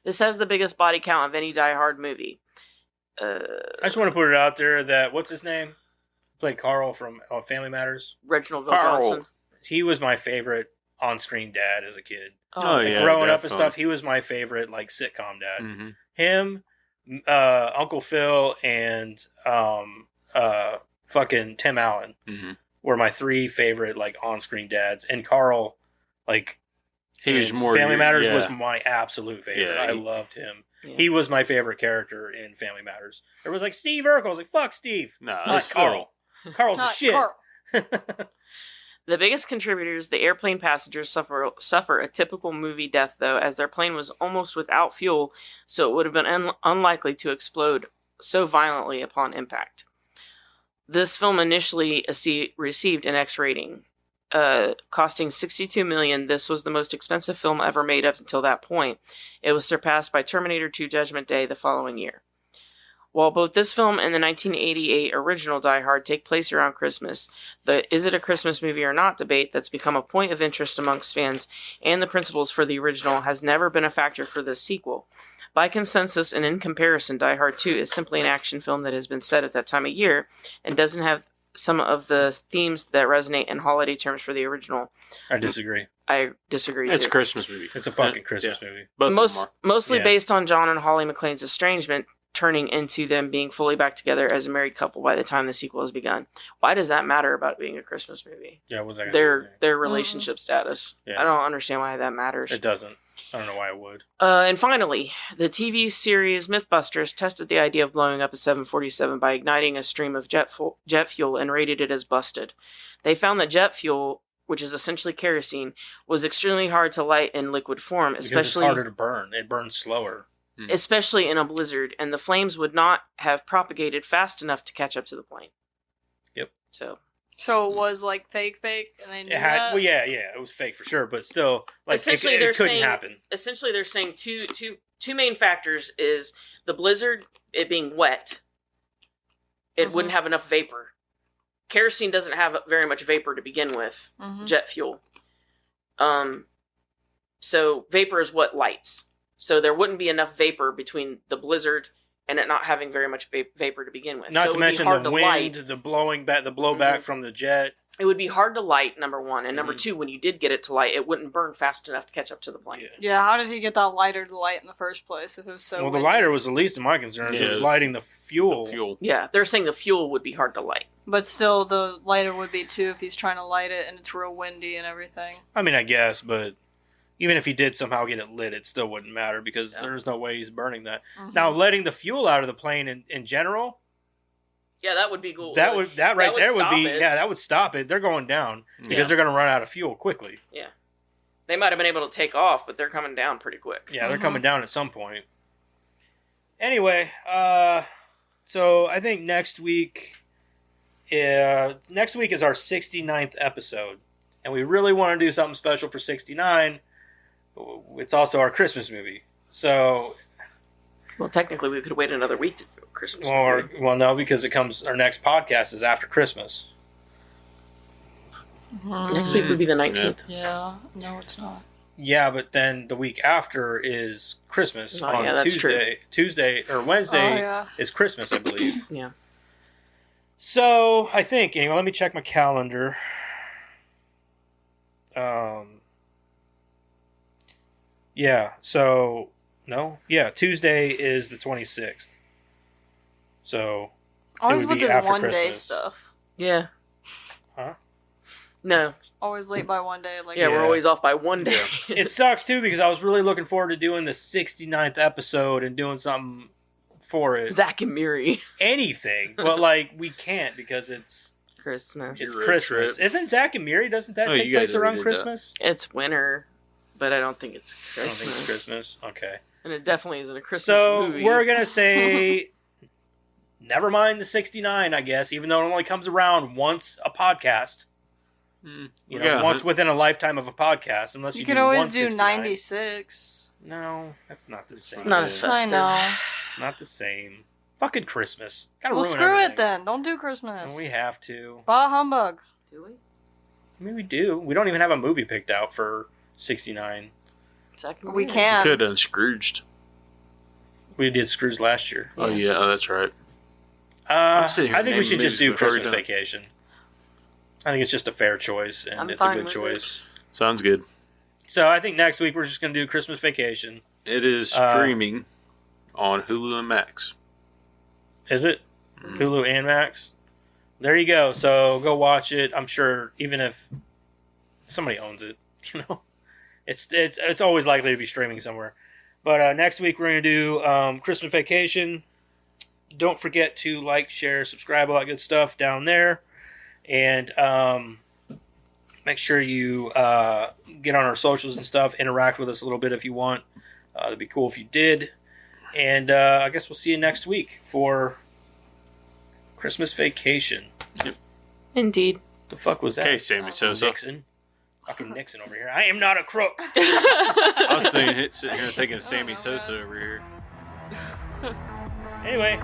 This has the biggest body count of any Die Hard movie. I just want to put it out there that, what's his name? Played Carl from Family Matters. Reginald Carl. VelJohnson. He was my favorite on-screen dad as a kid. Oh, Like, yeah, growing up and definitely. stuff, he was my favorite like sitcom dad. Mm-hmm. Him, Uncle Phil, and fucking Tim Allen Mm-hmm. were my 3 favorite like on-screen dads. And Carl, like, He was in more Family Matters yeah. was my absolute favorite. Yeah, I he- loved him. Yeah. He was my favorite character in Family Matters. There was like Steve Urkel. I was like, fuck Steve. No, Not that's Carl. Carl's Not a shit. Carl. The biggest contributors, the airplane passengers, suffer a typical movie death, though, as their plane was almost without fuel, so it would have been unlikely to explode so violently upon impact. This film initially received an X rating. Costing $62 million, this was the most expensive film ever made up until that point. It was surpassed by Terminator 2 Judgment Day the following year. While both this film and the 1988 original Die Hard take place around Christmas, the is it a Christmas movie or not debate that's become a point of interest amongst fans and the principles for the original has never been a factor for this sequel. By consensus and in comparison, Die Hard 2 is simply an action film that has been set at that time of year and doesn't have some of the themes that resonate in holiday terms for the original. I disagree. I disagree It's too. a Christmas movie. It's a fucking Christmas movie. Both of them are. Mostly Yeah. based on John and Holly McClane's estrangement, turning into them being fully back together as a married couple by the time the sequel has begun. Why does that matter about being a Christmas movie? Yeah, what's that? gonna do? Their relationship status. Yeah. I don't understand why that matters. It doesn't. I don't know why it would. And finally, the TV series Mythbusters tested the idea of blowing up a 747 by igniting a stream of jet fuel and rated it as busted. They found that jet fuel, which is essentially kerosene, was extremely hard to light in liquid form, Because especially it's harder to burn. It burns slower. especially in a blizzard, and the flames would not have propagated fast enough to catch up to the plane. Yep. So it was like fake, and they knew It had. that? Well, yeah, it was fake for sure, but still, like, Essentially, it they're couldn't saying- happen. Essentially, they're saying two main factors is the blizzard, it being wet, it wouldn't have enough vapor. Kerosene doesn't have very much vapor to begin with, jet fuel. So vapor is what lights. So there wouldn't be enough vapor between the blizzard and it not having very much vapor to begin with. Not so to it would be mention hard the to wind, light. the blowing back, the blowback from the jet. It would be hard to light, number one. And number two, when you did get it to light, it wouldn't burn fast enough to catch up to the plane. Yeah, how did he get that lighter to light in the first place if it was so Well, the windy? lighter was the least of my concerns. Yeah, it was it was lighting the fuel. Fuel. Yeah, they're saying the fuel would be hard to light. But still, the lighter would be too if he's trying to light it and it's real windy and everything. I mean, I guess, but even if he did somehow get it lit, it still wouldn't matter because there's no way he's burning that. Now, letting the fuel out of the plane in general, Yeah, that would be cool. that would stop be it. that would stop it. They're going down because Yeah. they're going to run out of fuel quickly. Yeah. They might have been able to take off, but they're coming down pretty quick. Yeah, they're coming down at some point. Anyway, so I think next week is our 69th episode, and we really want to do something special for 69. It's also our Christmas movie, so Well, technically, we could wait another week to do a Christmas movie. well, no, because our next podcast is after Christmas. Next week would be the 19th. Yeah, no, it's not. Yeah, but then the week after is Christmas on that's Tuesday. Tuesday or Wednesday Oh, yeah. is Christmas, I believe. Yeah. So I think anyway. Let me check my calendar. Yeah. So no. Yeah. Tuesday is the 26th. So Always would with be this after one day Christmas. stuff. Yeah. Huh? No. Always late by one day. Like Yeah, we're always off by one day. It sucks too because I was really looking forward to doing the 69th episode and doing something for it. Zach and Miri. Anything, but like we can't because it's Christmas. it's Road Christmas. trip. Isn't Zach and Miri? Doesn't that Oh, take you guys place around already did Christmas? It's winter, but I don't think it's I don't Christmas. think it's Christmas. Okay. And it definitely isn't a Christmas So movie. we're gonna say, never mind the 69. I guess, even though it only comes around once a podcast. You know, once within a lifetime of a podcast, unless You do could always 169. do 96. No, that's not the same. It's not as I festive. know. Not the same. Fucking Christmas. Gotta Well, ruin screw everything. it then. Don't do Christmas. We have to. Bah humbug. Do we? I mean, we do. We don't even have a movie picked out for 69. Zach and We Miri. can. Could have done Scrooged. We did Scrooge last year. Oh yeah, that's right. sitting here I think we naming should just movies do we've already Christmas done. Vacation. I think it's just a fair choice, and I'm it's a fine good with choice. Sounds good. So I think next week we're just going to do Christmas Vacation. It is streaming on Hulu and Max. Is it? Mm. Hulu and Max? There you go. So go watch it. I'm sure even if somebody owns it, you know, it's always likely to be streaming somewhere. But next week we're going to do Christmas Vacation. Don't forget to like, share, subscribe, all that good stuff down there. And make sure you get on our socials and stuff. Interact with us a little bit if you want. It'd be cool if you did. And I guess we'll see you next week for Christmas Vacation. Indeed. The fuck was that? Okay, Sammy Sosa. Nixon. Fucking Nixon over here. I am not a crook. I was sitting here thinking Sammy Sosa over here. Anyway.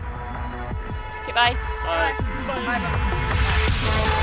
Okay, bye. Bye. Bye.